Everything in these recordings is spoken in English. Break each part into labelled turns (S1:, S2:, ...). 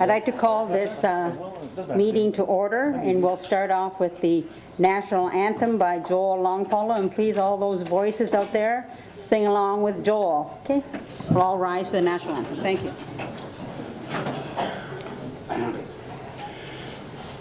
S1: I'd like to call this meeting to order, and we'll start off with the national anthem by Joel Longfellow, and please, all those voices out there, sing along with Joel. Okay, we'll all rise for the national anthem. Thank you.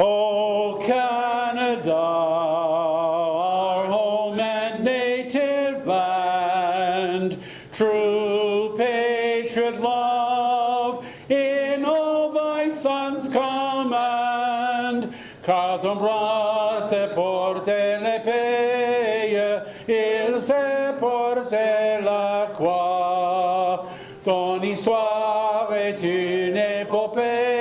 S2: Oh, Canada, our home and native land, true patriot love in all thy sons' command. Car ton bras s'est porté l'épée, il s'est porté la croix. Ton histoire est une épopée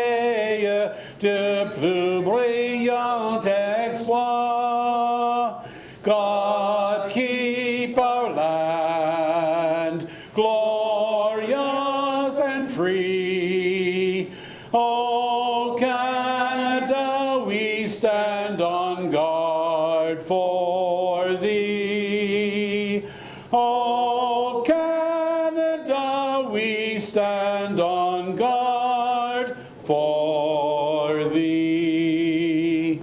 S2: de plus brillant exploit. God keep our land glorious and free. Oh, Canada, we stand on guard for thee. Oh, Canada, we stand on guard for thee.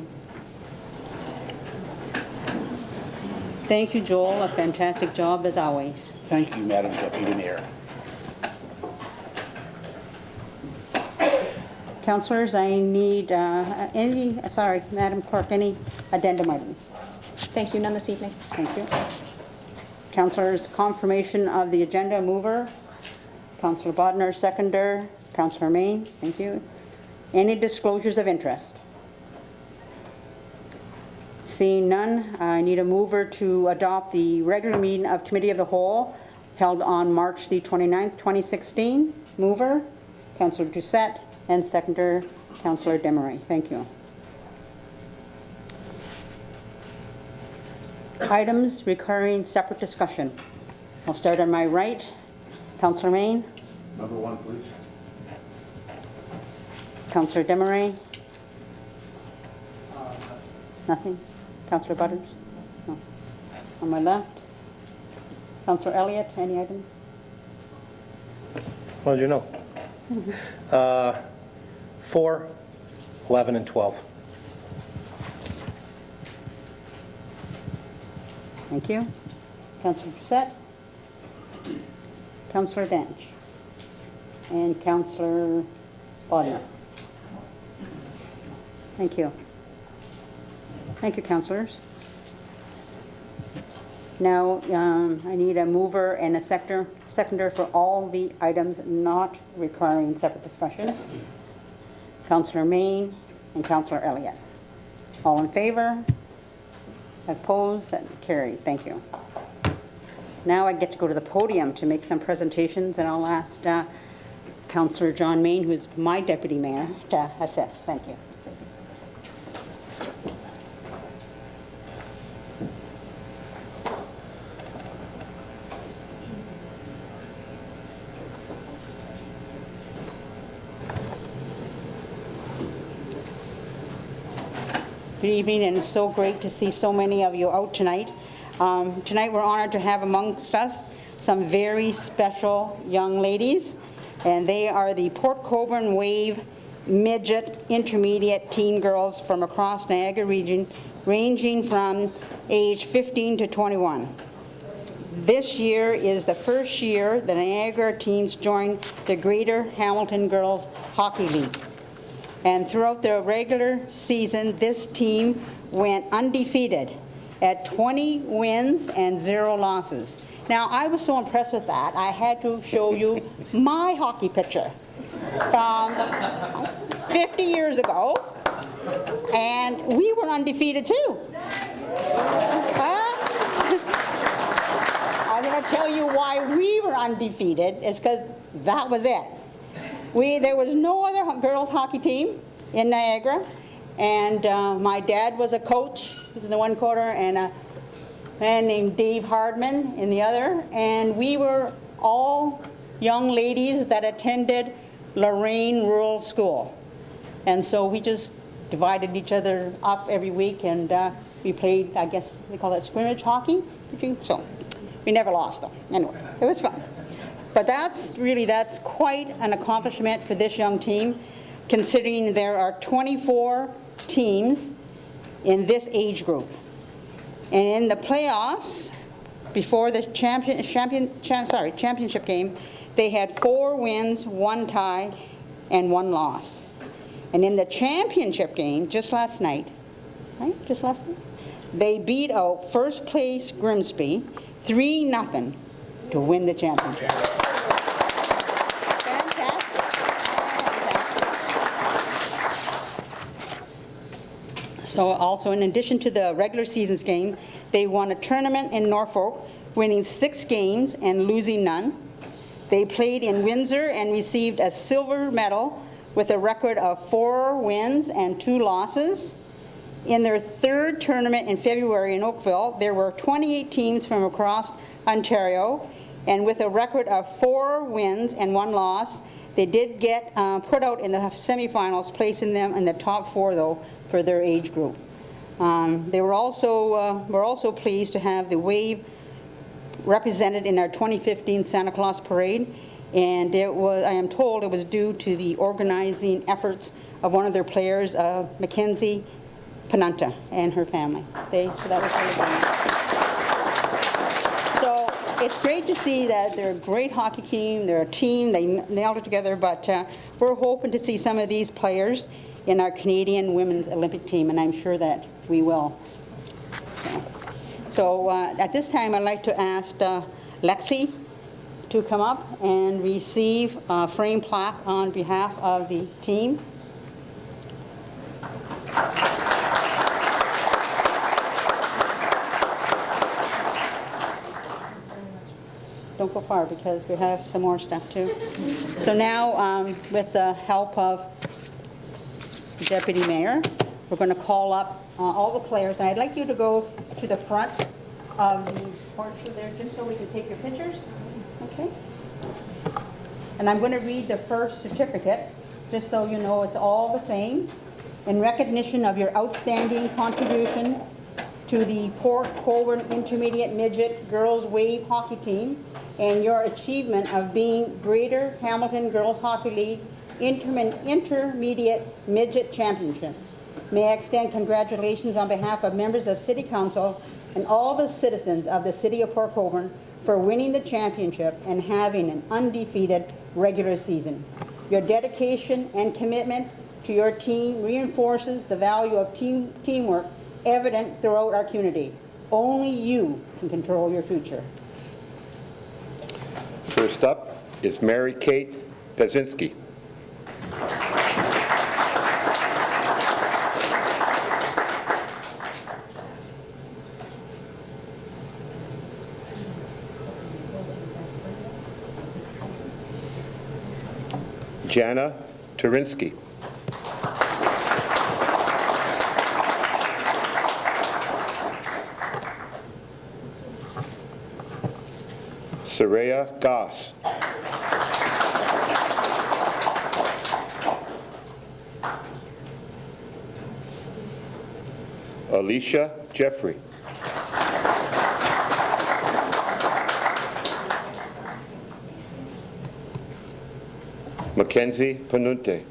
S1: Thank you, Joel. A fantastic job as always.
S2: Thank you, Madam Deputy Mayor.
S1: Councillors, I need Madam Clerk, any addendum items?
S3: Thank you. None this evening.
S1: Thank you. Councillors, confirmation of the agenda. Mover, Councillor Bodnar, seconder, Councillor Main. Thank you. Any disclosures of interest? Seeing none, I need a mover to adopt the regular meeting of Committee of the Whole held on March the 29th, 2016. Mover, Councillor Doucette, and seconder, Councillor Desmarais. Thank you. Items requiring separate discussion. I'll start on my right. Councillor Main.
S4: Number 1, please.
S1: Councillor Desmarais. Nothing. Councillor Butters? No. On my left. Councillor Elliott, any items?
S5: How did you know? 4, 11, and 12.
S1: Thank you. Councillor Doucette. Councillor Dench. And Councillor Bodnar. Thank you. Thank you, councillors. Now, I need a mover and a seconder for all the items not requiring separate discussion. Councillor Main and Councillor Elliott. All in favor? Opposed? And carried. Thank you. Now I get to go to the podium to make some presentations, and I'll ask Councillor John Main, who is my deputy mayor, to assist. Thank you. Good evening, and it's so great to see so many of you out tonight. Tonight we're honored to have amongst us some very special young ladies, and they are the Port Colborne Wave Midget Intermediate Teen Girls from across Niagara region, ranging from age 15 to 21. This year is the first year the Niagara teams joined the Greater Hamilton Girls Hockey League. And throughout the regular season, this team went undefeated at 20 wins and 0 losses. Now, I was so impressed with that, I had to show you my hockey picture from 50 years ago, and we were undefeated too. I'm going to tell you why we were undefeated. It's because that was it. There was no other girls hockey team in Niagara, and my dad was a coach. He's in the one quarter, and a man named Dave Hardman in the other, and we were all young ladies that attended Lorraine Rural School. And so we just divided each other up every week, and we played, I guess they call it scrimmage hockey. So we never lost though. Anyway, it was fun. But that's quite an accomplishment for this young team. considering there are 24 teams in this age group. And in the playoffs, before the championship game, they had 4 wins, 1 tie, and 1 loss. And in the championship game, just last night, they beat out first place Grimsby 3-0 to win the championship. So also, in addition to the regular season's game, they won a tournament in Norfolk, winning 6 games and losing none. They played in Windsor and received a silver medal with a record of 4 wins and 2 losses. In their 3rd tournament in February in Oakville, there were 28 teams from across Ontario, and with a record of 4 wins and 1 loss, they did get put out in the semifinals, placing them in the top 4, though, for their age group. They were also pleased to have the Wave represented in our 2015 Santa Claus Parade, and it was, I am told, it was due to the organizing efforts of one of their players, Mackenzie Panunta, and her family. So that was really good. So it's great to see that they're a great hockey team. They're a team. They nailed it together. But we're hoping to see some of these players in our Canadian Women's Olympic team, and I'm sure that we will. So at this time, I'd like to ask Lexi to come up and receive a frame plaque on behalf of the team. Don't go far because we have some more stuff too. So now, with the help of the Deputy Mayor, we're going to call up all the players, and I'd like you to go to the front of the portrait there just so we can take your pictures. Okay? And I'm going to read the first certificate just so you know it's all the same. In recognition of your outstanding contribution to the Port Colborne Intermediate Midget Girls Wave Hockey Team and your achievement of being Greater Hamilton Girls Hockey League Intermediate Midget Championships. May I extend congratulations on behalf of members of City Council and all the citizens of the City of Port Colborne for winning the championship and having an undefeated regular season. Your dedication and commitment to your team reinforces the value of teamwork evident throughout our community. Only you can control your future.
S3: First up is Mary Kate Pazinski. Jana Turinsky. Saraya Goss. Alicia Jeffrey. Mackenzie Panunte.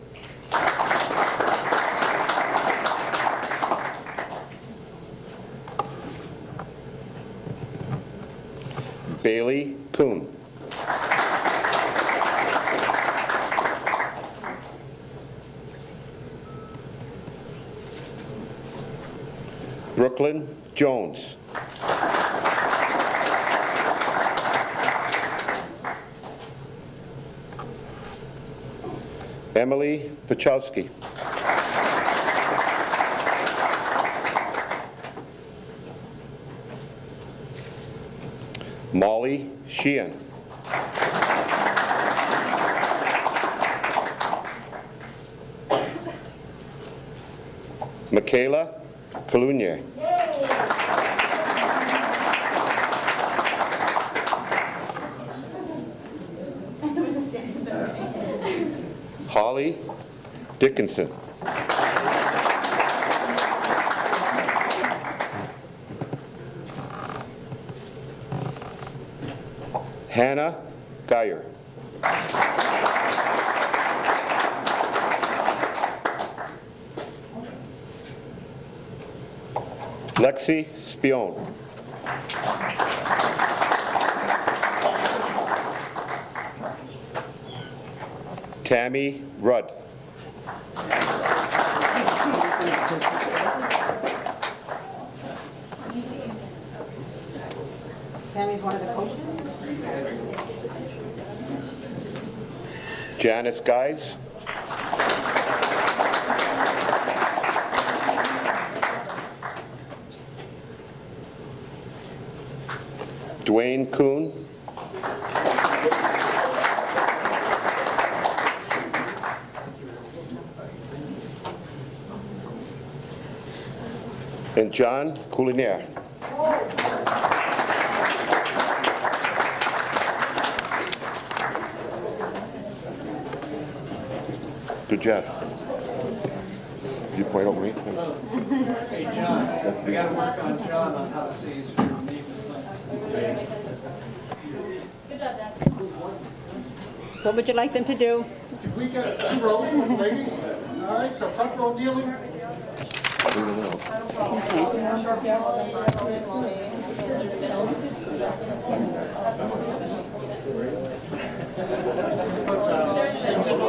S3: Bailey Kuhn. Brooklyn Jones. Emily Pachowski. Molly Sheehan. Michaela Colunier. Holly Dickinson. Hannah Geyer. Lexi Spion. Tammy Rudd.
S1: Tammy's one of the coaches.
S3: Janice Guys. Dwayne Kuhn. And John Coulinier. Good job. You point over me?
S4: Hey, John, we got to work on John on how to say his name.
S6: Good job, Dad.
S1: What would you like them to do?
S7: Can we get 2 rows for the ladies? All right, so front row kneeling.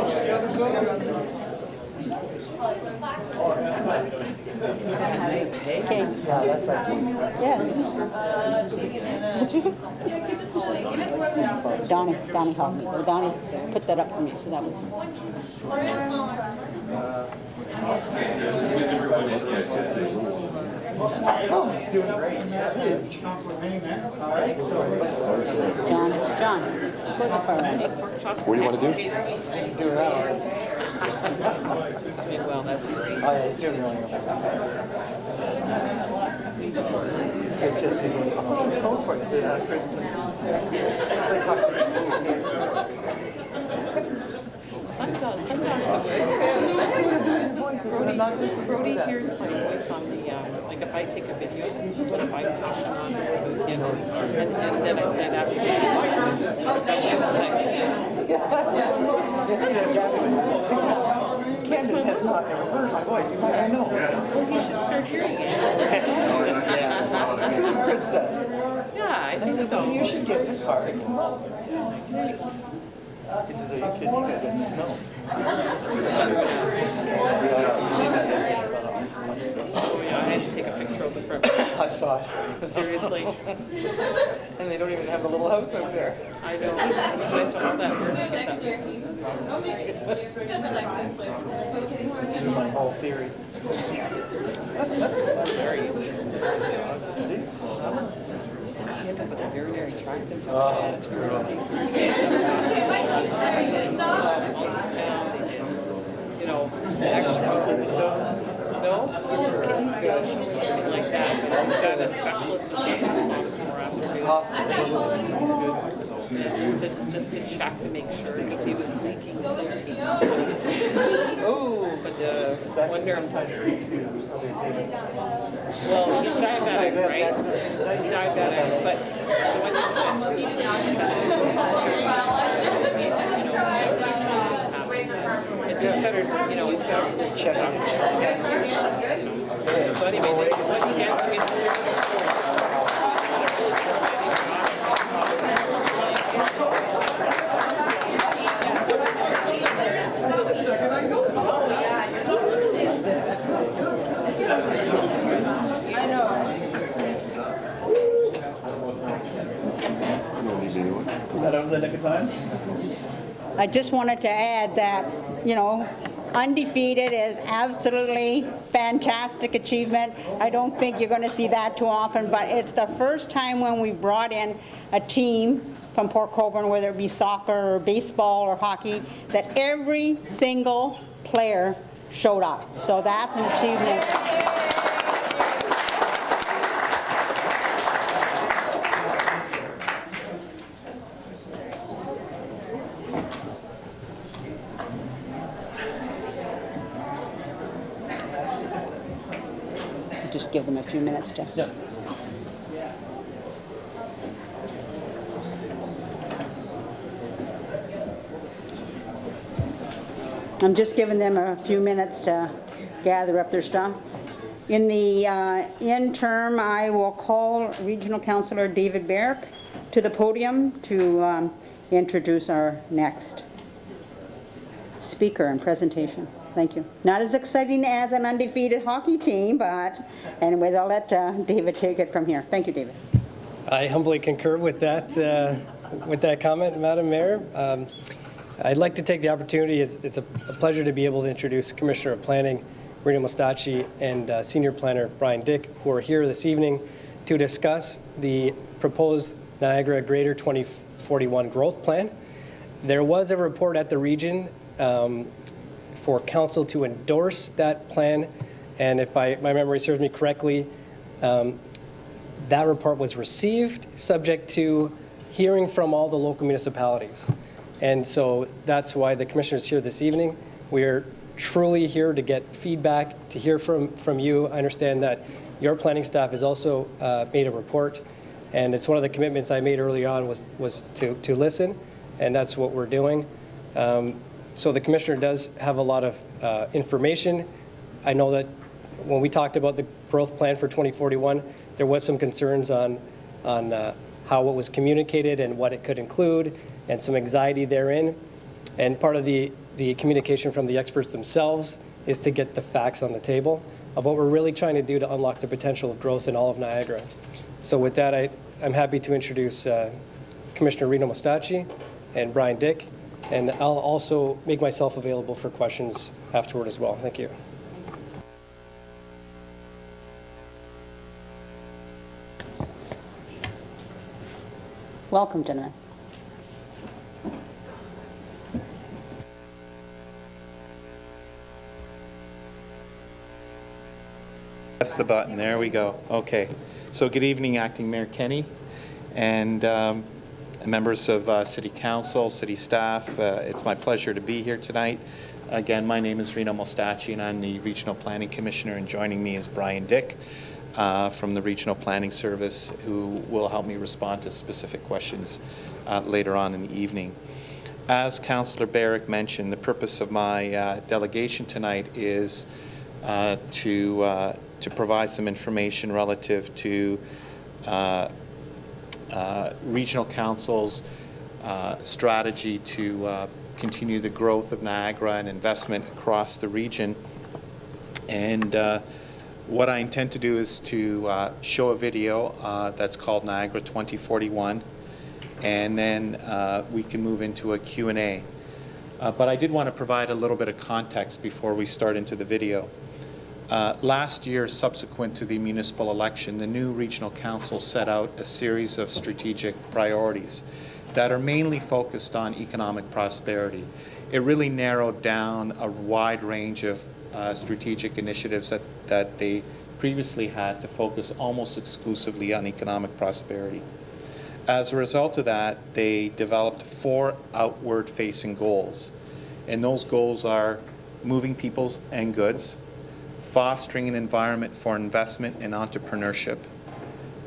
S7: The other side.
S1: Okay.
S8: Yeah, that's actually.
S1: Yes. Donnie helped me. Donnie put that up for me, so that was.
S8: Oh, it's doing great.
S7: Councilor Payne, man.
S1: John, go the far end.
S3: What do you want to do?
S8: He's doing that already.
S5: Well, that's great.
S8: Oh, yeah, he's doing really well. It's just, he goes, oh, Colborne, is it Chris? It's like talking to Kansas.
S9: Sometimes Brody hears my voice on the, like if I take a video, what if I talk on the, you know, and then I play that because it's my turn. So it's like,
S8: Camden has not ever heard my voice. He's like, I know.
S9: well, he should start hearing it.
S8: Yeah. That's what Chris says.
S9: Yeah, I think so.
S8: You should get the card. He says, are you kidding? You guys had snow.
S9: Oh, yeah, I had to take a picture of the front.
S8: I saw it.
S9: Seriously.
S8: And they don't even have a little house over there.
S9: I know. I went to all that work to get
S6: Next
S9: that.
S6: year.
S8: This is my whole theory.
S9: Very easy.
S8: See?
S9: But they're very, very attractive.
S8: Oh, that's very
S9: Ultrasound, you know, extra. No, his kidney stones, something like that, but he's got a specialist with ultrasound more after just to check and make sure, because he was making 13.
S8: Oh,
S9: But the one nurse, well, he's diabetic, right? He's diabetic, but the one nurse said to me, it's just better, you know, it's better for this check. So anyway, what he gets, I mean,
S1: I just wanted to add that, you know, undefeated is absolutely fantastic achievement. I don't think you're going to see that too often, but it's the first time when we brought in a team from Port Colborne, whether it be soccer or baseball or hockey, that every single player showed up. So that's an achievement. Just give them a few minutes to.
S5: Yeah.
S1: I'm just giving them a few minutes to gather up their stuff. In the interim, I will call Regional Councillor David Barrick to the podium to introduce our next speaker and presentation. Thank you. Not as exciting as an undefeated hockey team, but anyways, I'll let David take it from here. Thank you, David.
S6: I humbly concur with that comment, Madam Mayor. I'd like to take the opportunity, it's a pleasure to be able to introduce Commissioner of Planning, Rita Mustachi, and Senior Planner Brian Dick, who are here this evening to discuss the proposed Niagara Greater 2041 Growth Plan. There was a report at the region for council to endorse that plan, and if my memory serves me correctly, that report was received subject to hearing from all the local municipalities. And so that's why the commissioners here this evening. We're truly here to get feedback, to hear from you. I understand that your planning staff has also made a report, and it's one of the commitments I made early on was to listen, and that's what we're doing. So the commissioner does have a lot of information. I know that when we talked about the growth plan for 2041, there was some concerns on how it was communicated and what it could include, and some anxiety therein. And part of the communication from the experts themselves is to get the facts on the table of what we're really trying to do to unlock the potential of growth in all of Niagara. So with that, I'm happy to introduce Commissioner Rita Mustachi and Brian Dick, and I'll also make myself available for questions afterward as well. Thank you.
S1: Welcome, gentlemen.
S10: Press the button. There we go. Okay. So good evening, Acting Mayor Kenny, and members of City Council, City staff. It's my pleasure to be here tonight. Again, my name is Rita Mustachi, and I'm the Regional Planning Commissioner, and joining me is Brian Dick from the Regional Planning Service, who will help me respond to specific questions later on in the evening. As Councillor Barrick mentioned, the purpose of my delegation tonight is to provide some information relative to Regional Council's strategy to continue the growth of Niagara and investment across the region. And what I intend to do is to show a video that's called Niagara 2041, and then we can move into a Q&A. But I did want to provide a little bit of context before we start into the video. Last year, subsequent to the municipal election, the new Regional Council set out a series of strategic priorities that are mainly focused on economic prosperity. It really narrowed down a wide range of strategic initiatives that they previously had to focus almost exclusively on economic prosperity. As a result of that, they developed 4 outward-facing goals. And those goals are moving people and goods, fostering an environment for investment and entrepreneurship,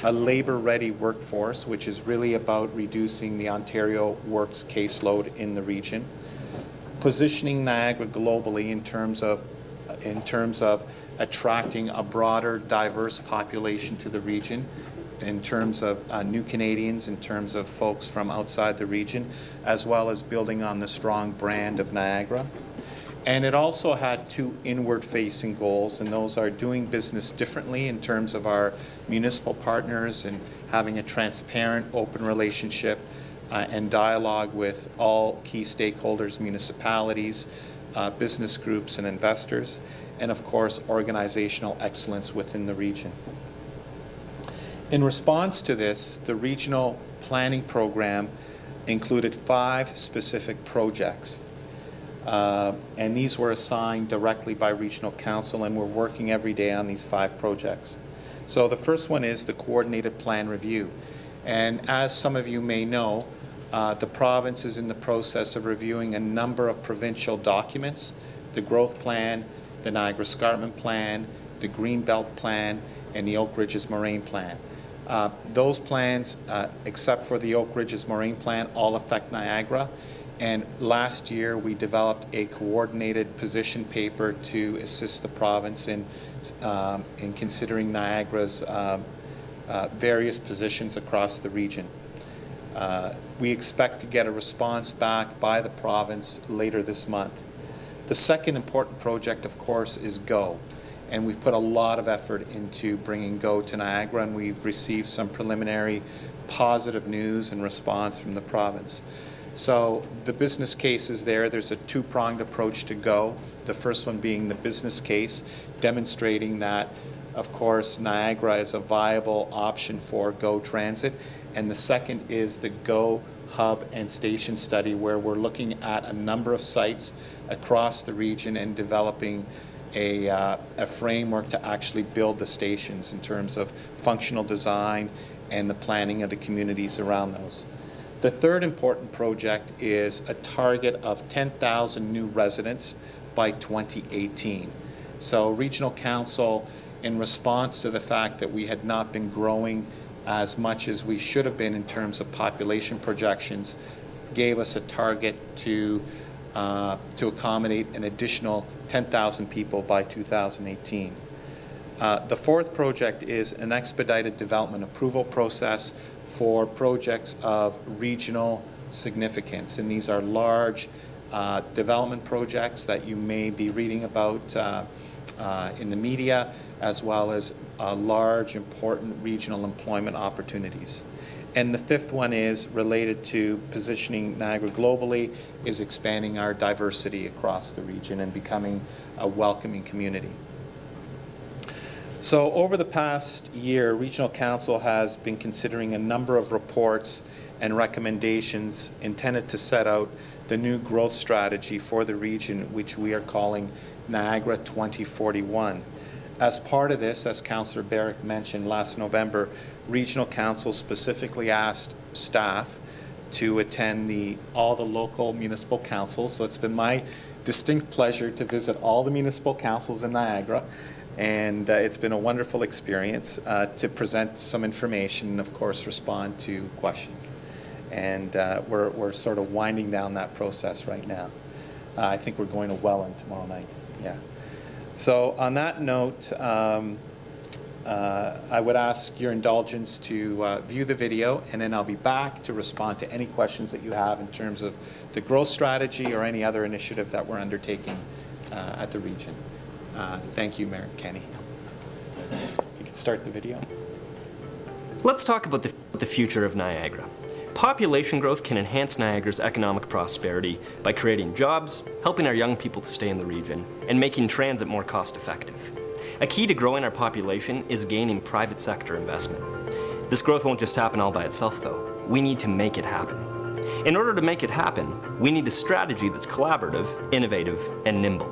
S10: a labor-ready workforce, which is really about reducing the Ontario Works caseload in the region, positioning Niagara globally in terms of attracting a broader, diverse population to the region, in terms of new Canadians, in terms of folks from outside the region, as well as building on the strong brand of Niagara. And it also had 2 inward-facing goals, and those are doing business differently in terms of our municipal partners and having a transparent, open relationship and dialogue with all key stakeholders, municipalities, business groups, and investors, and of course, organizational excellence within the region. In response to this, the regional planning program included 5 specific projects. And these were assigned directly by Regional Council, and we're working every day on these 5 projects. So the first one is the Coordinated Plan Review. And as some of you may know, the province is in the process of reviewing a number of provincial documents: the Growth Plan, the Niagara Escarpment Plan, the Greenbelt Plan, and the Oak Ridges Moraine Plan. Those plans, except for the Oak Ridges Moraine Plan, all affect Niagara. And last year, we developed a coordinated position paper to assist the province in considering Niagara's various positions across the region. We expect to get a response back by the province later this month. The second important project, of course, is GO. And we've put a lot of effort into bringing GO to Niagara, and we've received some preliminary positive news and response from the province. So the business case is there. There's a two-pronged approach to GO. The first one being the business case, demonstrating that, of course, Niagara is a viable option for GO Transit. And the second is the GO Hub and Station study, where we're looking at a number of sites across the region and developing a framework to actually build the stations in terms of functional design and the planning of the communities around those. The third important project is a target of 10,000 new residents by 2018. So Regional Council, in response to the fact that we had not been growing as much as we should have been in terms of population projections, gave us a target to accommodate an additional 10,000 people by 2018. The fourth project is an expedited development approval process for projects of regional significance. And these are large development projects that you may be reading about in the media, as well as large, important regional employment opportunities. And the fifth one is related to positioning Niagara globally, is expanding our diversity across the region and becoming a welcoming community. So over the past year, Regional Council has been considering a number of reports and recommendations intended to set out the new growth strategy for the region, which we are calling Niagara 2041. As part of this, as Councillor Barrick mentioned last November, Regional Council specifically asked staff to attend all the local municipal councils. So it's been my distinct pleasure to visit all the municipal councils in Niagara, and it's been a wonderful experience to present some information and, of course, respond to questions. And we're sort of winding down that process right now. I think we're going to Welland tomorrow night. Yeah. So on that note, I would ask your indulgence to view the video, and then I'll be back to respond to any questions that you have in terms of the growth strategy or any other initiative that we're undertaking at the region. Thank you, Mayor Kenny. You can start the video.
S11: Let's talk about the future of Niagara. Population growth can enhance Niagara's economic prosperity by creating jobs, helping our young people to stay in the region, and making transit more cost-effective. A key to growing our population is gaining private sector investment. This growth won't just happen all by itself, though. We need to make it happen. In order to make it happen, we need a strategy that's collaborative, innovative, and nimble.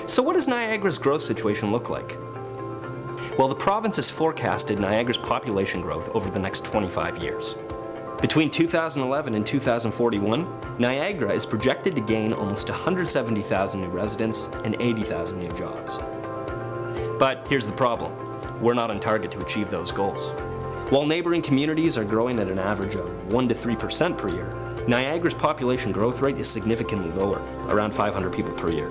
S11: So what does Niagara's growth situation look like? Well, the province has forecasted Niagara's population growth over the next 25 years. Between 2011 and 2041, Niagara is projected to gain almost 170,000 new residents and 80,000 new jobs. But here's the problem. We're not on target to achieve those goals. While neighboring communities are growing at an average of 1 to 3% per year, Niagara's population growth rate is significantly lower, around 500 people per year.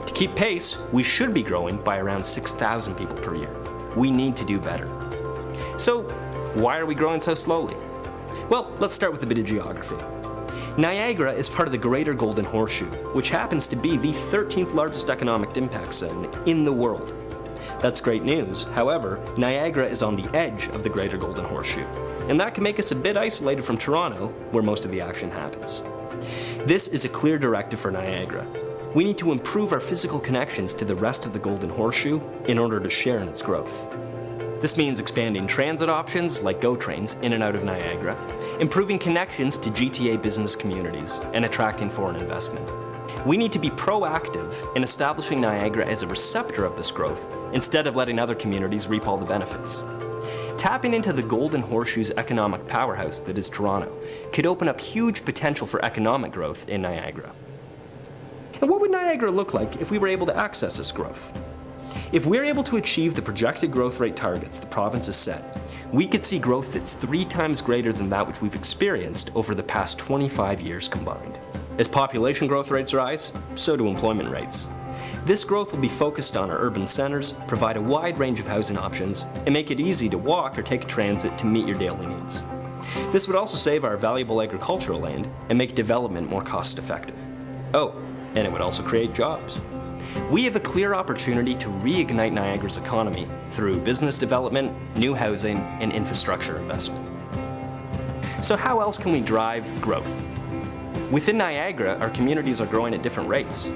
S11: To keep pace, we should be growing by around 6,000 people per year. We need to do better. So, why are we growing so slowly? Well, let's start with a bit of geography. Niagara is part of the Greater Golden Horseshoe, which happens to be the 13th largest economic impact zone in the world. That's great news. However, Niagara is on the edge of the Greater Golden Horseshoe, and that can make us a bit isolated from Toronto, where most of the action happens. This is a clear directive for Niagara. We need to improve our physical connections to the rest of the Golden Horseshoe in order to share in its growth. This means expanding transit options like GO trains in and out of Niagara, improving connections to GTA business communities, and attracting foreign investment. We need to be proactive in establishing Niagara as a receptor of this growth instead of letting other communities reap all the benefits. Tapping into the Golden Horseshoe's economic powerhouse that is Toronto could open up huge potential for economic growth in Niagara. And what would Niagara look like if we were able to access this growth? If we're able to achieve the projected growth rate targets the province has set, we could see growth that's 3 times greater than that which we've experienced over the past 25 years combined. As population growth rates rise, so do employment rates. This growth will be focused on our urban centers, provide a wide range of housing options, and make it easy to walk or take transit to meet your daily needs. This would also save our valuable agricultural land and make development more cost-effective. Oh, and it would also create jobs. We have a clear opportunity to reignite Niagara's economy through business development, new housing, and infrastructure investment. So how else can we drive growth? Within Niagara, our communities are growing at different rates.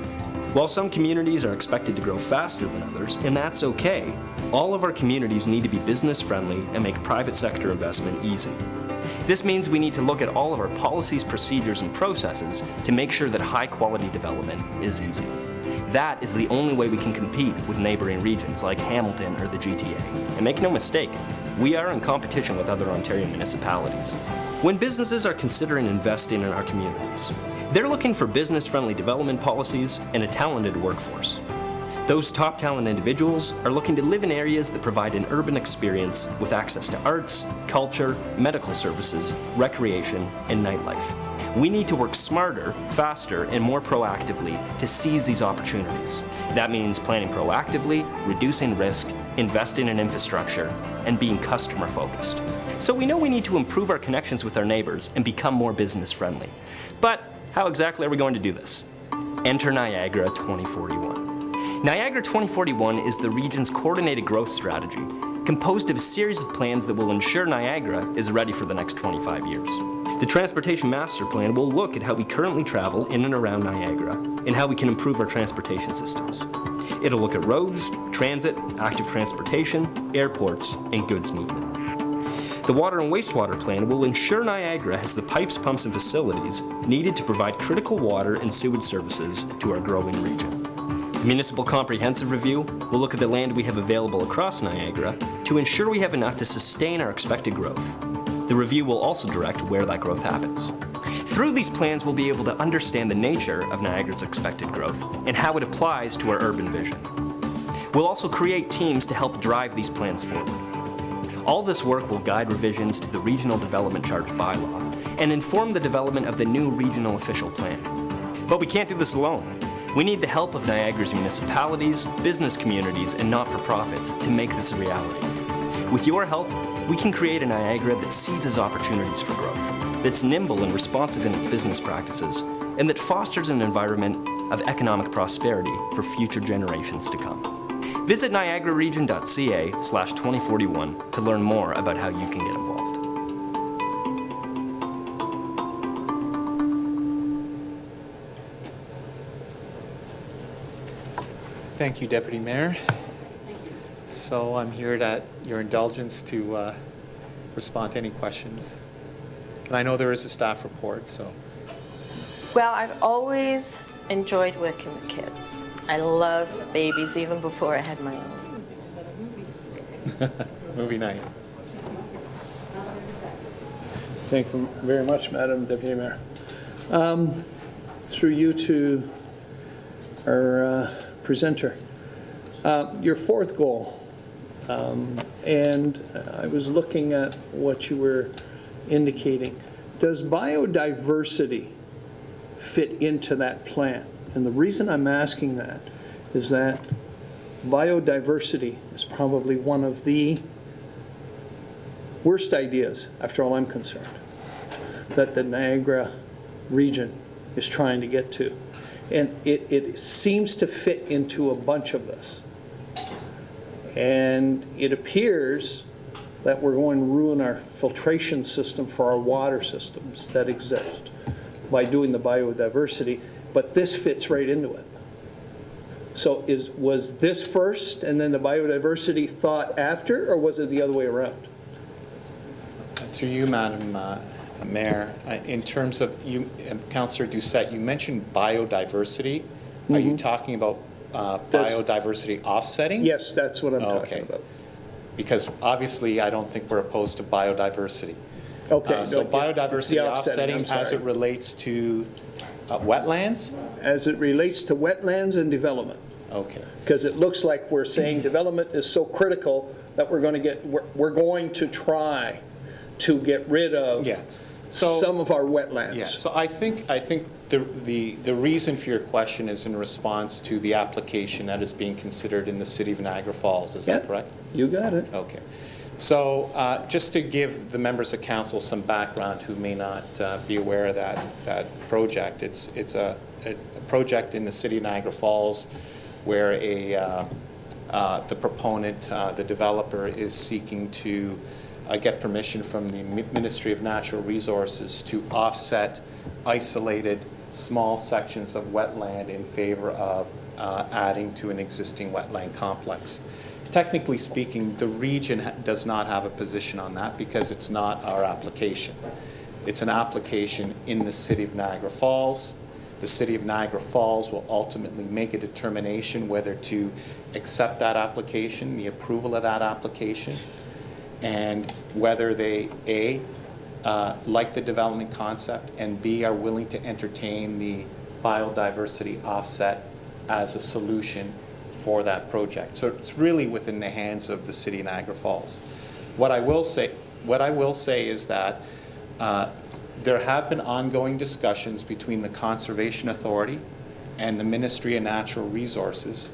S11: While some communities are expected to grow faster than others, and that's okay, all of our communities need to be business friendly and make private sector investment easy. This means we need to look at all of our policies, procedures, and processes to make sure that high quality development is easy. That is the only way we can compete with neighboring regions like Hamilton or the GTA. And make no mistake, we are in competition with other Ontario municipalities. When businesses are considering investing in our communities, they're looking for business-friendly development policies and a talented workforce. Those top talent individuals are looking to live in areas that provide an urban experience with access to arts, culture, medical services, recreation, and nightlife. We need to work smarter, faster, and more proactively to seize these opportunities. That means planning proactively, reducing risk, investing in infrastructure, and being customer-focused. So we know we need to improve our connections with our neighbors and become more business-friendly. But how exactly are we going to do this? Enter Niagara 2041. Niagara 2041 is the region's coordinated growth strategy, composed of a series of plans that will ensure Niagara is ready for the next 25 years. The Transportation Master Plan will look at how we currently travel in and around Niagara and how we can improve our transportation systems. It'll look at roads, transit, active transportation, airports, and goods movement. The Water and Wastewater Plan will ensure Niagara has the pipes, pumps, and facilities needed to provide critical water and sewage services to our growing region. The Municipal Comprehensive Review will look at the land we have available across Niagara to ensure we have enough to sustain our expected growth. The review will also direct where that growth happens. Through these plans, we'll be able to understand the nature of Niagara's expected growth and how it applies to our urban vision. We'll also create teams to help drive these plans forward. All this work will guide revisions to the Regional Development Charge bylaw and inform the development of the new Regional Official Plan. But we can't do this alone. We need the help of Niagara's municipalities, business communities, and not-for-profits to make this a reality. With your help, we can create a Niagara that seizes opportunities for growth, that's nimble and responsive in its business practices, and that fosters an environment of economic prosperity for future generations to come. Visit niagararegion.ca/2041 to learn more about how you can get involved.
S10: Thank you, Deputy Mayor. So I'm here at your indulgence to respond to any questions. And I know there is a staff report, so.
S12: Well, I've always enjoyed working with kids. I love babies even before I had my own.
S10: Movie night.
S13: Thank you very much, Madam Deputy Mayor. Through you to our presenter. Your fourth goal, and I was looking at what you were indicating. Does biodiversity fit into that plan? And the reason I'm asking that is that biodiversity is probably one of the worst ideas, after all I'm concerned, that the Niagara region is trying to get to. And it seems to fit into a bunch of this. And it appears that we're going to ruin our filtration system for our water systems that exist by doing the biodiversity, but this fits right into it. So was this first and then the biodiversity thought after, or was it the other way around?
S10: Through you, Madam Mayor, in terms of you, Councillor Doucette, you mentioned biodiversity. Mm-hmm. Are you talking about biodiversity offsetting?
S13: Yes, that's what I'm talking about.
S10: Because obviously I don't think we're opposed to biodiversity.
S13: Okay.
S10: So biodiversity offsetting as it relates to wetlands?
S13: As it relates to wetlands and development.
S10: Okay.
S13: Because it looks like we're saying development is so critical that we're going to try to get rid of some of our wetlands.
S10: Yeah, so I think the reason for your question is in response to the application that is being considered in the city of Niagara Falls. Is that correct?
S13: You got it.
S10: Okay. So just to give the members of council some background who may not be aware of that project, it's a project in the city of Niagara Falls where the proponent, the developer, is seeking to get permission from the Ministry of Natural Resources to offset isolated small sections of wetland in favor of adding to an existing wetland complex. Technically speaking, the region does not have a position on that because it's not our application. It's an application in the city of Niagara Falls. The city of Niagara Falls will ultimately make a determination whether to accept that application, the approval of that application, and whether they, A, like the development concept, and B, are willing to entertain the biodiversity offset as a solution for that project. So it's really within the hands of the city of Niagara Falls. What I will say is that there have been ongoing discussions between the Conservation Authority and the Ministry of Natural Resources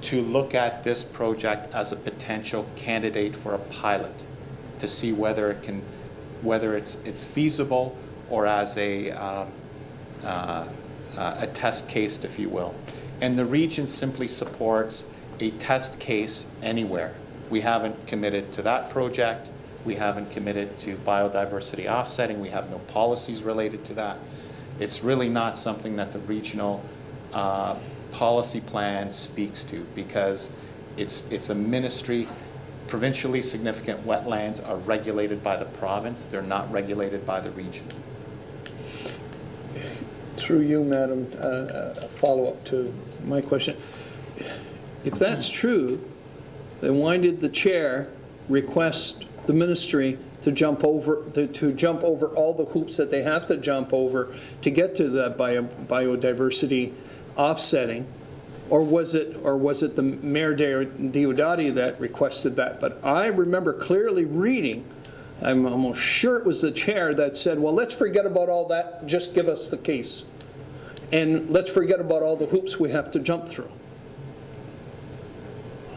S10: to look at this project as a potential candidate for a pilot to see whether it's feasible or as a test case, if you will. And the region simply supports a test case anywhere. We haven't committed to that project. We haven't committed to biodiversity offsetting. We have no policies related to that. It's really not something that the regional policy plan speaks to because it's a ministry. Provincially significant wetlands are regulated by the province. They're not regulated by the region.
S13: Through you, Madam, a follow-up to my question. If that's true, then why did the chair request the ministry to jump over all the hoops that they have to jump over to get to that biodiversity offsetting? Or was it the Mayor Diodati that requested that? But I remember clearly reading, I'm almost sure it was the chair that said, well, let's forget about all that, just give us the case. And let's forget about all the hoops we have to jump through.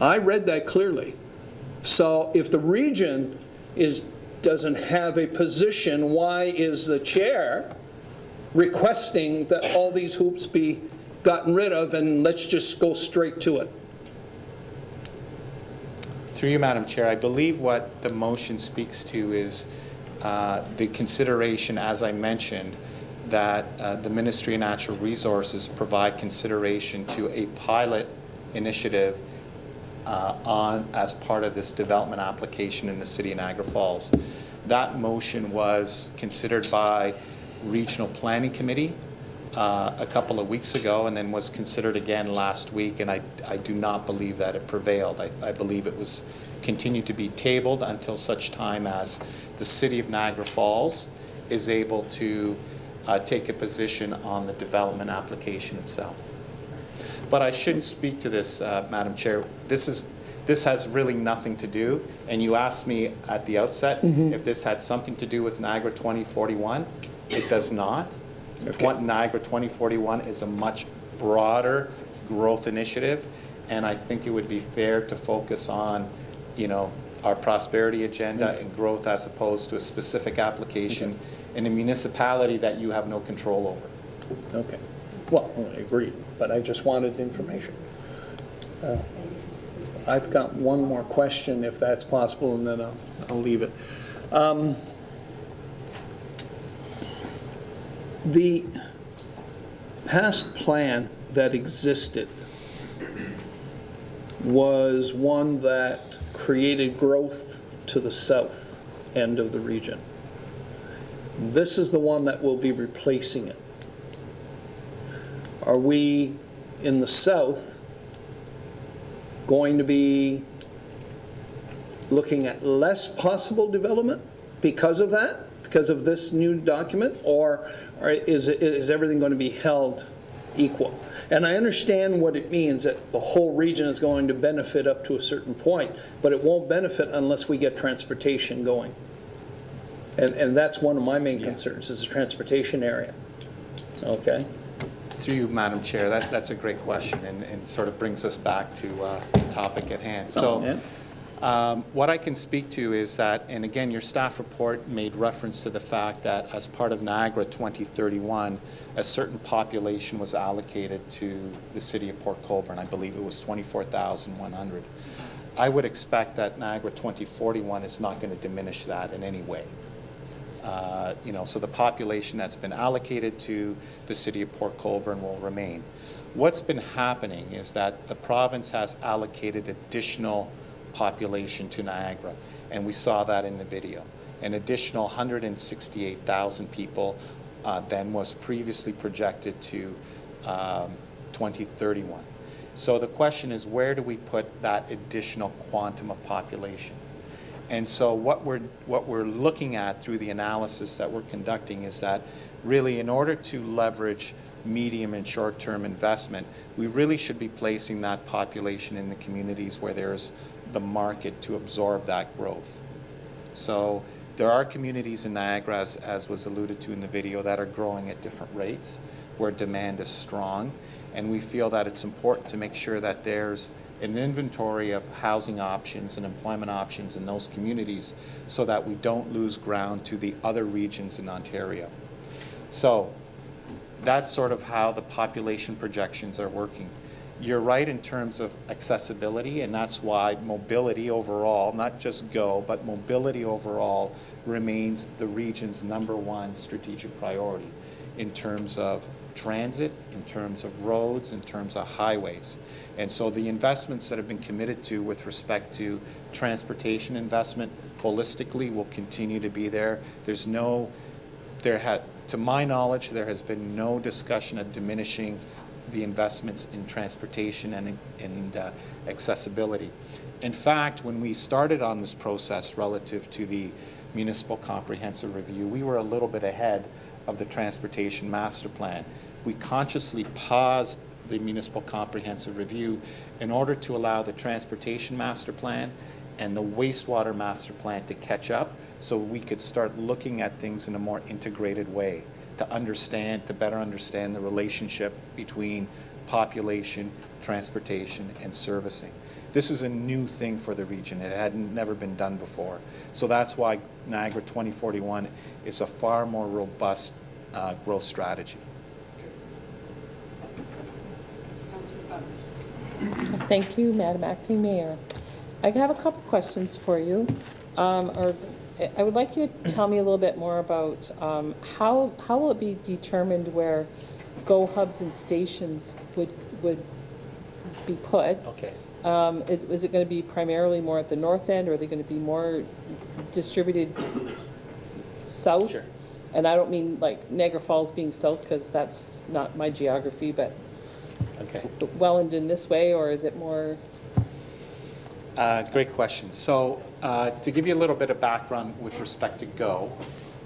S13: I read that clearly. So if the region doesn't have a position, why is the chair requesting that all these hoops be gotten rid of and let's just go straight to it?
S10: Through you, Madam Chair, I believe what the motion speaks to is the consideration, as I mentioned, that the Ministry of Natural Resources provide consideration to a pilot initiative as part of this development application in the city of Niagara Falls. That motion was considered by Regional Planning Committee a couple of weeks ago and then was considered again last week, and I do not believe that it prevailed. I believe it was continued to be tabled until such time as the city of Niagara Falls is able to take a position on the development application itself. But I should speak to this, Madam Chair. This has really nothing to do, and you asked me at the outset if this had something to do with Niagara 2041. It does not. Okay. Niagara 2041 is a much broader growth initiative, and I think it would be fair to focus on, our prosperity agenda and growth as opposed to a specific application in a municipality that you have no control over.
S13: Okay. Well, I agree, but I just wanted information. I've got one more question, if that's possible, and then I'll leave it. The past plan that existed was one that created growth to the south end of the region. This is the one that will be replacing it. Are we in the south going to be looking at less possible development because of that, because of this new document, or is everything going to be held equal. And I understand what it means, that the whole region is going to benefit up to a certain point, but it won't benefit unless we get transportation going. And that's one of my main concerns, is the transportation area. Okay?
S10: Through you, Madam Chair, that's a great question, and sort of brings us back to the topic at hand. So, what I can speak to is that, and again, your staff report made reference to the fact that as part of Niagara 2031, a certain population was allocated to the city of Port Colborne. I believe it was 24,100. I would expect that Niagara 2041 is not going to diminish that in any way. So the population that's been allocated to the city of Port Colborne will remain. What's been happening is that the province has allocated additional population to Niagara, and we saw that in the video. An additional 168,000 people then was previously projected to 2031. So the question is, where do we put that additional quantum of population? And so what we're looking at through the analysis that we're conducting is that really, in order to leverage medium and short-term investment, we really should be placing that population in the communities where there's the market to absorb that growth. So there are communities in Niagara, as was alluded to in the video, that are growing at different rates, where demand is strong, and we feel that it's important to make sure that there's an inventory of housing options and employment options in those communities so that we don't lose ground to the other regions in Ontario. So that's sort of how the population projections are working. You're right in terms of accessibility, and that's why mobility overall, not just GO, but mobility overall remains the region's #1 strategic priority in terms of transit, in terms of roads, in terms of highways. And so the investments that have been committed to with respect to transportation investment holistically will continue to be there. To my knowledge, there has been no discussion of diminishing the investments in transportation and accessibility. In fact, when we started on this process relative to the Municipal Comprehensive Review, we were a little bit ahead of the Transportation Master Plan. We consciously paused the Municipal Comprehensive Review in order to allow the Transportation Master Plan and the Wastewater Master Plan to catch up, so we could start looking at things in a more integrated way to better understand the relationship between population, transportation, and servicing. This is a new thing for the region. It had never been done before. So that's why Niagara 2041 is a far more robust growth strategy.
S9: Thank you, Madam Acting Mayor. I have a couple questions for you. I would like you to tell me a little bit more about how will it be determined where GO hubs and stations would be put?
S10: Okay.
S9: Is it going to be primarily more at the north end, or are they going to be more distributed south?
S10: Sure.
S9: And I don't mean like Niagara Falls being south, because that's not my geography, but
S10: okay.
S9: Welland this way, or is it more?
S10: Great question. So to give you a little bit of background with respect to GO,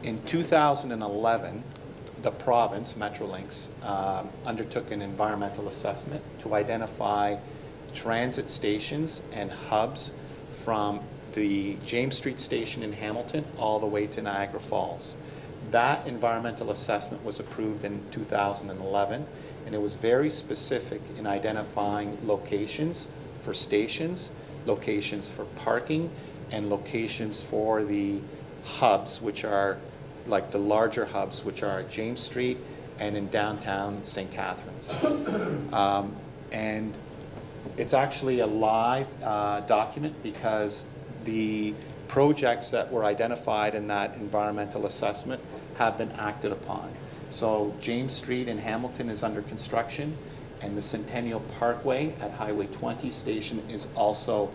S10: in 2011, the province, Metrolinx, undertook an environmental assessment to identify transit stations and hubs from the James Street station in Hamilton all the way to Niagara Falls. That environmental assessment was approved in 2011, and it was very specific in identifying locations for stations, locations for parking, and locations for the hubs, which are like the larger hubs, which are at James Street and in downtown St. Catharines. And it's actually a live document, because the projects that were identified in that environmental assessment have been acted upon. So James Street in Hamilton is under construction, and the Centennial Parkway at Highway 20 station is also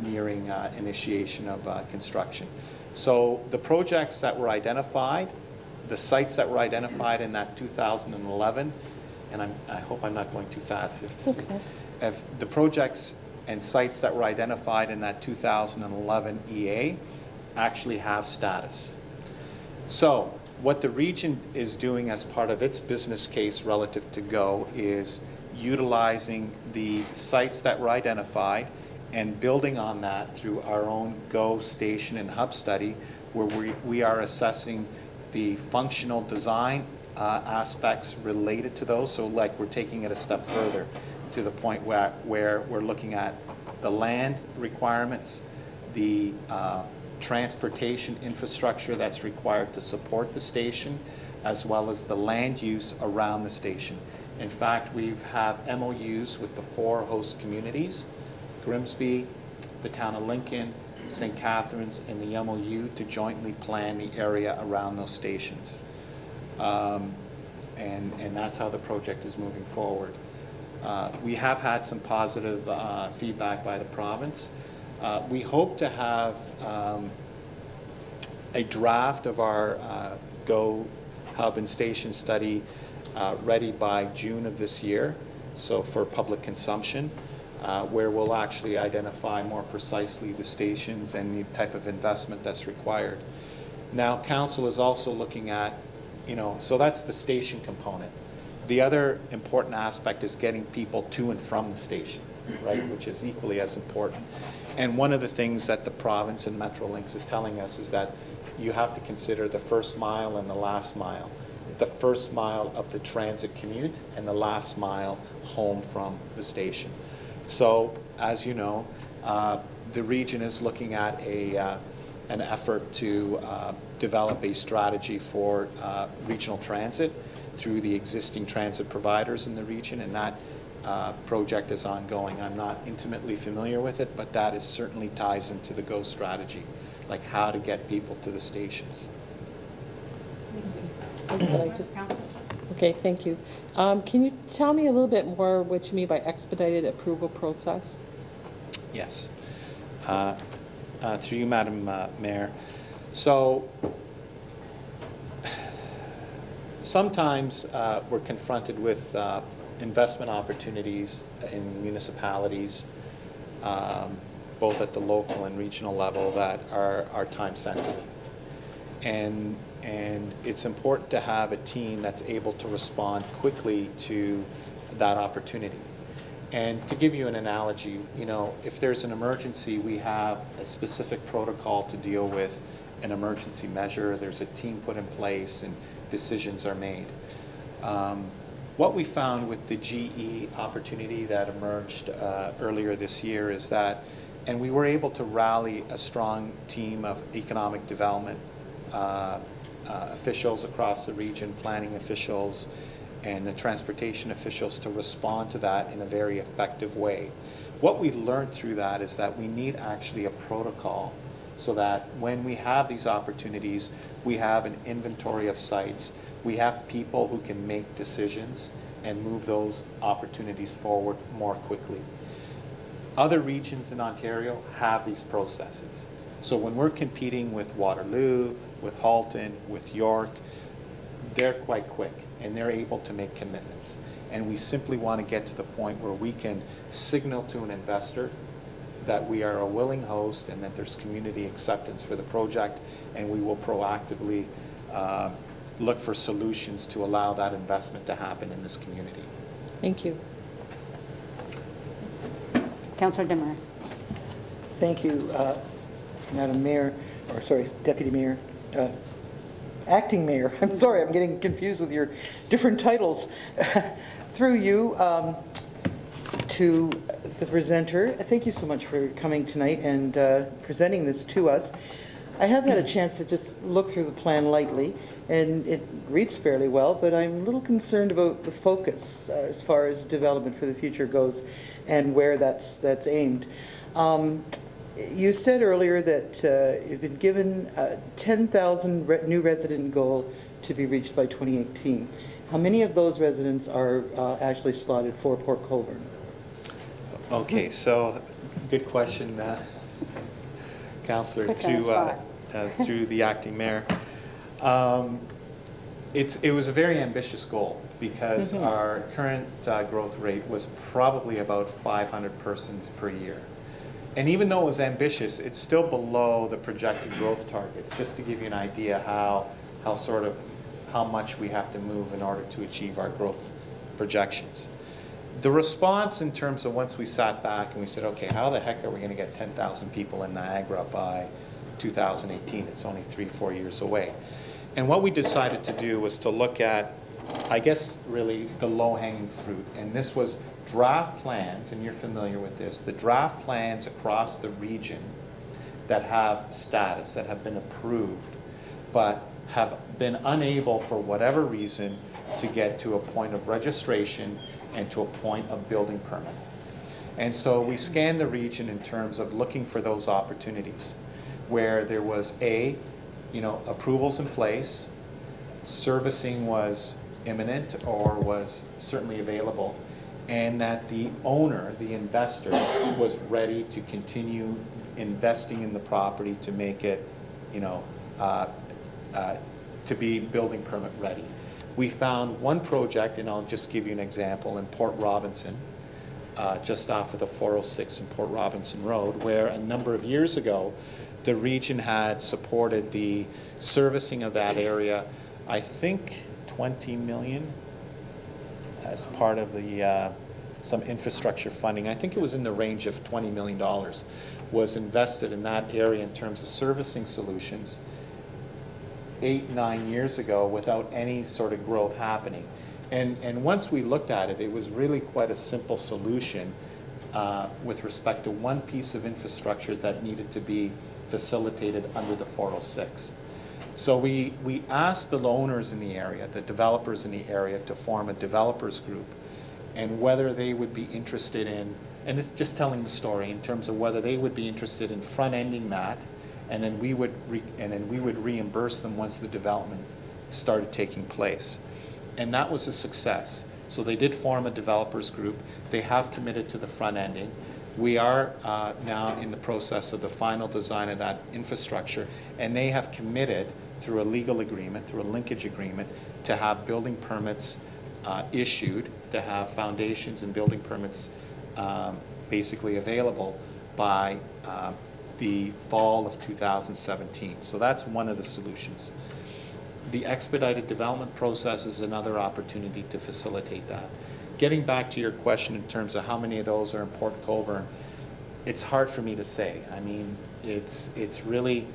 S10: nearing initiation of construction. So the projects that were identified, the sites that were identified in that 2011, and I hope I'm not going too fast.
S9: It's okay.
S10: If the projects and sites that were identified in that 2011 EA actually have status. So What the region is doing as part of its business case relative to GO is utilizing the sites that were identified and building on that through our own GO station and hub study, where we are assessing the functional design aspects related to those. So like we're taking it a step further to the point where we're looking at the land requirements, the transportation infrastructure that's required to support the station, as well as the land use around the station. In fact, we have MOUs with the 4 host communities, Grimsby, the town of Lincoln, St. Catharines, and the MOU to jointly plan the area around those stations. And that's how the project is moving forward. We have had some positive feedback by the province. We hope to have a draft of our GO hub and station study ready by June of this year, so for public consumption, where we'll actually identify more precisely the stations and the type of investment that's required. Now, council is also looking at, so that's the station component. The other important aspect is getting people to and from the station, right, which is equally as important. And one of the things that the province and Metrolinx is telling us is that you have to consider the first mile and the last mile. The first mile of the transit commute and the last mile home from the station. So, as you know, the region is looking at an effort to develop a strategy for regional transit through the existing transit providers in the region, and that project is ongoing. I'm not intimately familiar with it, but that certainly ties into the GO strategy, like how to get people to the stations.
S9: Okay, thank you. Can you tell me a little bit more what you mean by expedited approval process?
S10: Yes. Through you, Madam Mayor. So sometimes we're confronted with investment opportunities in municipalities, both at the local and regional level, that are time sensitive. And it's important to have a team that's able to respond quickly to that opportunity. And to give you an analogy, if there's an emergency, we have a specific protocol to deal with an emergency measure. There's a team put in place and decisions are made. What we found with the GE opportunity that emerged earlier this year is that, and we were able to rally a strong team of economic development officials across the region, planning officials, and the transportation officials to respond to that in a very effective way. What we learned through that is that we need actually a protocol so that when we have these opportunities, we have an inventory of sites, we have people who can make decisions and move those opportunities forward more quickly. Other regions in Ontario have these processes. So when we're competing with Waterloo, with Halton, with York, they're quite quick and they're able to make commitments. And we simply want to get to the point where we can signal to an investor that we are a willing host and that there's community acceptance for the project, and we will proactively look for solutions to allow that investment to happen in this community.
S9: Thank you.
S1: Councillor Demmer.
S8: Thank you, Madam Mayor, or sorry, Deputy Mayor. Acting Mayor. I'm sorry, I'm getting confused with your different titles. Through you to the presenter, thank you so much for coming tonight and presenting this to us. I have had a chance to just look through the plan lightly, and it reads fairly well, but I'm a little concerned about the focus as far as development for the future goes and where that's aimed. You said earlier that you've been given a 10,000 new resident goal to be reached by 2018. How many of those residents are actually slotted for Port Colborne?
S10: Okay, so good question, Councillor, through the acting mayor. It was a very ambitious goal because our current growth rate was probably about 500 persons per year. And even though it was ambitious, it's still below the projected growth targets, just to give you an idea how how much we have to move in order to achieve our growth projections. The response in terms of once we sat back and we said, okay, how the heck are we going to get 10,000 people in Niagara by 2018? It's only 3-4 years away. And what we decided to do was to look at, I guess, really the low-hanging fruit. And this was draft plans, and you're familiar with this, the draft plans across the region that have status, that have been approved, but have been unable for whatever reason to get to a point of registration and to a point of building permit. And so we scanned the region in terms of looking for those opportunities where there was approvals in place, servicing was imminent or was certainly available, and that the owner, the investor, was ready to continue investing in the property to make it, to be building permit ready. We found one project, and I'll just give you an example, in Port Robinson, just off of the 406 and Port Robinson Road, where a number of years ago, the region had supported the servicing of that area, I think 20 million as part of the some infrastructure funding. I think it was in the range of $20 million was invested in that area in terms of servicing solutions 8-9 years ago without any sort of growth happening. And once we looked at it, it was really quite a simple solution with respect to one piece of infrastructure that needed to be facilitated under the 406. So we asked the owners in the area, the developers in the area, to form a developers group, and whether they would be interested in, and it's just telling the story in terms of whether they would be interested in front-ending that, and then we would reimburse them once the development started taking place. And that was a success. So they did form a developers group. They have committed to the front ending. We are now in the process of the final design of that infrastructure, and they have committed through a legal agreement, through a linkage agreement, to have building permits issued, to have foundations and building permits basically available by the fall of 2017. So that's one of the solutions. The expedited development process is another opportunity to facilitate that. Getting back to your question in terms of how many of those are in Port Colborne, it's hard for me to say. I mean, it's really,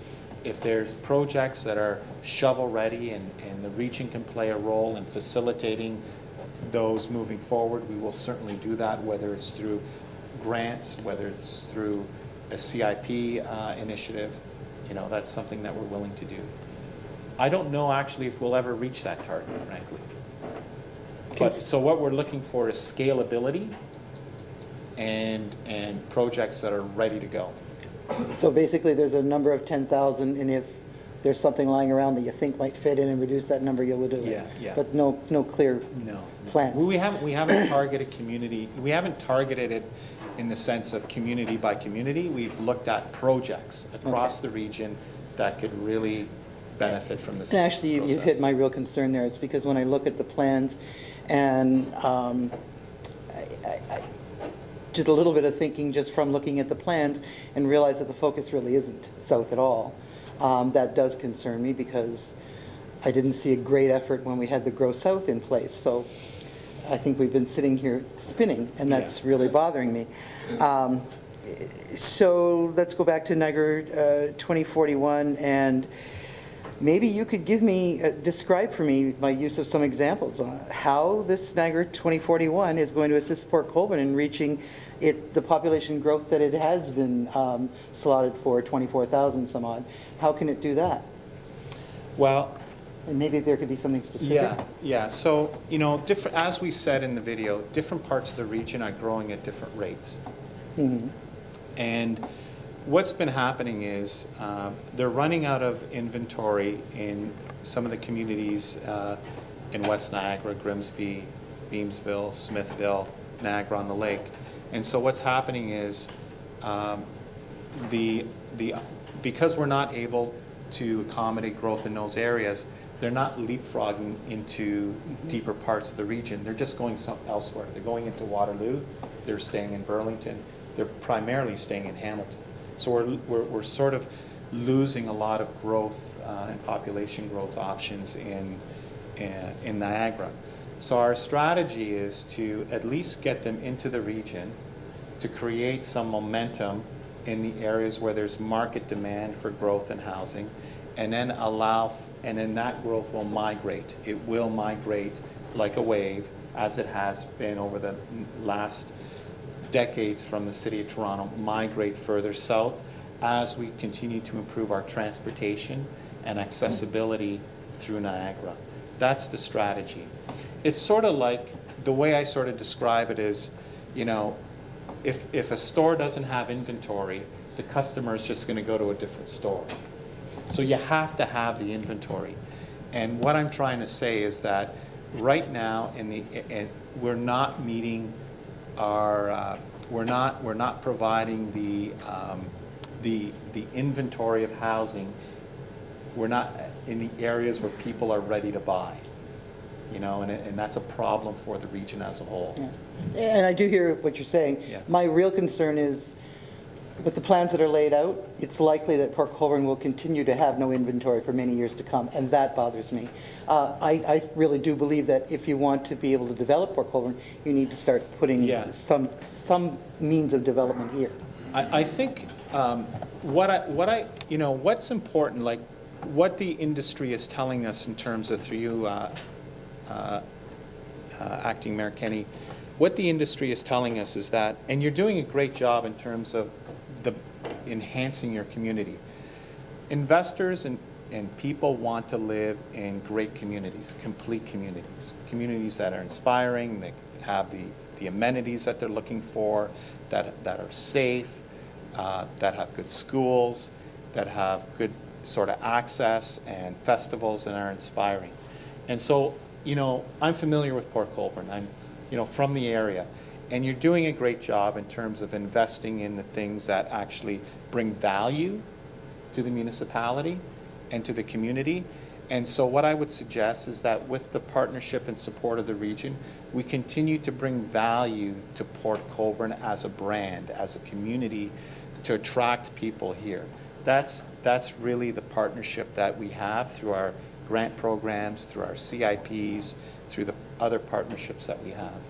S10: if there's projects that are shovel ready and the region can play a role in facilitating those moving forward, we will certainly do that, whether it's through grants, whether it's through a CIP initiative. That's something that we're willing to do. I don't know actually if we'll ever reach that target, frankly. But so what we're looking for is scalability and projects that are ready to go.
S8: So basically, there's a number of 10,000, and if there's something lying around that you think might fit in and reduce that number, you will do it.
S10: Yeah.
S8: But no clear plans.
S10: We haven't targeted community. We haven't targeted it in the sense of community by community. We've looked at projects across the region that could really benefit from this.
S8: And actually, you've hit my real concern there. It's because when I look at the plans, and just a little bit of thinking just from looking at the plans, and realize that the focus really isn't south at all. That does concern me, because I didn't see a great effort when we had the Grow South in place. So I think we've been sitting here spinning, and that's really bothering me. So let's go back to Niagara 2041, and maybe you could give me, describe for me by use of some examples on how this Niagara 2041 is going to assist Port Colborne in reaching the population growth that it has been slotted for, 24,000 some odd. How can it do that?
S10: Well,
S8: and maybe there could be something specific.
S10: Yeah. So, different, as we said in the video, different parts of the region are growing at different rates.
S8: Mm-hmm.
S10: And what's been happening is they're running out of inventory in some of the communities in West Niagara, Grimsby, Beamsville, Smithville, Niagara-on-the-Lake. And so what's happening is because we're not able to accommodate growth in those areas, they're not leapfrogging into deeper parts of the region. They're just going elsewhere. They're going into Waterloo. They're staying in Burlington. They're primarily staying in Hamilton. So we're sort of losing a lot of growth and population growth options in Niagara. So our strategy is to at least get them into the region, to create some momentum in the areas where there's market demand for growth and housing, and then and then that growth will migrate. It will migrate like a wave, as it has been over the last decades from the City of Toronto, migrate further south as we continue to improve our transportation and accessibility through Niagara. That's the strategy. It's sort of like, the way I sort of describe it is, you know, if a store doesn't have inventory, the customer is just going to go to a different store. So you have to have the inventory. And what I'm trying to say is that right now, we're not meeting our, we're not providing the inventory of housing. We're not in the areas where people are ready to buy. You know, and that's a problem for the region as a whole.
S8: Yeah. And I do hear what you're saying.
S10: Yeah.
S8: My real concern is, with the plans that are laid out, it's likely that Port Colborne will continue to have no inventory for many years to come, and that bothers me. I really do believe that if you want to be able to develop Port Colborne, you need to start putting some means of development here.
S10: I think what's important, like what the industry is telling us in terms of, through you, Acting Mayor Kenny, what the industry is telling us is that, and you're doing a great job in terms of enhancing your community. Investors and people want to live in great communities, complete communities, communities that are inspiring, that have the amenities that they're looking for, that are safe, that have good schools, that have good sort of access and festivals and are inspiring. And so, you know, I'm familiar with Port Colborne. I'm, you know, from the area. And you're doing a great job in terms of investing in the things that actually bring value to the municipality and to the community. And so what I would suggest is that with the partnership and support of the region, we continue to bring value to Port Colborne as a brand, as a community, to attract people here. That's really the partnership that we have through our grant programs, through our CIPs, through the other partnerships that we have.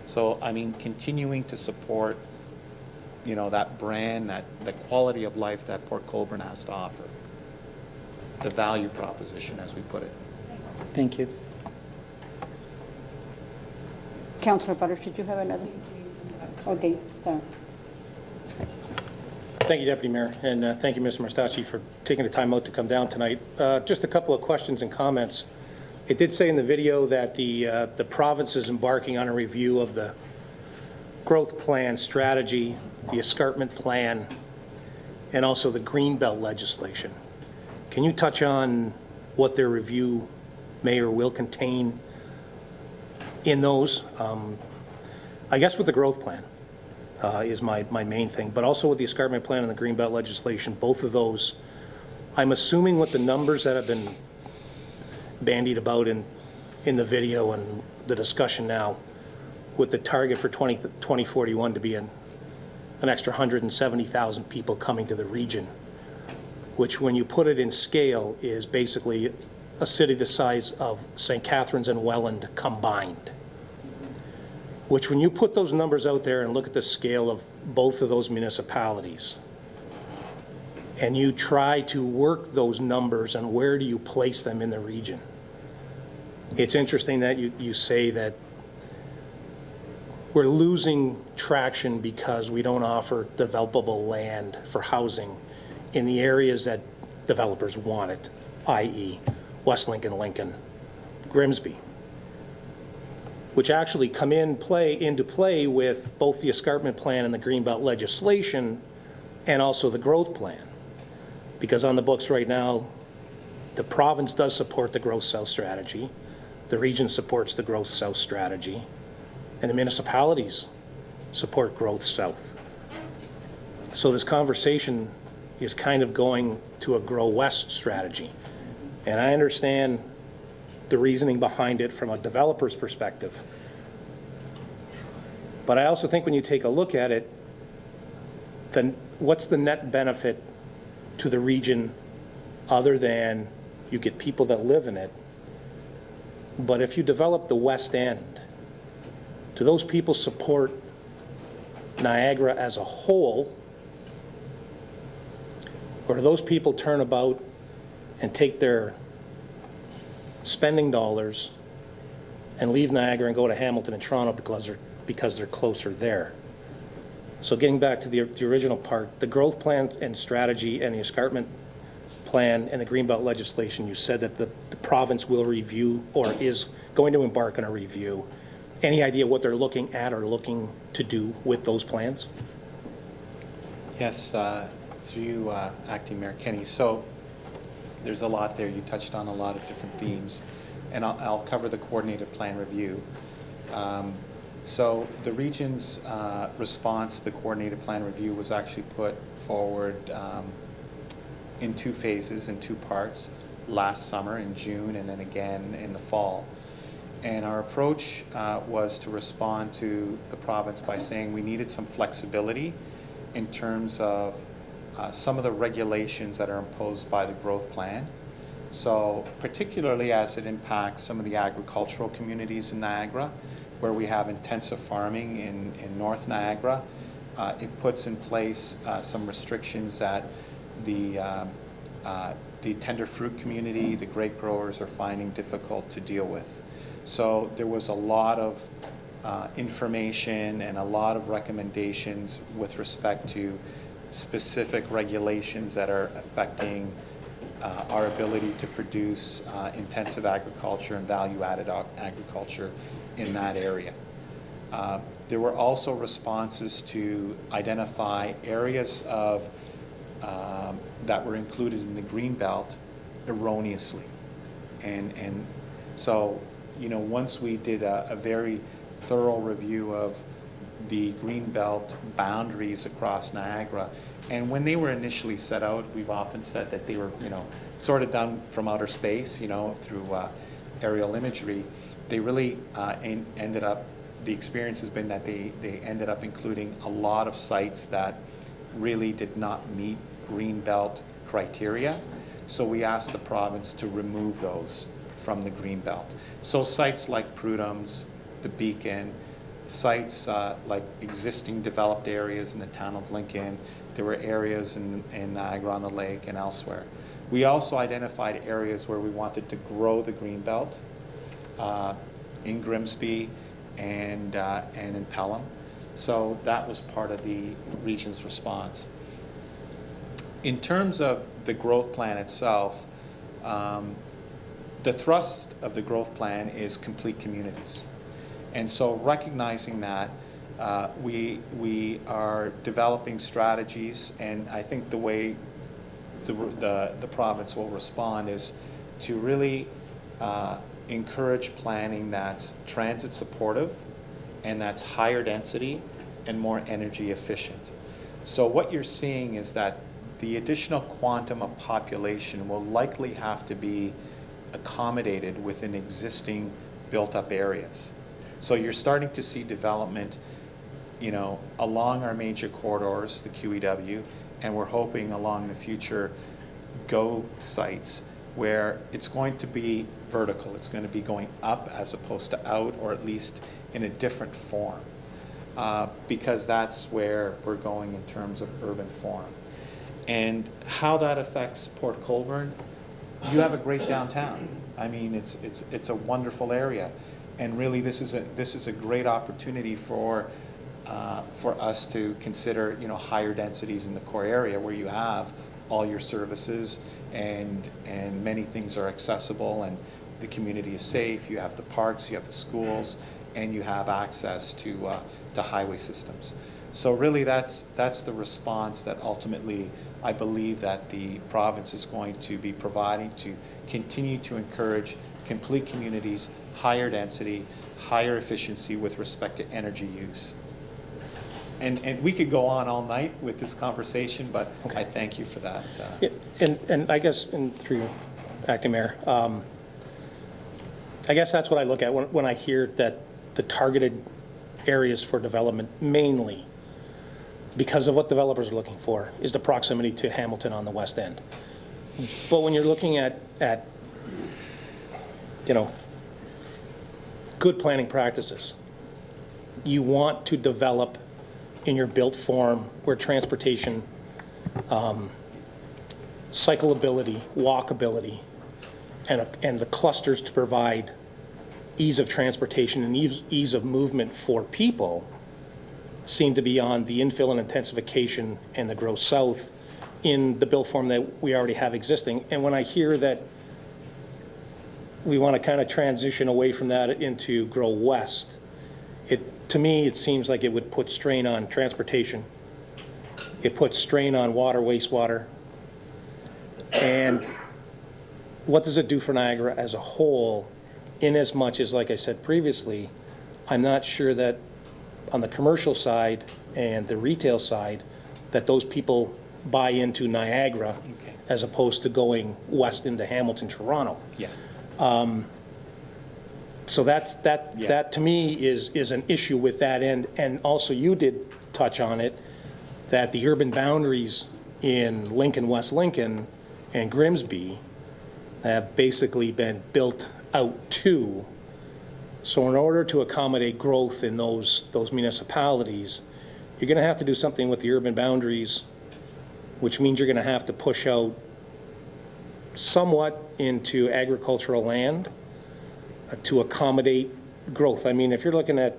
S10: So, I mean, continuing to support, you know, that brand, the quality of life that Port Colborne has to offer. The value proposition, as we put it.
S8: Thank you.
S1: Councillor Butters, did you have another? Okay, sorry.
S5: Thank you, Deputy Mayor, and thank you, Mr. Mustacci, for taking the time out to come down tonight. Just a couple of questions and comments. It did say in the video that the province is embarking on a review of the growth plan strategy, the escarpment plan, and also the Greenbelt legislation. Can you touch on what their review may or will contain in those? I guess with the growth plan is my main thing, but also with the escarpment plan and the Greenbelt legislation, both of those, I'm assuming with the numbers that have been bandied about in the video and the discussion now, with the target for 2041 to be an extra 170,000 people coming to the region, which when you put it in scale is basically a city the size of St. Catharines and Welland combined. Which when you put those numbers out there and look at the scale of both of those municipalities, and you try to work those numbers and where do you place them in the region. It's interesting that you say that we're losing traction because we don't offer developable land for housing in the areas that developers want it, i.e. West Lincoln, Lincoln, Grimsby, which actually come into play with both the escarpment plan and the Greenbelt legislation and also the growth plan. Because on the books right now, the province does support the Growth South strategy, the region supports the Growth South strategy, and the municipalities support Growth South. So this conversation is kind of going to a Grow West strategy. And I understand the reasoning behind it from a developer's perspective. But I also think when you take a look at it, then what's the net benefit to the region other than you get people that live in it. But if you develop the west end, do those people support Niagara as a whole? Or do those people turn about and take their spending dollars and leave Niagara and go to Hamilton and Toronto because they're closer there? So getting back to the original part, the growth plan and strategy and the escarpment plan and the Greenbelt legislation, you said that the province will review or is going to embark on a review. Any idea what they're looking at or looking to do with those plans?
S10: Yes, through you, Acting Mayor Kenny. So there's a lot there. You touched on a lot of different themes, and I'll cover the coordinated plan review. So the region's response to the coordinated plan review was actually put forward in 2 phases, in 2 parts, last summer in June and then again in the fall. And our approach was to respond to the province by saying we needed some flexibility in terms of some of the regulations that are imposed by the growth plan. So particularly as it impacts some of the agricultural communities in Niagara, where we have intensive farming in North Niagara, it puts in place some restrictions that the tender fruit community, the grape growers are finding difficult to deal with. So there was a lot of information and a lot of recommendations with respect to specific regulations that are affecting our ability to produce intensive agriculture and value-added agriculture in that area. There were also responses to identify areas of that were included in the Greenbelt erroneously. And so, you know, once we did a very thorough review of the Greenbelt boundaries across Niagara, and when they were initially set out, we've often said that they were, you know, sort of done from outer space, you know, through aerial imagery. They really ended up, the experience has been that they ended up including a lot of sites that really did not meet Greenbelt criteria. So we asked the province to remove those from the Greenbelt. So sites like Prudhome's, the Beacon, sites like existing developed areas in the town of Lincoln, there were areas in Niagara-on-the-Lake and elsewhere. We also identified areas where we wanted to grow the Greenbelt in Grimsby and in Pelham. So that was part of the region's response. In terms of the growth plan itself, the thrust of the growth plan is complete communities. And so recognizing that, we are developing strategies, and I think the way the province will respond is to really encourage planning that's transit supportive and that's higher density and more energy efficient. So what you're seeing is that the additional quantum of population will likely have to be accommodated within existing built-up areas. So you're starting to see development, you know, along our major corridors, the QEW, and we're hoping along the future GO sites where it's going to be vertical. It's going to be going up as opposed to out, or at least in a different form, because that's where we're going in terms of urban form. And how that affects Port Colborne, you have a great downtown. I mean, it's a wonderful area, and really this is a great opportunity for us to consider, you know, higher densities in the core area where you have all your services and many things are accessible and the community is safe. You have the parks, you have the schools, and you have access to highway systems. So really that's the response that ultimately I believe that the province is going to be providing to continue to encourage complete communities, higher density, higher efficiency with respect to energy use. And we could go on all night with this conversation, but okay. I thank you for that.
S5: Yeah, and I guess, through you, Acting Mayor, I guess that's what I look at when I hear that the targeted areas for development mainly because of what developers are looking for, is the proximity to Hamilton on the west end. But when you're looking at you know, good planning practices, you want to develop in your built form where transportation, cyclability, walkability, and the clusters to provide ease of transportation and ease of movement for people seem to be on the infill and intensification and the growth south in the built form that we already have existing. And when I hear that we want to kind of transition away from that into grow west, to me, it seems like it would put strain on transportation. It puts strain on water, wastewater. And what does it do for Niagara as a whole, in as much as, like I said previously, I'm not sure that on the commercial side and the retail side, that those people buy into Niagara as opposed to going west into Hamilton, Toronto.
S10: Yeah.
S5: So that to me is an issue with that end. And also you did touch on it, that the urban boundaries in Lincoln, West Lincoln and Grimsby have basically been built out too. So in order to accommodate growth in those municipalities, you're going to have to do something with the urban boundaries, which means you're going to have to push out somewhat into agricultural land to accommodate growth. I mean, if you're looking at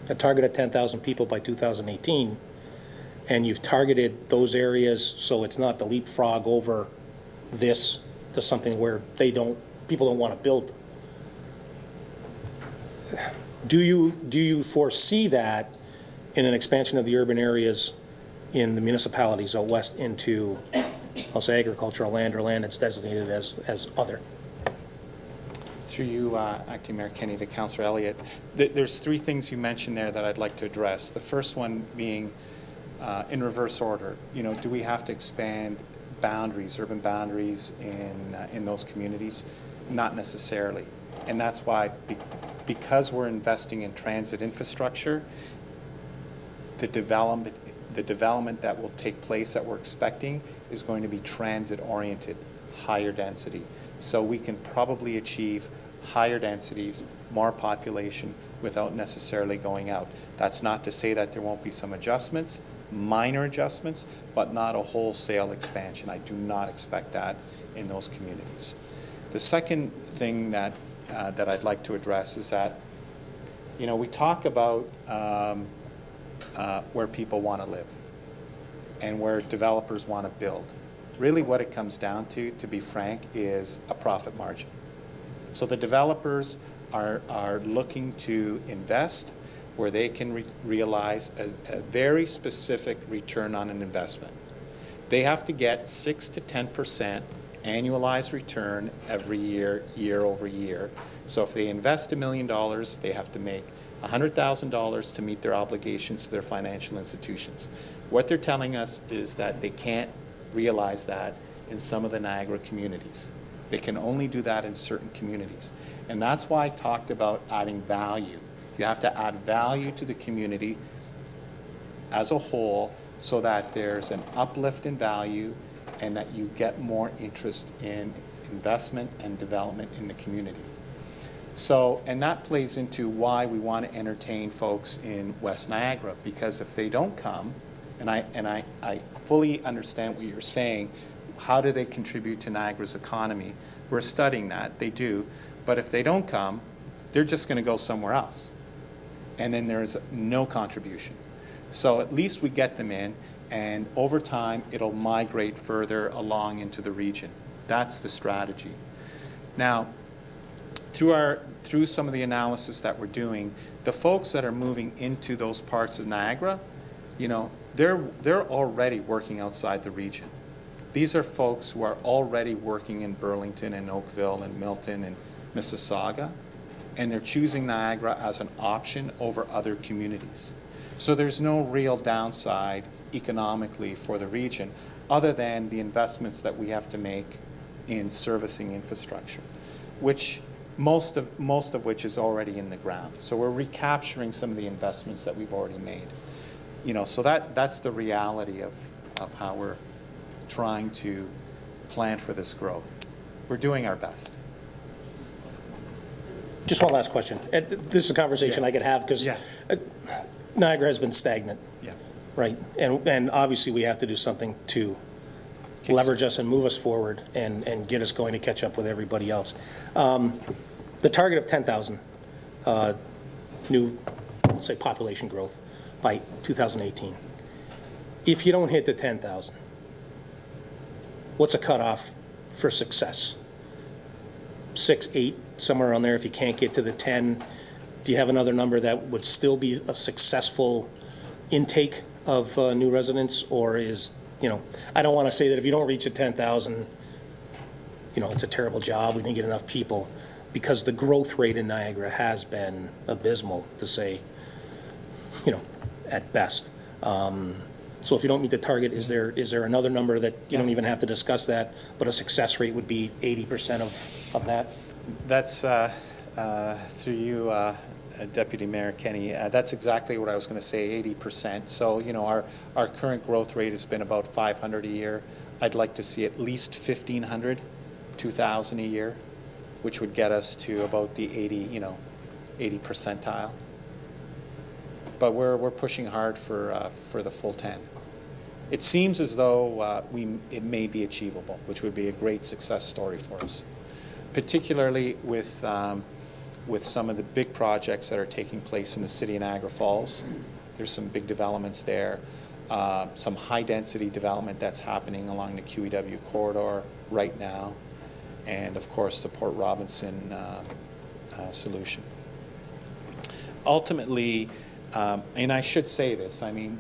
S5: a target of 10,000 people by 2018, and you've targeted those areas so it's not the leapfrog over this to something where people don't want to build. Do you foresee that in an expansion of the urban areas in the municipalities out west into, I'll say, agricultural land or land that's designated as other?
S10: Through you, Acting Mayor Kenny, to Councillor Elliott, there's three things you mentioned there that I'd like to address. The first one being in reverse order. You know, do we have to expand boundaries, urban boundaries in those communities? Not necessarily. And that's why, because we're investing in transit infrastructure, the development that will take place that we're expecting is going to be transit oriented, higher density. So we can probably achieve higher densities, more population without necessarily going out. That's not to say that there won't be some adjustments, minor adjustments, but not a wholesale expansion. I do not expect that in those communities. The second thing that I'd like to address is that, you know, we talk about where people want to live and where developers want to build. Really what it comes down to be frank, is a profit margin. So the developers are looking to invest where they can realize a very specific return on an investment. They have to get 6 to 10% annualized return every year, year over year. So if they invest $1 million, they have to make $100,000 to meet their obligations to their financial institutions. What they're telling us is that they can't realize that in some of the Niagara communities. They can only do that in certain communities. And that's why I talked about adding value. You have to add value to the community as a whole so that there's an uplift in value and that you get more interest in investment and development in the community. So, and that plays into why we want to entertain folks in West Niagara, because if they don't come, and I fully understand what you're saying, how do they contribute to Niagara's economy? We're studying that, they do, but if they don't come, they're just going to go somewhere else. And then there's no contribution. So at least we get them in, and over time it'll migrate further along into the region. That's the strategy. Now, through some of the analysis that we're doing, the folks that are moving into those parts of Niagara, you know, they're already working outside the region. These are folks who are already working in Burlington and Oakville and Milton and Mississauga, and they're choosing Niagara as an option over other communities. So there's no real downside economically for the region other than the investments that we have to make in servicing infrastructure, which most of which is already in the ground. So we're recapturing some of the investments that we've already made. So that's the reality of how we're trying to plan for this growth. We're doing our best.
S5: Just one last question. And this is a conversation I could have because Niagara has been stagnant.
S10: Yeah.
S5: Right. And obviously we have to do something to leverage us and move us forward and get us going to catch up with everybody else. The target of 10,000 new, let's say, population growth by 2018. If you don't hit the 10,000, what's a cutoff for success? 6, 8, somewhere around there. If you can't get to the 10, do you have another number that would still be a successful intake of new residents? Or is, I don't want to say that if you don't reach the 10,000, it's a terrible job, we didn't get enough people, because the growth rate in Niagara has been abysmal, to say, at best. So if you don't meet the target, is there another number that you don't even have to discuss that, but a success rate would be 80% of that?
S10: That's through you, Deputy Mayor Kenny. That's exactly what I was going to say, 80%. So, our current growth rate has been about 500 a year. I'd like to see at least 1,500, 2,000 a year, which would get us to about the 80 percentile. But we're pushing hard for the full 10. It seems as though it may be achievable, which would be a great success story for us, particularly with some of the big projects that are taking place in the city of Niagara Falls. There's some big developments there, some high-density development that's happening along the QEW corridor right now, and of course the Port Robinson solution. Ultimately, and I should say this, I mean,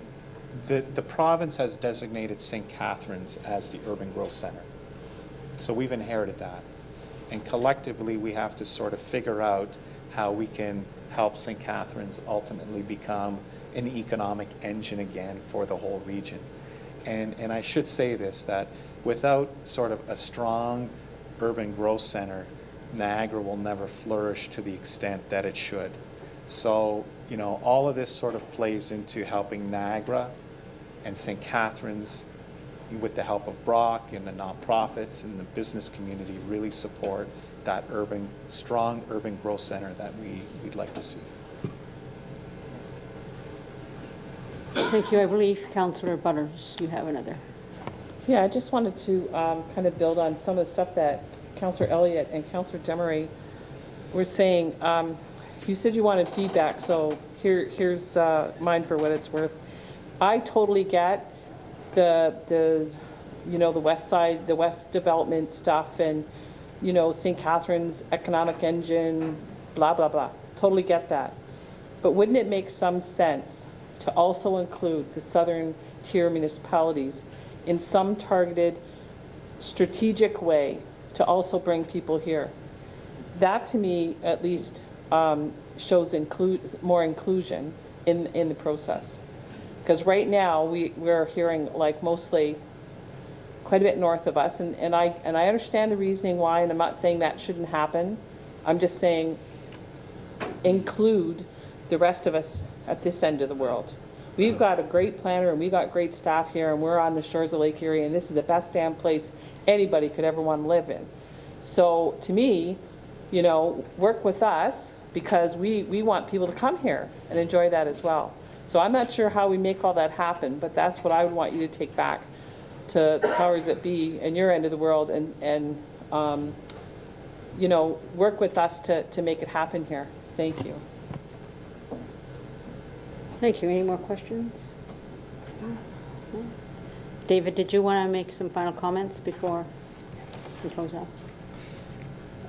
S10: the province has designated St. Catharines as the urban growth center. So we've inherited that. And collectively, we have to sort of figure out how we can help St. Catharines ultimately become an economic engine again for the whole region. And I should say this, that without sort of a strong urban growth center, Niagara will never flourish to the extent that it should. So, all of this sort of plays into helping Niagara and St. Catharines, with the help of Brock and the nonprofits and the business community, really support that strong urban growth center that we'd like to see.
S1: Thank you. I believe Councillor Butters, you have another.
S9: Yeah, I just wanted to kind of build on some of the stuff that Councillor Elliott and Councillor Demery were saying. You said you wanted feedback, so here's mine for what it's worth. I totally get the west side, the west development stuff, and St. Catharines economic engine, blah blah blah. Totally get that. But wouldn't it make some sense to also include the southern tier municipalities in some targeted, strategic way to also bring people here? That, to me, at least, shows more inclusion in the process. Because right now we're hearing mostly quite a bit north of us, and I understand the reasoning why, and I'm not saying that shouldn't happen. I'm just saying include the rest of us at this end of the world. We've got a great planner and we've got great staff here, and we're on the shores of Lake Erie, and this is the best damn place anybody could ever want to live in. So to me, work with us, because we want people to come here and enjoy that as well. So I'm not sure how we make all that happen, but that's what I would want you to take back to the powers that be in your end of the world, and work with us to make it happen here. Thank you.
S1: Thank you. Any more questions? No? David, did you want to make some final comments before we close out?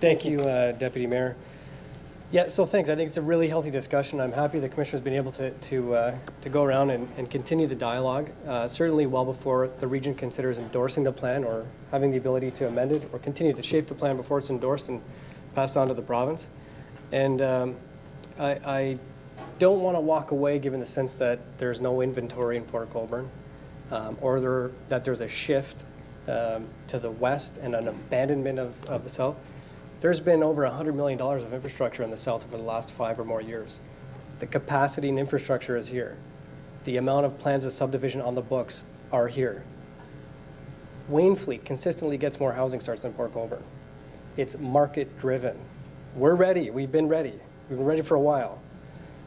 S6: Thank you, Deputy Mayor. Yeah, so thanks. I think it's a really healthy discussion. I'm happy the Commissioner's been able to go around and continue the dialogue, certainly well before the region considers endorsing the plan or having the ability to amend it or continue to shape the plan before it's endorsed and passed on to the province. And I don't want to walk away given the sense that there's no inventory in Port Colborne, or that there's a shift to the west and an abandonment of the south. There's been over $100 million of infrastructure in the south over the last 5 or more years. The capacity and infrastructure is here. the amount of plans of subdivision on the books are here. Waynfleet consistently gets more housing starts than Port Colborne. It's market driven. We're ready. We've been ready. We've been ready for a while.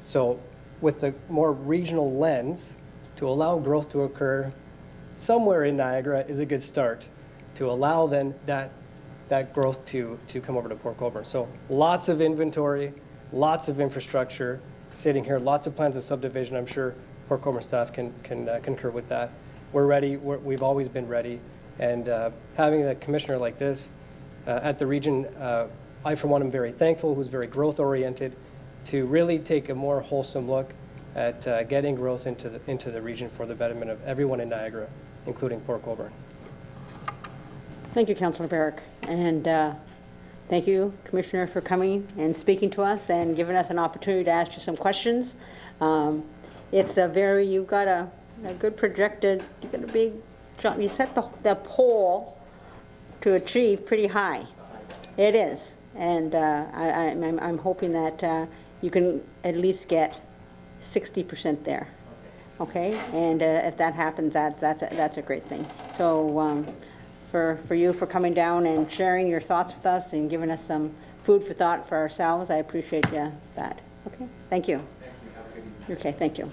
S6: So with the more regional lens, to allow growth to occur somewhere in Niagara is a good start to allow then that growth to come over to Port Colborne. So lots of inventory, lots of infrastructure sitting here, lots of plans of subdivision. I'm sure Port Colborne staff can concur with that. We're ready. We've always been ready. And having a commissioner like this at the region, I, for one, am very thankful, who's very growth-oriented, to really take a more wholesome look at getting growth into the region for the betterment of everyone in Niagara, including Port Colborne.
S1: Thank you, Councillor Barrick. And thank you, Commissioner, for coming and speaking to us and giving us an opportunity to ask you some questions. It's a very, you've got a good projected, you've got a big jump. You set the pole to achieve pretty high. It is. And I'm hoping that you can at least get 60% there. Okay? And if that happens, that's a great thing. So for you for coming down and sharing your thoughts with us and giving us some food for thought for ourselves, I appreciate that. Okay? Thank you. Thank you. Have a good evening. Okay, thank you.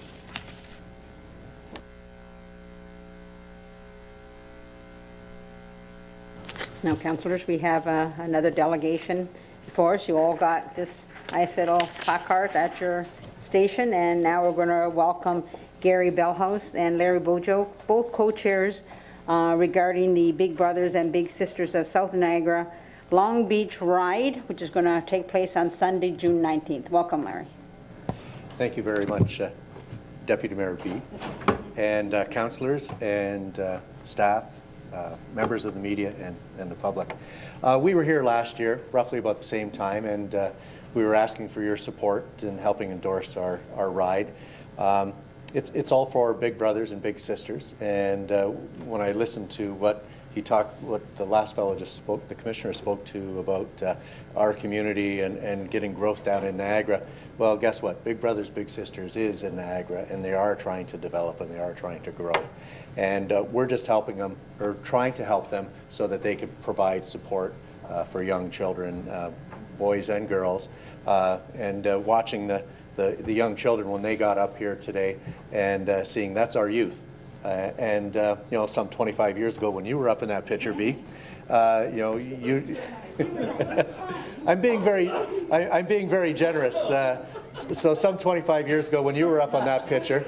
S1: Now, councillors, we have another delegation for us. You all got this nice little placard at your station, and now we're going to welcome Gary Bellhouse and Larry Bojo, both co-chairs regarding the Big Brothers and Big Sisters of South Niagara Long Beach Ride, which is going to take place on Sunday, June 19th. Welcome, Larry.
S14: Thank you very much, Deputy Mayor B, and councillors and staff, members of the media and the public. We were here last year, roughly about the same time, and we were asking for your support in helping endorse our ride. It's all for Big Brothers and Big Sisters, and when I listened to what the last fellow just spoke, the commissioner spoke to about our community and getting growth down in Niagara, well, guess what? Big Brothers, Big Sisters is in Niagara, and they are trying to develop and they are trying to grow. And we're just helping them, or trying to help them, so that they could provide support for young children, boys and girls, and watching the young children when they got up here today and seeing that's our youth. And you know, some 25 years ago when you were up in that picture, B, you know, you I'm being very generous. So some 25 years ago when you were up on that picture,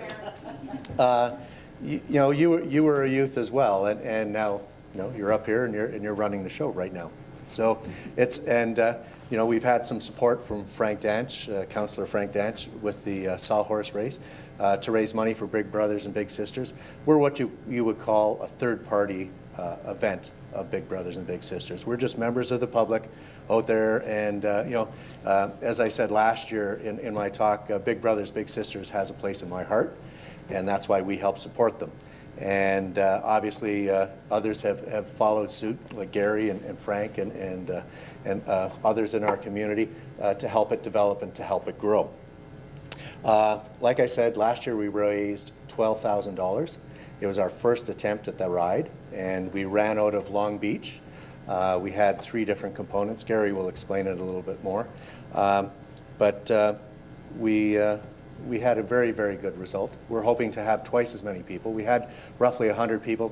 S14: you know, you were a youth as well, and now, you know, you're up here and you're running the show right now. So it's, and you know, we've had some support from Frank Danch, Councillor Frank Danch, with the sawhorse race to raise money for Big Brothers and Big Sisters. We're what you would call a third-party event of Big Brothers and Big Sisters. We're just members of the public out there, and you know, as I said last year in my talk, Big Brothers Big Sisters has a place in my heart, and that's why we help support them. And obviously others have followed suit, like Gary and Frank and others in our community to help it develop and to help it grow. Like I said, last year we raised $12,000. It was our first attempt at the ride, and we ran out of Long Beach. We had 3 different components. Gary will explain it a little bit more. But we had a very, very good result. We're hoping to have twice as many people. We had roughly 100 people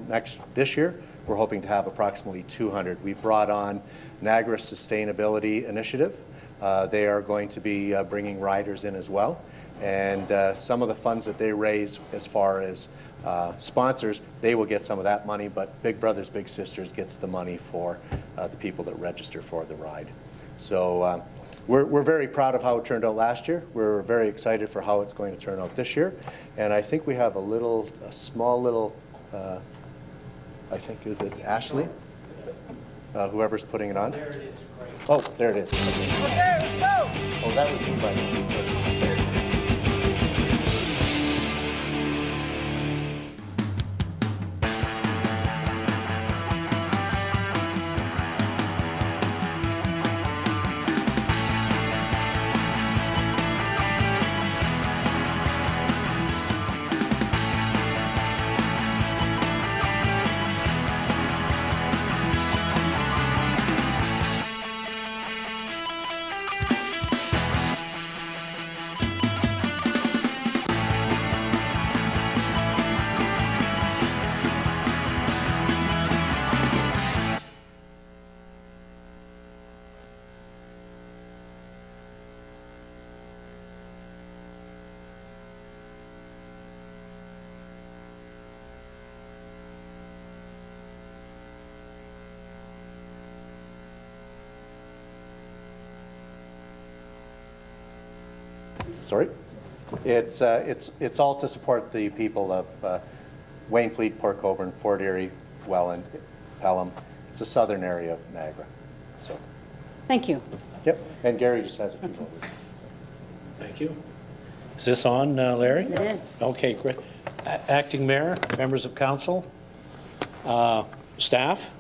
S14: this year. We're hoping to have approximately 200. We've brought on Niagara Sustainability Initiative. They are going to be bringing riders in as well. And some of the funds that they raise as far as sponsors, they will get some of that money, but Big Brothers Big Sisters gets the money for the people that register for the ride. So we're very proud of how it turned out last year. We're very excited for how it's going to turn out this year. And I think we have a small little, I think, is it Ashley? Whoever's putting it on? There it is. Oh, there it is. Okay, let's go! Oh, that was me by the way. sorry. It's all to support the people of Wainfleet, Port Colborne, Fort Erie, Welland, Pelham. It's the southern area of Niagara. So.
S1: Thank you.
S14: Yep. And Gary just has a few more words.
S15: Thank you. Is this on, Larry?
S1: It is.
S15: Okay, great. Acting Mayor, members of council, staff,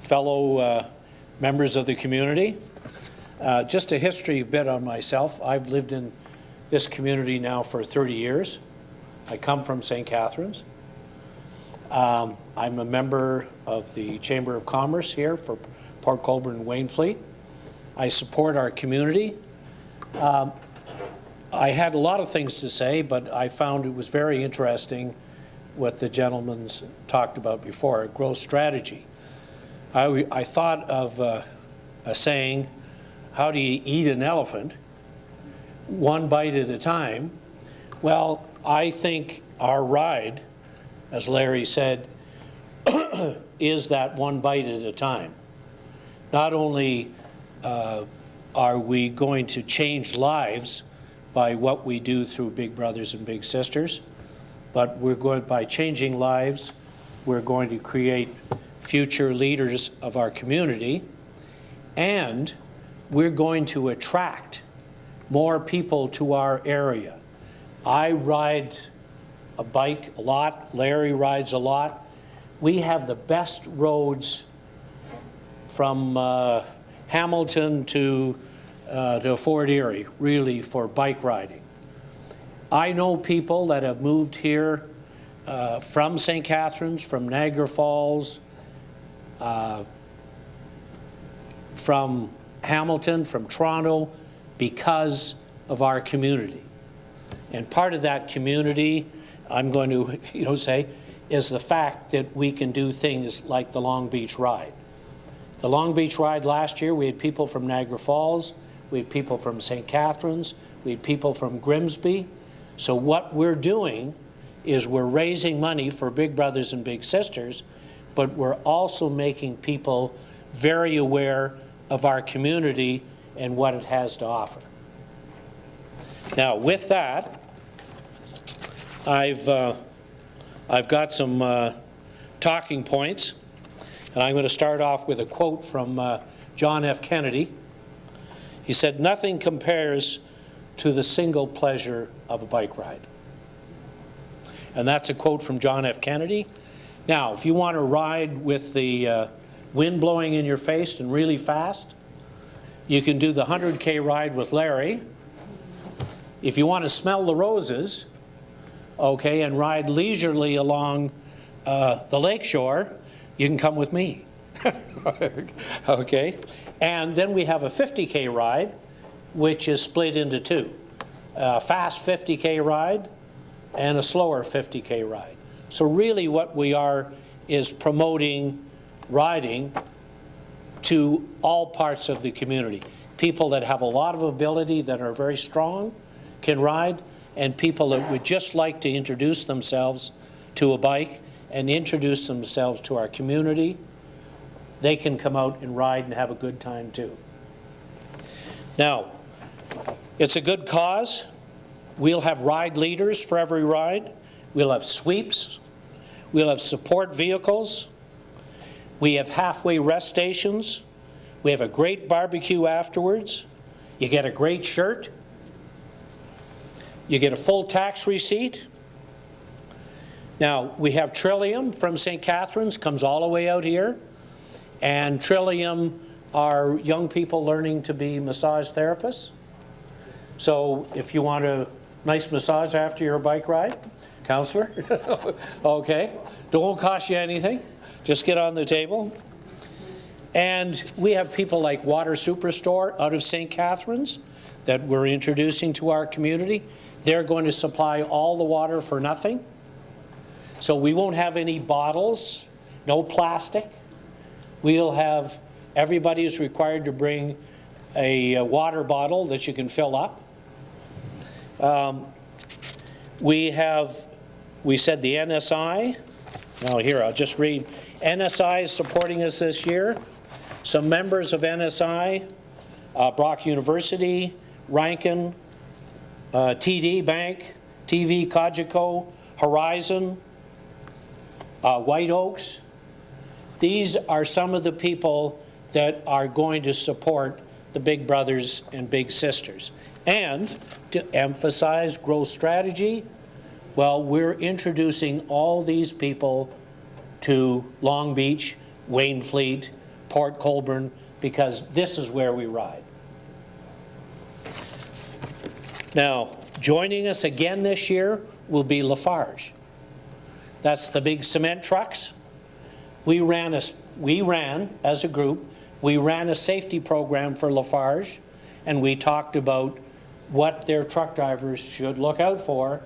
S15: fellow members of the community. Just a history bit on myself. I've lived in this community now for 30 years. I come from St. Catharines. I'm a member of the Chamber of Commerce here for Port Colborne and Wainfleet. I support our community. I had a lot of things to say, but I found it was very interesting what the gentleman's talked about before, a growth strategy. I thought of a saying, how do you eat an elephant? One bite at a time. Well, I think our ride, as Larry said, is that one bite at a time. Not only are we going to change lives by what we do through Big Brothers and Big Sisters, but by changing lives, we're going to create future leaders of our community, and we're going to attract more people to our area. I ride a bike a lot, Larry rides a lot. We have the best roads from Hamilton to Fort Erie, really, for bike riding. I know people that have moved here from St. Catharines, from Niagara Falls, from Hamilton, from Toronto, because of our community. And part of that community, I'm going to say, is the fact that we can do things like the Long Beach Ride. The Long Beach Ride last year, we had people from Niagara Falls, we had people from St. Catharines, we had people from Grimsby. So what we're doing is we're raising money for Big Brothers and Big Sisters, but we're also making people very aware of our community and what it has to offer. Now, with that, I've got some talking points, and I'm going to start off with a quote from John F. Kennedy. He said, "Nothing compares to the single pleasure of a bike ride." And that's a quote from John F. Kennedy. Now, if you want to ride with the wind blowing in your face and really fast, you can do the 100K ride with Larry. If you want to smell the roses, okay, and ride leisurely along the lakeshore, you can come with me. Okay? And then we have a 50K ride, which is split into two. A fast 50K ride and a slower 50K ride. So really what we are is promoting riding to all parts of the community. People that have a lot of ability, that are very strong, can ride, and people that would just like to introduce themselves to a bike and introduce themselves to our community, they can come out and ride and have a good time too. Now, it's a good cause. We'll have ride leaders for every ride. We'll have sweeps. We'll have support vehicles. We have halfway rest stations. We have a great barbecue afterwards. You get a great shirt. You get a full tax receipt. Now, we have Trillium from St. Catharines, comes all the way out here. And Trillium are young people learning to be massage therapists. So if you want a nice massage after your bike ride, counselor, okay, won't cost you anything. Just get on the table. And we have people like Water Superstore out of St. Catharines that we're introducing to our community. They're going to supply all the water for nothing. So we won't have any bottles, no plastic. We'll have, everybody is required to bring a water bottle that you can fill up. We said the NSI. Now here, I'll just read. NSI is supporting us this year. Some members of NSI, Brock University, Rankin, TD Bank, TVCOGECO, Horizon, White Oaks. These are some of the people that are going to support the big brothers and big sisters. And to emphasize growth strategy, well, we're introducing all these people to Long Beach, Waynflete, Port Colborne, because this is where we ride. Now, joining us again this year will be Lafarge. That's the big cement trucks. We ran, as a group, we ran a safety program for Lafarge, and we talked about what their truck drivers should look out for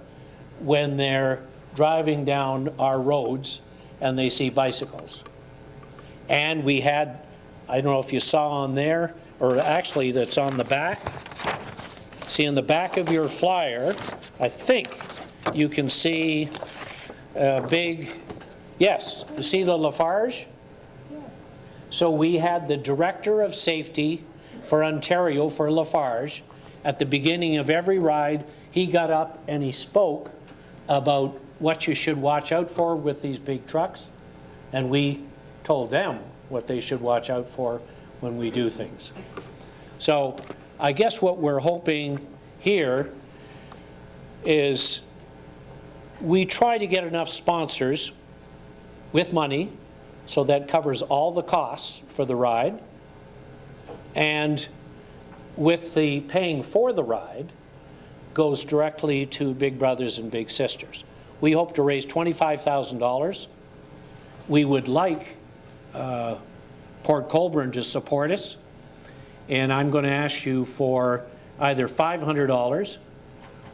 S15: when they're driving down our roads and they see bicycles. And we had, I don't know if you saw on there, or actually that's on the back. See, in the back of your flyer, I think you can see a big, yes, you see the Lafarge? So we had the Director of Safety for Ontario for Lafarge. At the beginning of every ride, he got up and he spoke about what you should watch out for with these big trucks. And we told them what they should watch out for when we do things. So I guess what we're hoping here is we try to get enough sponsors with money so that covers all the costs for the ride, and with the paying for the ride goes directly to Big Brothers and Big Sisters. We hope to raise $25,000. We would like Port Colborne to support us, and I'm going to ask you for either $500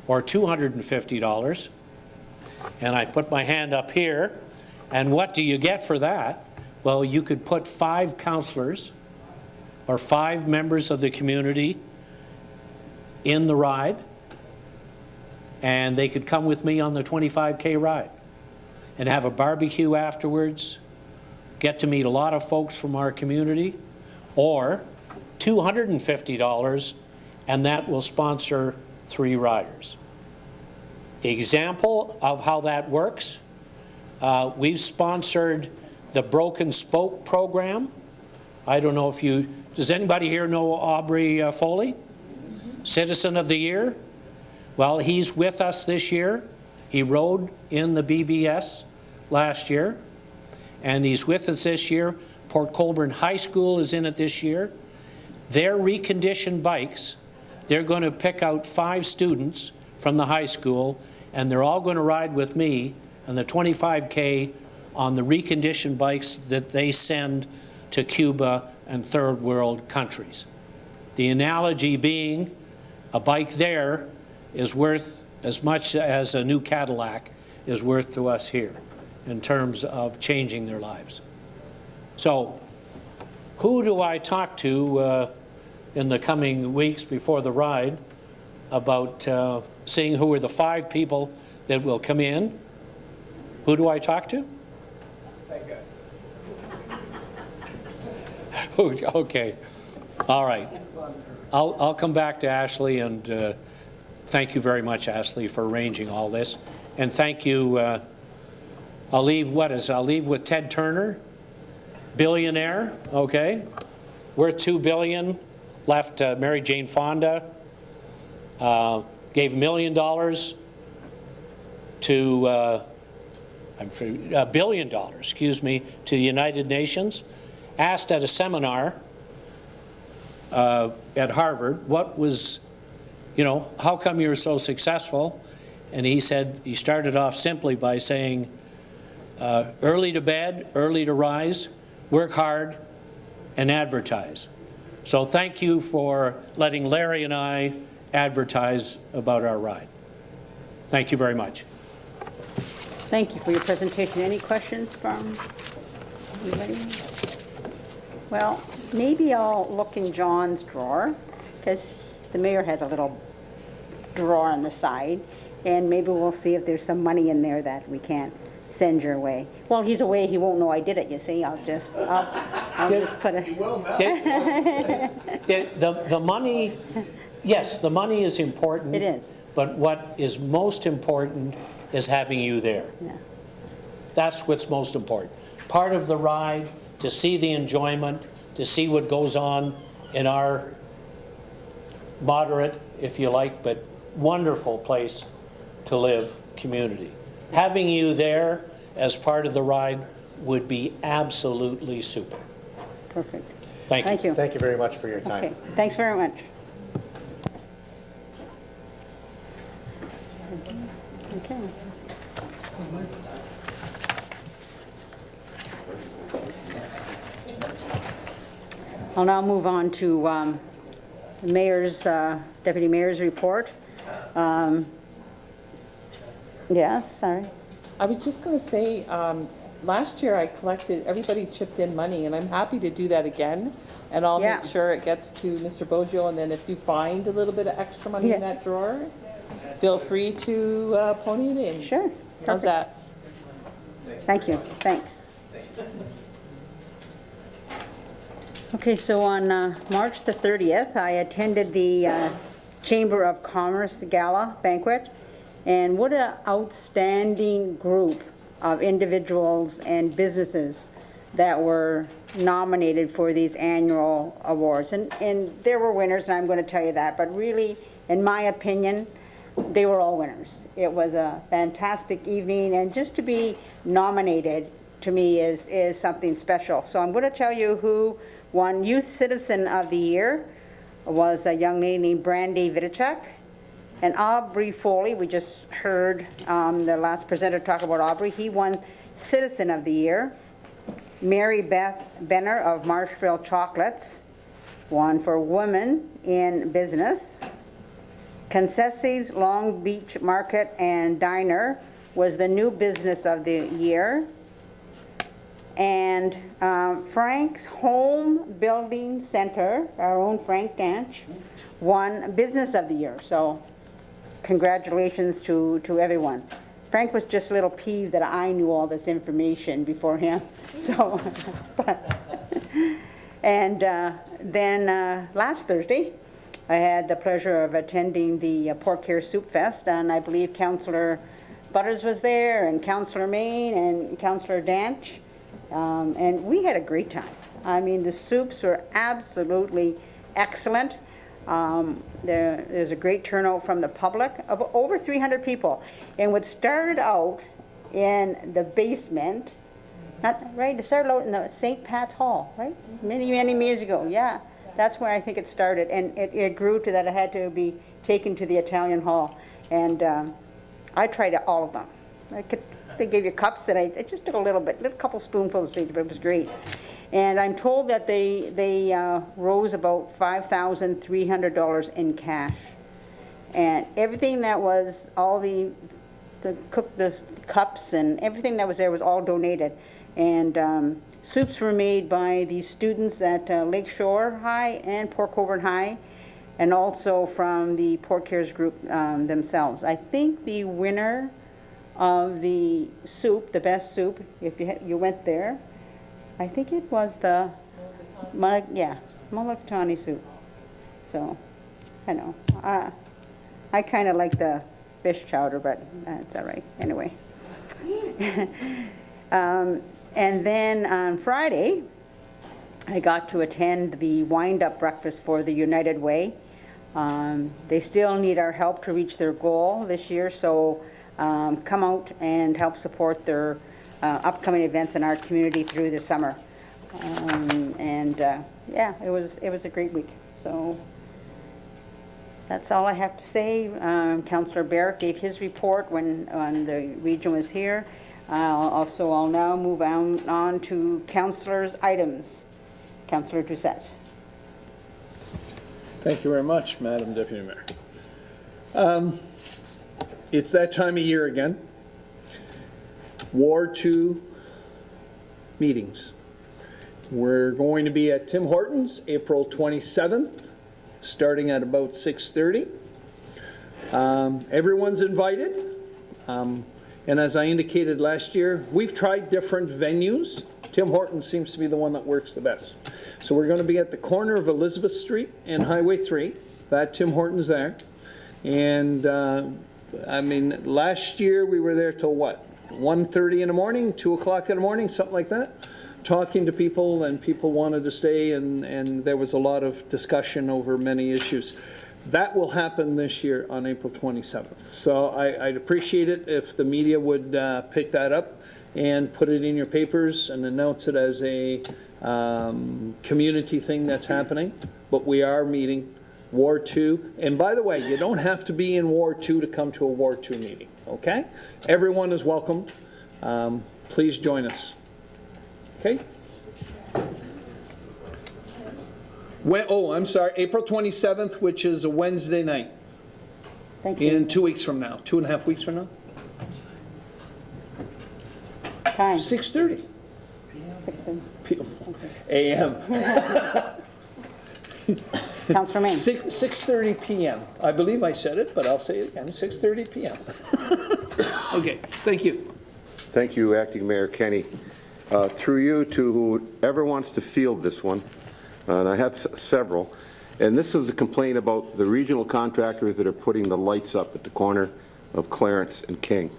S15: or $250. And I put my hand up here, and what do you get for that? Well, you could put 5 counselors or 5 members of the community in the ride, and they could come with me on the 25K ride and have a barbecue afterwards, get to meet a lot of folks from our community, or $250, and that will sponsor 3 riders. Example of how that works, we've sponsored the Broken Spoke program. I don't know if you, does anybody here know Aubrey Foley? Citizen of the Year? Well, he's with us this year. He rode in the BBS last year, and he's with us this year. Port Colborne High School is in it this year. Their reconditioned bikes, they're going to pick out 5 students from the high school, and they're all going to ride with me on the 25K on the reconditioned bikes that they send to Cuba and third world countries. The analogy being a bike there is worth as much as a new Cadillac is worth to us here in terms of changing their lives. So who do I talk to in the coming weeks before the ride about seeing who are the 5 people that will come in? Who do I talk to? Okay, all right. I'll come back to Ashley, and thank you very much, Ashley, for arranging all this. And thank you, I'll leave with Ted Turner, billionaire, okay? Worth $2 billion, left Mary Jane Fonda, gave $1 million to, $1 billion, excuse me, to the United Nations. Asked at a seminar at Harvard, what was, you know, how come you're so successful? And he said, he started off simply by saying, early to bed, early to rise, work hard, and advertise. So thank you for letting Larry and I advertise about our ride. Thank you very much.
S1: Thank you for your presentation. Any questions from anybody? Well, maybe I'll look in John's drawer, because the mayor has a little drawer on the side, and maybe we'll see if there's some money in there that we can't send your way. Well, he's away, he won't know I did it, you see. I'll just put a...
S15: The money, yes, the money is important.
S1: It is.
S15: But what is most important is having you there.
S1: Yeah.
S15: That's what's most important. Part of the ride, to see the enjoyment, to see what goes on in our moderate, if you like, but wonderful place to live community. Having you there as part of the ride would be absolutely super.
S1: Perfect.
S15: Thank you.
S1: Thank you.
S14: Thank you very much for your time.
S1: Okay, thanks very much. Okay. I'll now move on to the mayor's, deputy mayor's report. Yes, sorry.
S9: I was just going to say, last year I collected, everybody chipped in money, and I'm happy to do that again. And I'll make sure it gets to Mr. Bojo, and then if you find a little bit of extra money in that drawer, feel free to pony it in.
S1: Sure.
S9: How's that?
S1: Thank you. Thanks. Okay, so on March the 30th, I attended the Chamber of Commerce Gala banquet, and what an outstanding group of individuals and businesses that were nominated for these annual awards. And there were winners, and I'm going to tell you that, but really, in my opinion, they were all winners. It was a fantastic evening, and just to be nominated to me is something special. So I'm going to tell you who won Youth Citizen of the Year. Was a young lady named Brandy Vidichuk. And Aubrey Foley, we just heard the last presenter talk about Aubrey. He won Citizen of the Year. Mary Beth Benner of Marshville Chocolates won for Women in Business. Concessi's Long Beach Market and Diner was the New Business of the Year. And Frank's Home Building Center, our own Frank Danch, won Business of the Year. So congratulations to everyone. Frank was just a little peeved that I knew all this information before him. So, and then last Thursday, I had the pleasure of attending the Pork Care Soup Fest, and I believe Councillor Butters was there, and Councillor Main, and Councillor Danch, and we had a great time. I mean, the soups were absolutely excellent. There's a great turnout from the public, of over 300 people. And what started out in the basement, right? It started out in the St. Pat's Hall, right? Many years ago, yeah. That's where I think it started. And it grew to that it had to be taken to the Italian Hall. And I tried all of them. They gave you cups, and I just took a little couple spoonfuls, but it was great. And I'm told that they rose about $5,300 in cash. And everything that was, all the cups and everything that was there was all donated. And soups were made by the students at Lakeshore High and Port Colborne High, and also from the Pork Cares group themselves. I think the winner of the soup, the best soup, if you went there, I think it was the mulligatawny soup. So, I know. I kind of like the fish chowder, but that's all right. Anyway. And then on Friday, I got to attend the wind-up breakfast for the United Way. They still need our help to reach their goal this year, so come out and help support their upcoming events in our community through the summer. Yeah, it was a great week. So that's all I have to say. Councillor Barrett gave his report when the region was here. I'll now move on to councillors' items. Councillor Doucette.
S13: Thank you very much, Madam Deputy Mayor. It's that time of year again. Ward 2 meetings. We're going to be at Tim Hortons April 27th, starting at about 6:30. Everyone's invited. And as I indicated last year, we've tried different venues. Tim Hortons seems to be the one that works the best. So we're going to be at the corner of Elizabeth Street and Highway 3 Fat Tim Hortons there. And, I mean, last year we were there till what? 1:30 in the morning, 2 o'clock in the morning, something like that, talking to people, and people wanted to stay, and there was a lot of discussion over many issues. That will happen this year on April 27th. So I'd appreciate it if the media would pick that up and put it in your papers and announce it as a community thing that's happening. But we are meeting Ward 2. And by the way, you don't have to be in Ward 2 to come to a Ward 2 meeting, okay? Everyone is welcome. Please join us. Okay? I'm sorry, April 27th, which is a Wednesday night.
S1: Thank you.
S13: In 2 weeks from now, 2.5 weeks from now.
S1: Time.
S13: 6:30
S1: 6
S13: a.m.
S1: Councilor Maine.
S13: 6:30 p.m. I believe I said it, but I'll say it again, 6:30 p.m. Okay, thank you.
S3: Thank you, Acting Mayor Kenny. Through you to whoever wants to field this one, and I have several, and this is a complaint about the regional contractors that are putting the lights up at the corner of Clarence and King.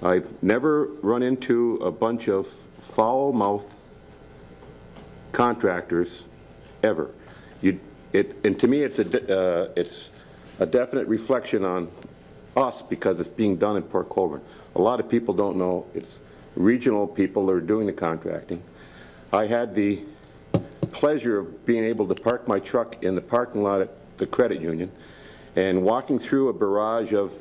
S3: I've never run into a bunch of foul-mouthed contractors ever. And to me, it's a definite reflection on us because it's being done in Port Colborne. A lot of people don't know it's regional people that are doing the contracting. I had the pleasure of being able to park my truck in the parking lot at the credit union and walking through a barrage of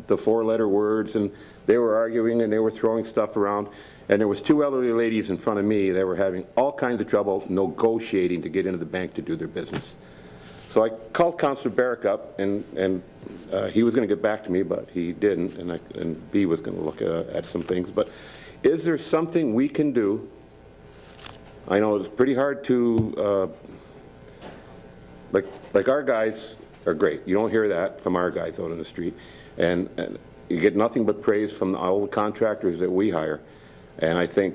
S3: the four-letter words, and they were arguing and they were throwing stuff around, and there was two elderly ladies in front of me that were having all kinds of trouble negotiating to get into the bank to do their business. So I called Councillor Barrick up, and he was going to get back to me, but he didn't, and B was going to look at some things. But is there something we can do? I know it's pretty hard to, like our guys are great. You don't hear that from our guys out on the street. And you get nothing but praise from all the contractors that we hire. And I think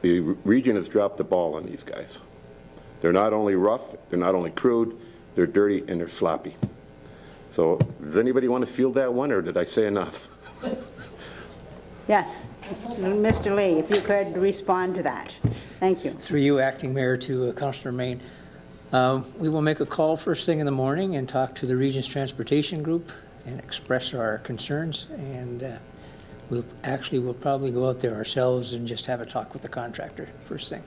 S3: the region has dropped the ball on these guys. They're not only rough, they're not only crude, they're dirty and they're sloppy. So does anybody want to field that one, or did I say enough?
S1: Yes, Mr. Lee, if you could respond to that. Thank you.
S16: Through you, Acting Mayor, to Councillor Maine. We will make a call first thing in the morning and talk to the Region's Transportation Group and express our concerns, and we'll probably go out there ourselves and just have a talk with the contractor first thing.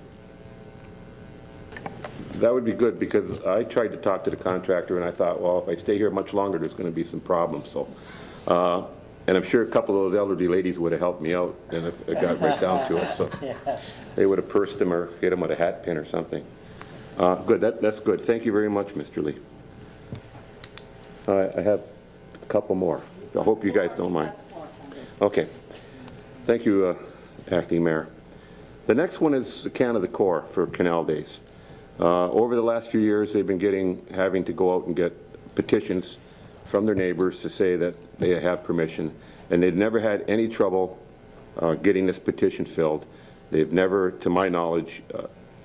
S3: That would be good, because I tried to talk to the contractor and I thought, well, if I stay here much longer, there's going to be some problems. So, and I'm sure a couple of those elderly ladies would have helped me out, and if it got right down to it, so they would have pursed him or hit him with a hat pin or something. Good, that's good. Thank you very much, Mr. Lee. I have a couple more. I hope you guys don't mind. Okay. Thank you, Acting Mayor. The next one is the Canada Corps for Canal Days. Over the last few years, they've been having to go out and get petitions from their neighbors to say that they have permission, and they've never had any trouble getting this petition filled. They've never, to my knowledge,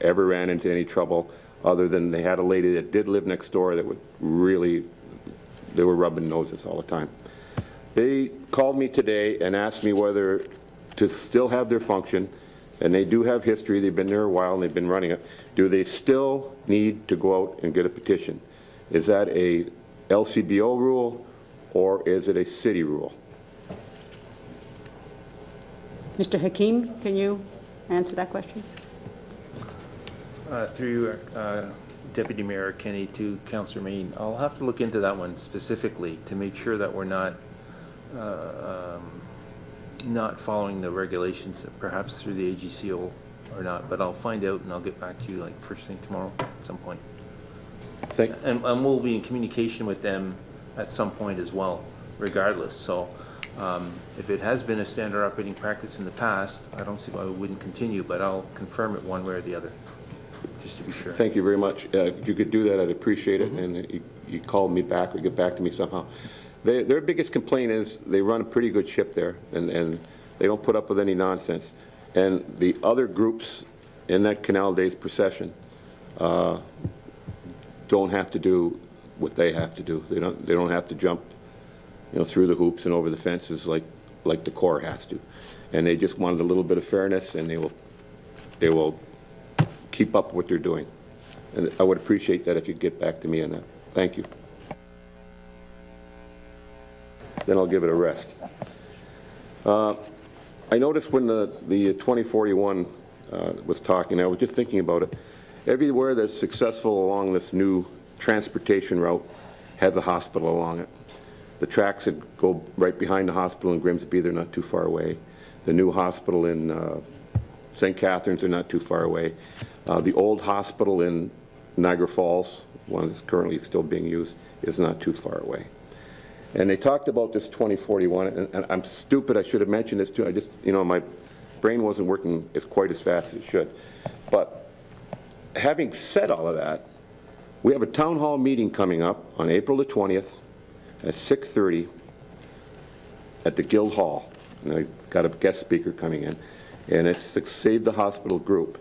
S3: ever ran into any trouble, other than they had a lady that did live next door that would really, they were rubbing noses all the time. They called me today and asked me whether to still have their function, and they do have history, they've been there a while and they've been running it. Do they still need to go out and get a petition? Is that a LCBO rule, or is it a city rule?
S1: Mr. Hakeem, can you answer that question?
S17: Through Deputy Mayor Kenny to Councillor Maine, I'll have to look into that one specifically to make sure that we're not following the regulations, perhaps through the AGCO or not, but I'll find out and I'll get back to you like first thing tomorrow at some point. And we'll be in communication with them at some point as well, regardless. So if it has been a standard operating practice in the past, I don't see why we wouldn't continue, but I'll confirm it one way or the other, just to be sure.
S3: Thank you very much. If you could do that, I'd appreciate it, and you call me back or get back to me somehow. Their biggest complaint is they run a pretty good ship there, and they don't put up with any nonsense. And the other groups in that Canal Days procession don't have to do what they have to do. They don't have to jump, through the hoops and over the fences like the Corps has to. And they just wanted a little bit of fairness, and they will keep up what they're doing. And I would appreciate that if you get back to me on that. Thank you. Then I'll give it a rest. I noticed when the 2041 was talking, I was just thinking about it. Everywhere that's successful along this new transportation route has a hospital along it. The tracks that go right behind the hospital in Grimsby, they're not too far away. The new hospital in St. Catharines are not too far away. The old hospital in Niagara Falls, one that's currently still being used, is not too far away. And they talked about this 2041, and I'm stupid, I should have mentioned this too. I just, my brain wasn't working quite as fast as it should. But having said all of that, we have a town hall meeting coming up on April the 20th at 6:30 at the Guild Hall. And I've got a guest speaker coming in, and it's the Save the Hospital group.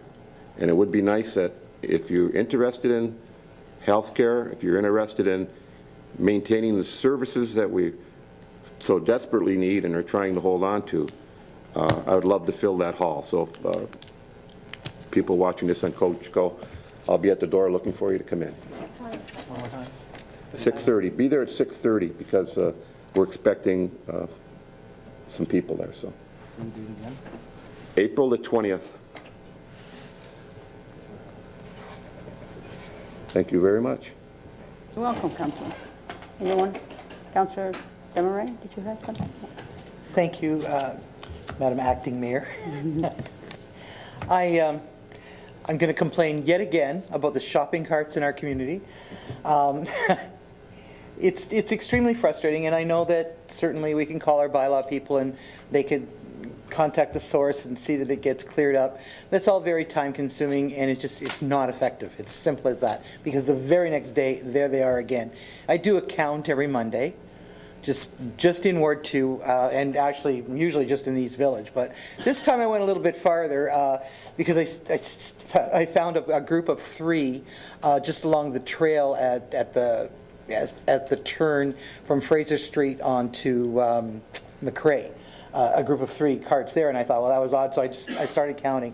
S3: And it would be nice that if you're interested in healthcare, if you're interested in maintaining the services that we so desperately need and are trying to hold on to, I would love to fill that hall. So if people watching this on TVCOGECO, I'll be at the door looking for you to come in.
S8: One more time.
S3: 6:30. Be there at 6:30 because we're expecting some people there. So.
S8: Can you do it again?
S3: April the 20th. Thank you very much.
S1: You're welcome, Councilor. Anyone? Councilor Demaray, did you have something?
S8: Thank you, Madam Acting Mayor. I'm going to complain yet again about the shopping carts in our community. It's extremely frustrating, and I know that certainly we can call our bylaw people and they could contact the source and see that it gets cleared up. That's all very time consuming, and it's not effective. It's simple as that, because the very next day, there they are again. I do a count every Monday, just in Ward 2, and actually usually just in East Village, but this time I went a little bit farther because I found a group of 3 just along the trail at the turn from Fraser Street onto McRae. A group of 3 carts there, and I thought, well, that was odd, so I started counting.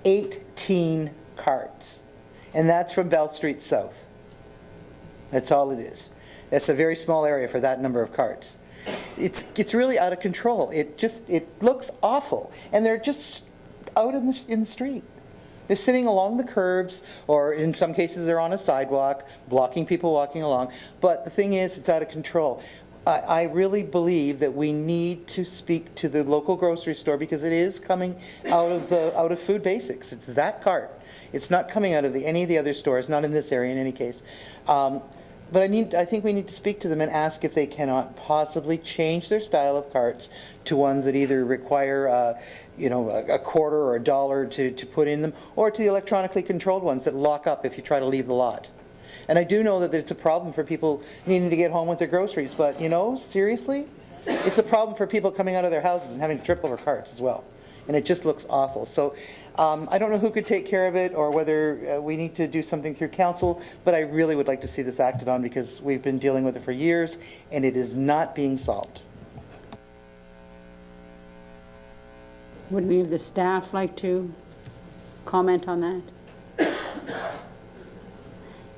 S8: 18 carts, and that's from Bell Street South. That's all it is. It's a very small area for that number of carts. It's really out of control. It looks awful, and they're just out in the street. They're sitting along the curbs, or in some cases they're on a sidewalk, blocking people walking along. But the thing is, it's out of control. I really believe that we need to speak to the local grocery store, because it is coming out of Food Basics. It's that cart. It's not coming out of any of the other stores, not in this area in any case. But I think we need to speak to them and ask if they cannot possibly change their style of carts to ones that either require a quarter or $1 to put in them, or to the electronically controlled ones that lock up if you try to leave the lot. And I do know that it's a problem for people needing to get home with their groceries, but seriously, it's a problem for people coming out of their houses and having to trip over carts as well. And it just looks awful. So I don't know who could take care of it, or whether we need to do something through council, but I really would like to see this acted on, because we've been dealing with it for years and it is not being solved.
S1: Would any of the staff like to comment on that?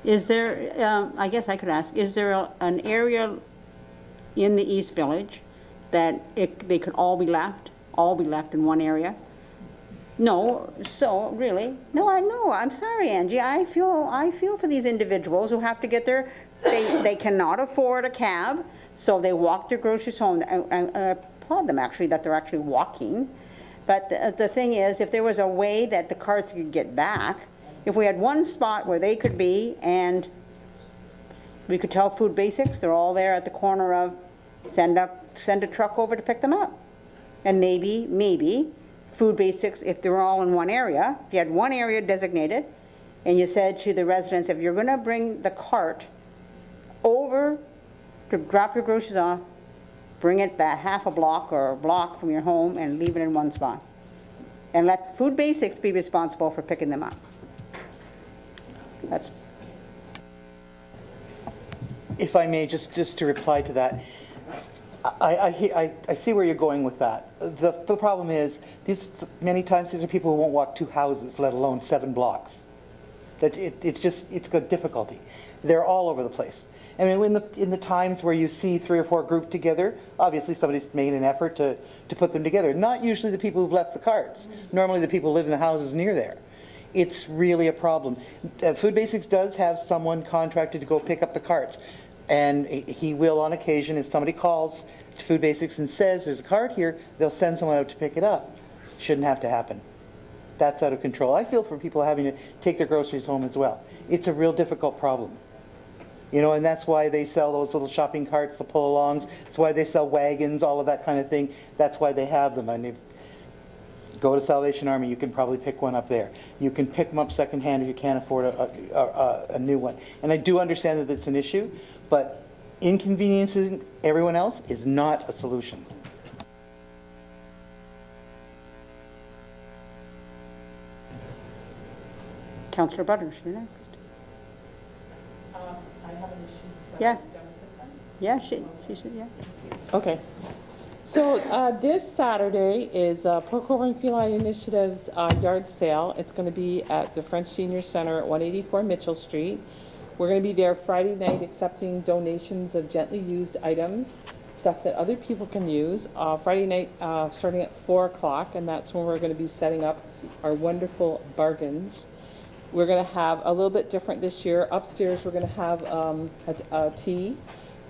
S1: Is there, I guess I could ask, is there an area in the East Village that they could all be left in one area? No, so really, no, I know. I'm sorry, Angie. I feel for these individuals who have to get they cannot afford a cab, so they walk their groceries home. I applaud them actually that they're actually walking. But the thing is, if there was a way that the carts could get back, if we had one spot where they could be, and we could tell Food Basics they're all there at the corner of, send a truck over to pick them up. And maybe Food Basics, if they're all in one area, if you had one area designated, and you said to the residents, if you're going to bring the cart over to drop your groceries off, bring it that half a block or a block from your home and leave it in one spot. And let Food Basics be responsible for picking them up.
S8: If I may, just to reply to that, I see where you're going with that. The problem is, many times these are people who won't walk 2 houses, let alone 7 blocks. That it's got difficulty. They're all over the place. I mean, in the times where you see 3 or 4 grouped together, obviously somebody's made an effort to put them together. Not usually the people who've left the carts. Normally the people who live in the houses near there. It's really a problem. Food Basics does have someone contracted to go pick up the carts. And he will, on occasion, if somebody calls to Food Basics and says there's a cart here, they'll send someone out to pick it up. Shouldn't have to happen. That's out of control. I feel for people having to take their groceries home as well. It's a real difficult problem. You know, and that's why they sell those little shopping carts, the pull-alongs. That's why they sell wagons, all of that kind of thing. That's why they have them. And if go to Salvation Army, you can probably pick one up there. You can pick them up secondhand if you can't afford a new one. And I do understand that it's an issue, but inconveniencing everyone else is not a solution.
S1: Councillor Butters, you're next.
S9: I have an issue.
S1: Yeah. Yeah, she said, yeah.
S9: Okay. So this Saturday is Port Colborne Feline Initiative's yard sale. It's going to be at the French Senior Center at 184 Mitchell Street. We're going to be there Friday night accepting donations of gently used items, stuff that other people can use. Friday night starting at 4 o'clock, and that's when we're going to be setting up our wonderful bargains. We're going to have a little bit different this year. Upstairs we're going to have a tea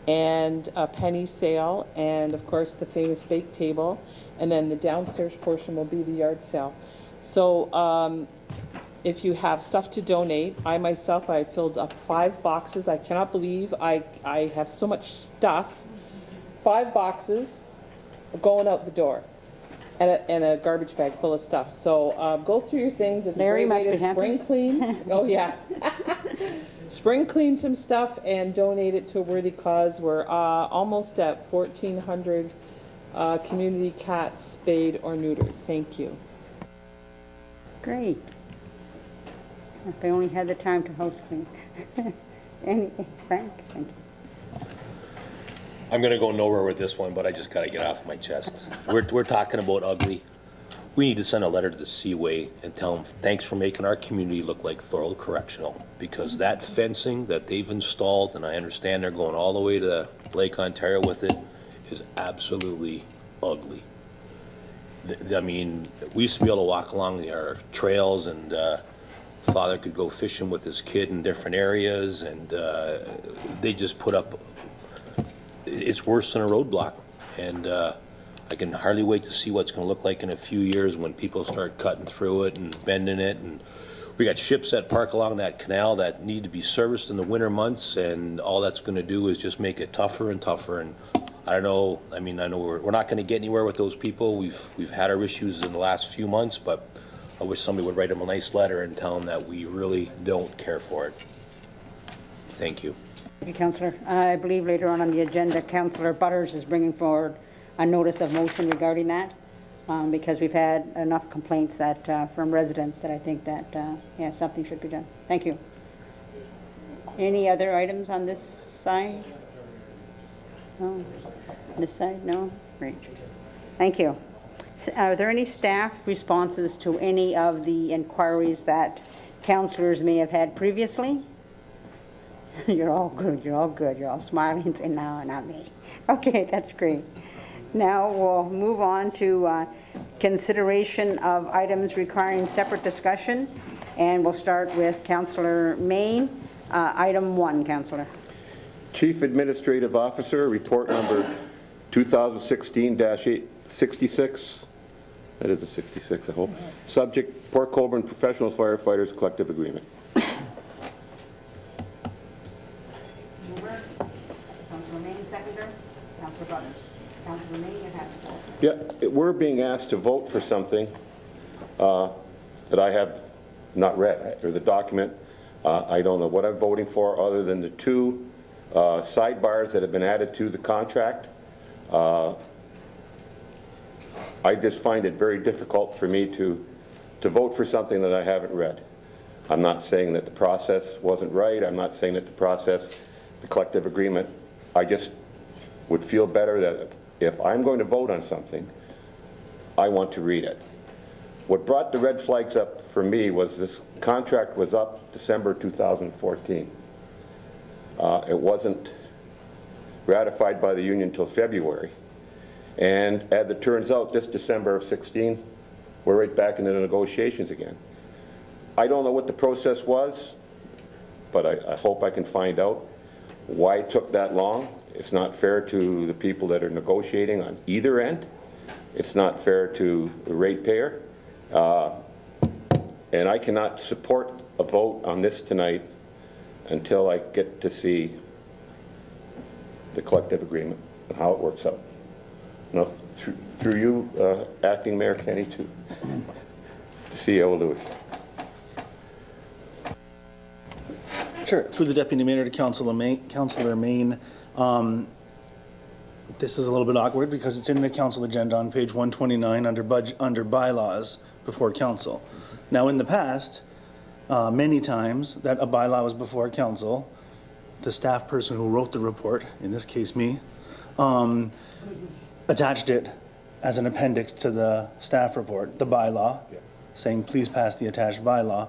S9: and a penny sale, and of course the famous bake table, and then the downstairs portion will be the yard sale. So if you have stuff to donate, I myself, I filled up 5 boxes. I cannot believe I have so much stuff. 5 boxes going out the door, and a garbage bag full of stuff. So go through your things. It's
S1: Larry
S9: a great
S1: must
S9: way
S1: be
S9: to
S1: happy.
S9: spring clean. Oh yeah. Spring clean some stuff and donate it to a worthy cause. We're almost at 1,400 community cats spayed or neutered. Thank you.
S1: Great. If I only had the time to house clean. Frank, thank you.
S18: I'm going to go nowhere with this one, but I just got to get off my chest. We're talking about ugly. We need to send a letter to the Seaway and tell them thanks for making our community look like Thorold Correctional, because that fencing that they've installed, and I understand they're going all the way to Lake Ontario with it, is absolutely ugly. I mean, we used to be able to walk along our trails, and father could go fishing with his kid in different areas, and they just put up, it's worse than a roadblock. And I can hardly wait to see what's going to look like in a few years when people start cutting through it and bending it. And we got ships that park along that canal that need to be serviced in the winter months, and all that's going to do is just make it tougher and tougher. And I don't know, I mean, I know we're not going to get anywhere with those people. We've had our issues in the last few months, but I wish somebody would write them a nice letter and tell them that we really don't care for it. Thank you.
S1: Thank you, Councillor. I believe later on the agenda, Councillor Butters is bringing forward a notice of motion regarding that, because we've had enough complaints that from residents that I think that yeah, something should be done. Thank you. Any other items on this side? No. This side? No? Great. Thank you. Are there any staff responses to any of the inquiries that councillors may have had previously? You're all good. You're all good. You're all smiling and saying, no, not me. Okay, that's great. Now we'll move on to consideration of items requiring separate discussion, and we'll start with Councillor Main. Item 1, Councillor.
S3: Chief Administrative Officer, report number 2016-66. That is a 66, I hope. Subject, Port Colborne Professional Firefighters Collective Agreement.
S1: Councillor Main, seconder. Councillor Butters. Councillor Main, you have the floor.
S3: Yeah, we're being asked to vote for something that I have not read. There's a document. I don't know what I'm voting for other than the 2 sidebars that have been added to the contract. I just find it very difficult for me to vote for something that I haven't read. I'm not saying that the process wasn't right. I'm not saying that the process the collective agreement, I just would feel better that if I'm going to vote on something, I want to read it. What brought the red flags up for me was this contract was up December 2014. It wasn't ratified by the union until February. And as it turns out, this December of 16, we're right back into the negotiations again. I don't know what the process was, but I hope I can find out why it took that long. It's not fair to the people that are negotiating on either end. It's not fair to the ratepayer. And I cannot support a vote on this tonight until I get to see the collective agreement and how it works out. Now, through you, Acting Mayor Kenny, to CEO Louis.
S19: Sure. Through the Deputy Mayor to Councillor Main. This is a little bit awkward because it's in the council agenda on page 129 under bylaws before council. Now, in the past, many times that a bylaw was before council, the staff person who wrote the report, in this case me, attached it as an appendix to the staff report, the bylaw, saying please pass the attached bylaw.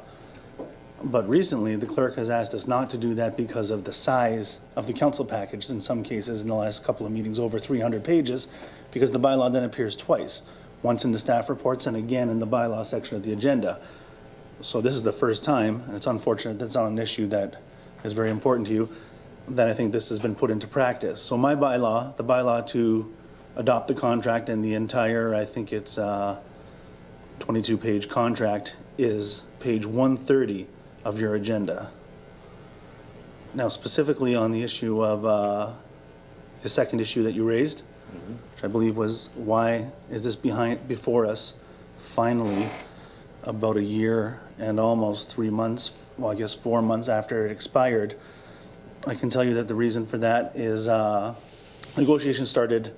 S19: But recently, the clerk has asked us not to do that because of the size of the council package, in some cases in the last couple of meetings over 300 pages, because the bylaw then appears twice, once in the staff reports and again in the bylaw section of the agenda. So this is the first time, and it's unfortunate that's not an issue that is very important to you, that I think this has been put into practice. So my bylaw, the bylaw to adopt the contract and the entire, I think it's 22-page contract, is page 130 of your agenda. Now, specifically on the issue of the second issue that you raised, which I believe was why is this before us finally about a year and almost 3 months, well, I guess 4 months after it expired. I can tell you that the reason for that is negotiations started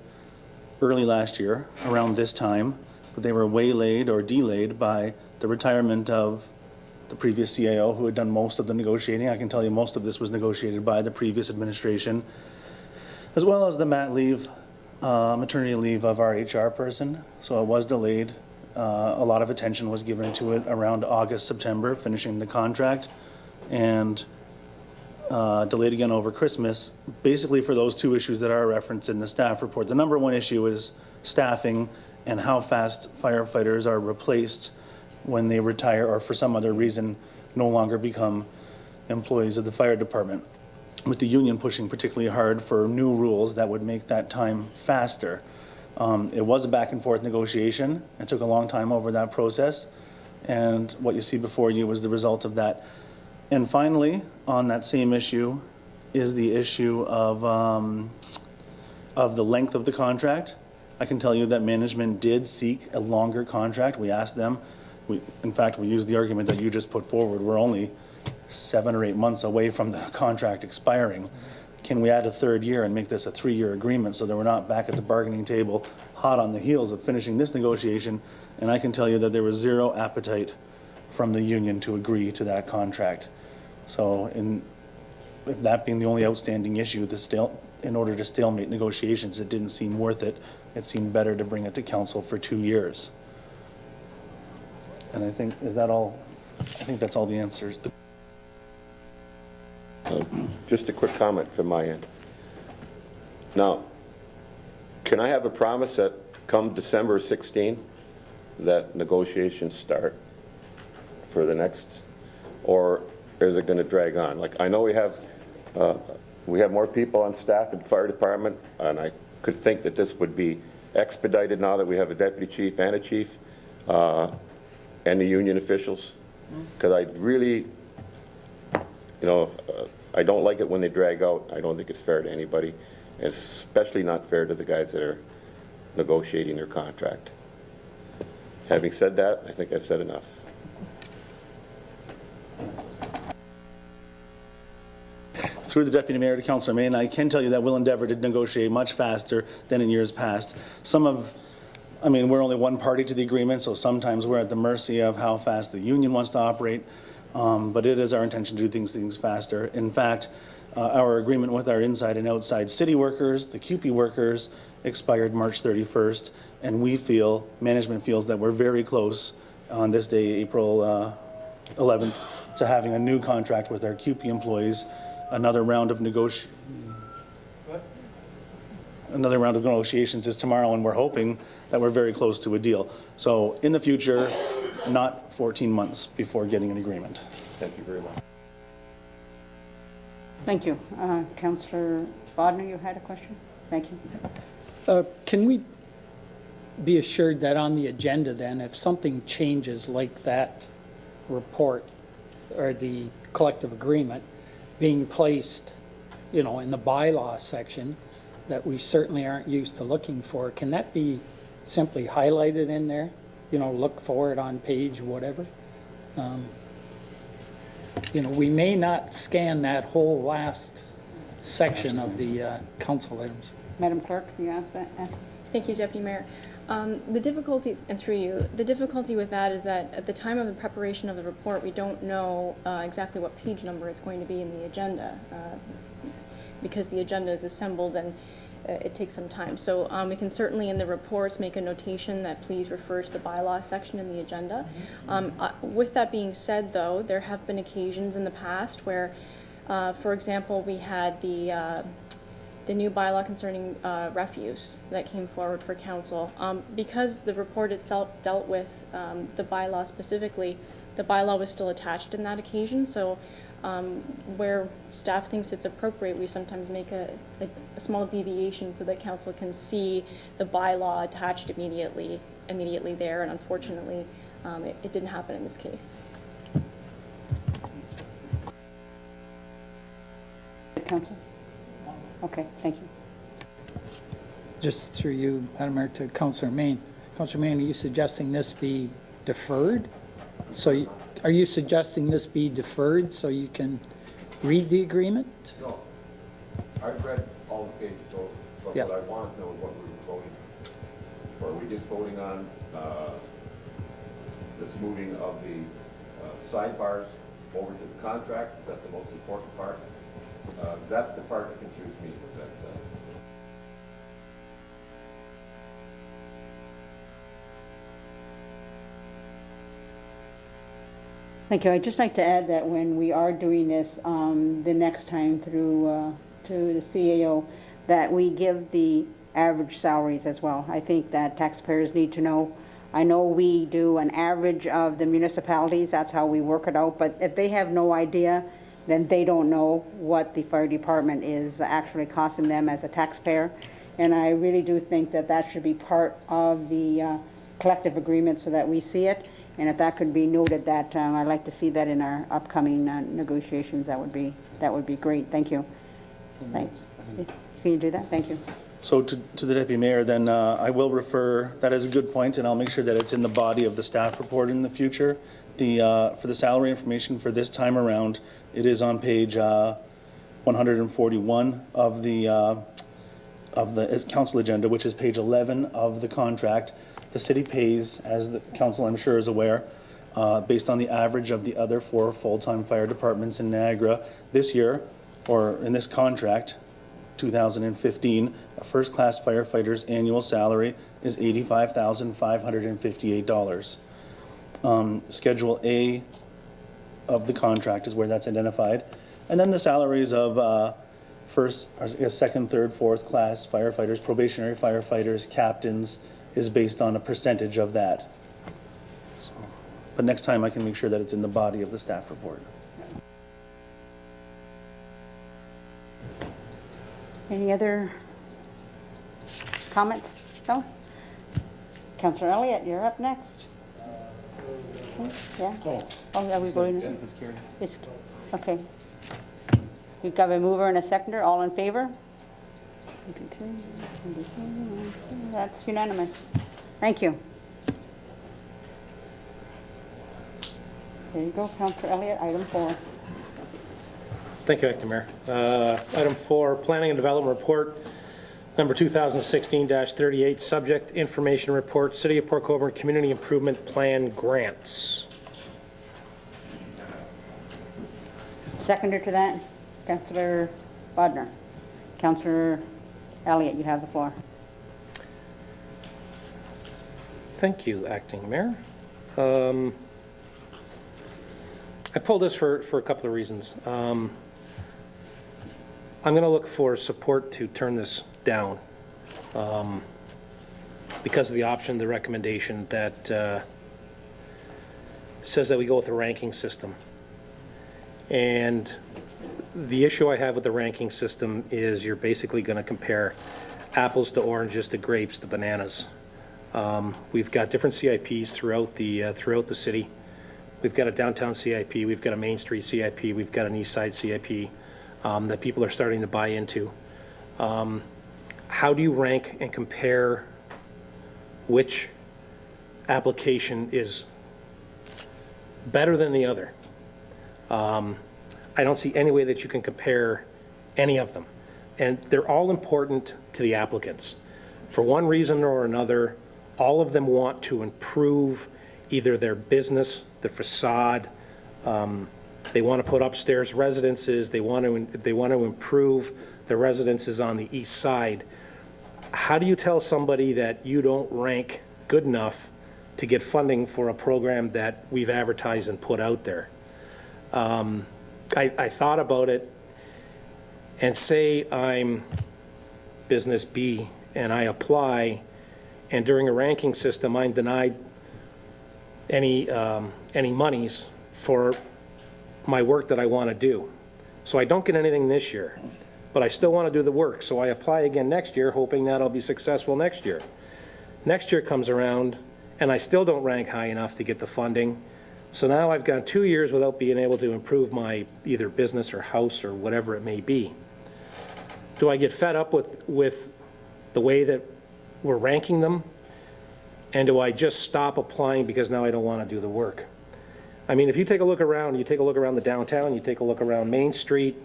S19: early last year, around this time, but they were waylaid or delayed by the retirement of the previous CAO who had done most of the negotiating. I can tell you most of this was negotiated by the previous administration, as well as the maternity leave of our HR person. So it was delayed. A lot of attention was given to it around August, September, finishing the contract, and delayed again over Christmas, basically for those two issues that are referenced in the staff report. The number one issue is staffing and how fast firefighters are replaced when they retire or for some other reason no longer become employees of the fire department, with the union pushing particularly hard for new rules that would make that time faster. It was a back and forth negotiation. It took a long time over that process, and what you see before you was the result of that. And finally, on that same issue is the issue of the length of the contract. I can tell you that management did seek a longer contract. We asked them. In fact, we used the argument that you just put forward. We're only 7 or 8 months away from the contract expiring. Can we add a third year and make this a 3-year agreement so that we're not back at the bargaining table hot on the heels of finishing this negotiation? And I can tell you that there was zero appetite from the union to agree to that contract. So with that being the only outstanding issue, in order to stalemate negotiations, it didn't seem worth it. It seemed better to bring it to council for 2 years. And I think, is that all? I think that's all the answers.
S3: Just a quick comment from my end. Now, can I have a promise that come December 16, that negotiations start for the next, or is it going to drag on? Like, I know we have more people on staff at the fire department, and I could think that this would be expedited now that we have a deputy chief and a chief, and the union officials, because I really, I don't like it when they drag out. I don't think it's fair to anybody, and especially not fair to the guys that are negotiating their contract. Having said that, I think I've said enough.
S19: Through the Deputy Mayor to Councillor Main, I can tell you that we'll endeavour to negotiate much faster than in years past. We're only one party to the agreement, so sometimes we're at the mercy of how fast the union wants to operate. but it is our intention to do things faster. In fact, our agreement with our inside and outside city workers, the CUPE workers, expired March 31st, and we feel, management feels that we're very close on this day, April 11th, to having a new contract with our CUPE employees, another round of negotiations is tomorrow, and we're hoping that we're very close to a deal. So in the future, not 14 months before getting an agreement.
S3: Thank you very much.
S1: Thank you. Councillor Bodnar, you had a question? Thank you.
S16: Can we be assured that on the agenda then, if something changes like that report or the collective agreement being placed, you know, in the bylaw section that we certainly aren't used to looking for, can that be simply highlighted in there? You know, look for it on page whatever. You know, we may not scan that whole last section of the council items.
S1: Madam Clerk, can you ask that?
S20: Thank you, Deputy Mayor. The difficulty, and through you, the difficulty with that is that at the time of the preparation of the report, we don't know exactly what page number it's going to be in the agenda because the agenda is assembled and it takes some time. So we can certainly in the reports make a notation that please refer to the bylaw section in the agenda. With that being said, though, there have been occasions in the past where, for example, we had the new bylaw concerning refuse that came forward for council. Because the report itself dealt with the bylaw specifically, the bylaw was still attached in that occasion. So where staff thinks it's appropriate, we sometimes make a small deviation so that council can see the bylaw attached immediately there. And unfortunately, it didn't happen in this case.
S1: Council? Okay, thank you.
S16: Just through you, Madam Mayor, to Councillor Main. Councillor Main, are you suggesting this be deferred? So are you suggesting this be deferred so you can read the agreement?
S3: No. I've read all the pages, so
S16: Yeah.
S3: what I want to know is what we're voting. Or are we just voting on this moving of the sidebars over to the contract? Is that the most important part? That's the part that confused me. Is that,
S1: Thank you. I'd just like to add that when we are doing this the next time through to the CAO, that we give the average salaries as well. I think that taxpayers need to know. I know we do an average of the municipalities, that's how we work it out, but if they have no idea, then they don't know what the fire department is actually costing them as a taxpayer. And I really do think that that should be part of the collective agreement so that we see it. And if that could be noted, that I'd like to see that in our upcoming negotiations, that would be great. Thank you. Thanks. Can you do that? Thank you.
S19: So to the Deputy Mayor, then I will refer, that is a good point, and I'll make sure that it's in the body of the staff report in the future. For the salary information for this time around, it is on page 141 of the council agenda, which is page 11 of the contract. The city pays, as the council I'm sure is aware, based on the average of the other 4 full-time fire departments in Niagara. This year, or in this contract, 2015, a first-class firefighter's annual salary is $85,558. Schedule A of the contract is where that's identified. And then the salaries of second, third, fourth class firefighters, probationary firefighters, captains, is based on a percentage of that. So, but next time I can make sure that it's in the body of the staff report.
S1: Any other comments? No? Councillor Elliott, you're up next. Yeah? Oh, are we voting? It's okay. We've got a mover and a seconder. All in favor? That's unanimous. Thank you. There you go, Councillor Elliott, item 4.
S5: Thank you, Acting Mayor. Item 4, Planning and Development Report, number 2016-38, Subject Information Report, City of Port Colborne Community Improvement Plan Grants.
S1: seconder to that? Councillor Bodnar. Councillor Elliott, you have the floor.
S5: Thank you, Acting Mayor. I pulled this for a couple of reasons. I'm going to look for support to turn this down because of the option, the recommendation that says that we go with a ranking system. And the issue I have with the ranking system is you're basically going to compare apples to oranges to grapes to bananas. We've got different CIPs throughout the city. We've got a downtown CIP, we've got a Main Street CIP, we've got an East Side CIP that people are starting to buy into. How do you rank and compare which application is better than the other? I don't see any way that you can compare any of them. And they're all important to the applicants. For one reason or another, all of them want to improve either their business, the facade, they want to put upstairs residences, they want to improve the residences on the east side. How do you tell somebody that you don't rank good enough to get funding for a program that we've advertised and put out there? I thought about it, and say I'm business B and I apply, and during a ranking system I'm denied any monies for my work that I want to do. So I don't get anything this year, but I still want to do the work. So I apply again next year, hoping that I'll be successful next year. Next year comes around, and I still don't rank high enough to get the funding. So now I've gone 2 years without being able to improve my either business or house or whatever it may be. Do I get fed up with the way that we're ranking them? And do I just stop applying because now I don't want to do the work? I mean, if you take a look around, you take a look around the downtown, you take a look around Main Street,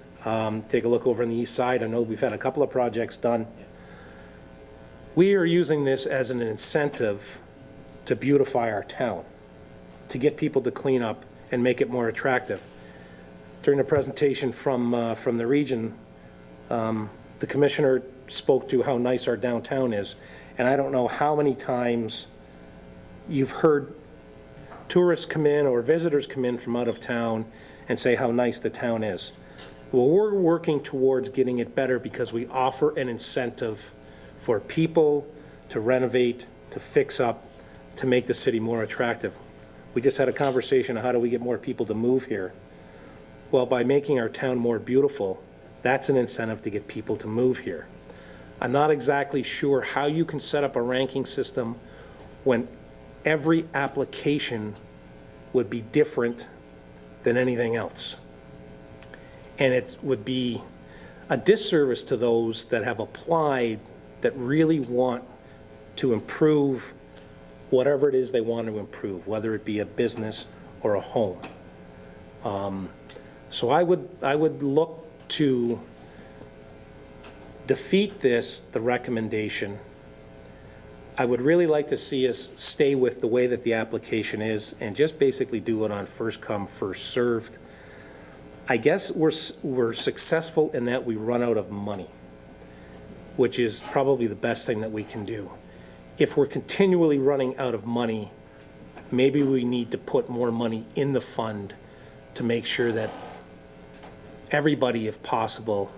S5: take a look over on the east side. I know we've had a couple of projects done. We are using this as an incentive to beautify our town, to get people to clean up and make it more attractive. During the presentation from the region, the commissioner spoke to how nice our downtown is, and I don't know how many times you've heard tourists come in or visitors come in from out of town and say how nice the town is. Well, we're working towards getting it better because we offer an incentive for people to renovate, to fix up, to make the city more attractive. We just had a conversation on how do we get more people to move here. Well, by making our town more beautiful, that's an incentive to get people to move here. I'm not exactly sure how you can set up a ranking system when every application would be different than anything else. And it would be a disservice to those that have applied that really want to improve whatever it is they want to improve, whether it be a business or a home. So I would look to defeat the recommendation. I would really like to see us stay with the way that the application is and just basically do it on first come, first served. I guess we're successful in that we run out of money, which is probably the best thing that we can do. If we're continually running out of money, maybe we need to put more money in the fund to make sure that everybody, if possible,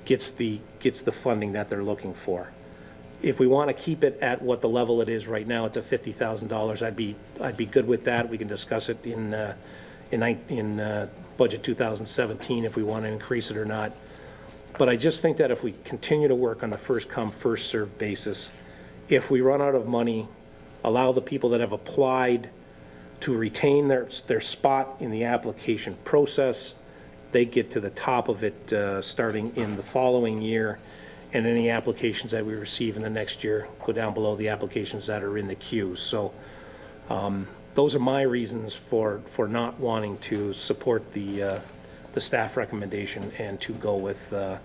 S5: gets the funding that they're looking for. If we want to keep it at what the level it is right now at the $50,000, I'd be good with that. We can discuss it in budget 2017 if we want to increase it or not. But I just think that if we continue to work on a first come, first served basis, if we run out of money, allow the people that have applied to retain their spot in the application process, they get to the top of it starting in the following year, and any applications that we receive in the next year go down below the applications that are in the queue. So those are my reasons for not wanting to support the staff recommendation and to go with a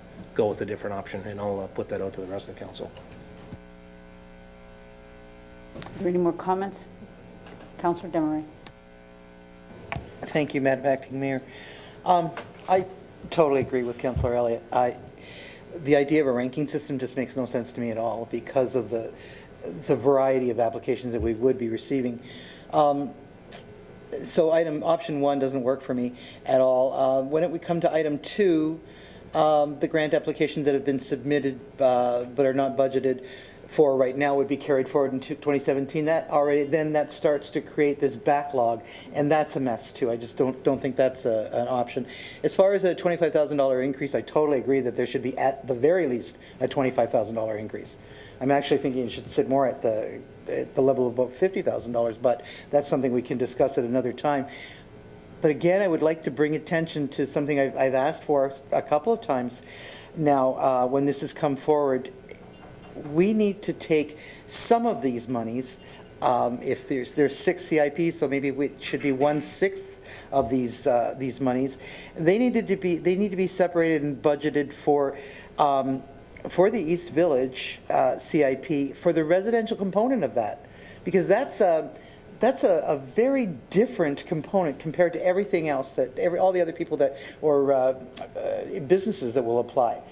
S5: different option, and I'll put that out to the rest of the council.
S1: Are there any more comments? Councillor Desmarais.
S8: Thank you, Madam Acting Mayor. I totally agree with Councillor Elliott. The idea of a ranking system just makes no sense to me at all because of the variety of applications that we would be receiving. So option 1 doesn't work for me at all. When we come to item 2, the grant applications that have been submitted but are not budgeted for right now would be carried forward into 2017. That starts to create this backlog, and that's a mess too. I just don't think that's an option. As far as a $25,000 increase, I totally agree that there should be at the very least a $25,000 increase. I'm actually thinking it should sit more at the level of about $50,000, but that's something we can discuss at another time. But again, I would like to bring attention to something I've asked for a couple of times now when this has come forward. We need to take some of these monies, if there's 6 CIPs, so maybe it should be 1/6 of these monies. They need to be separated and budgeted for the East Village CIP for the residential component of that, because that's a very different component compared to everything else all the other people that or businesses that will apply.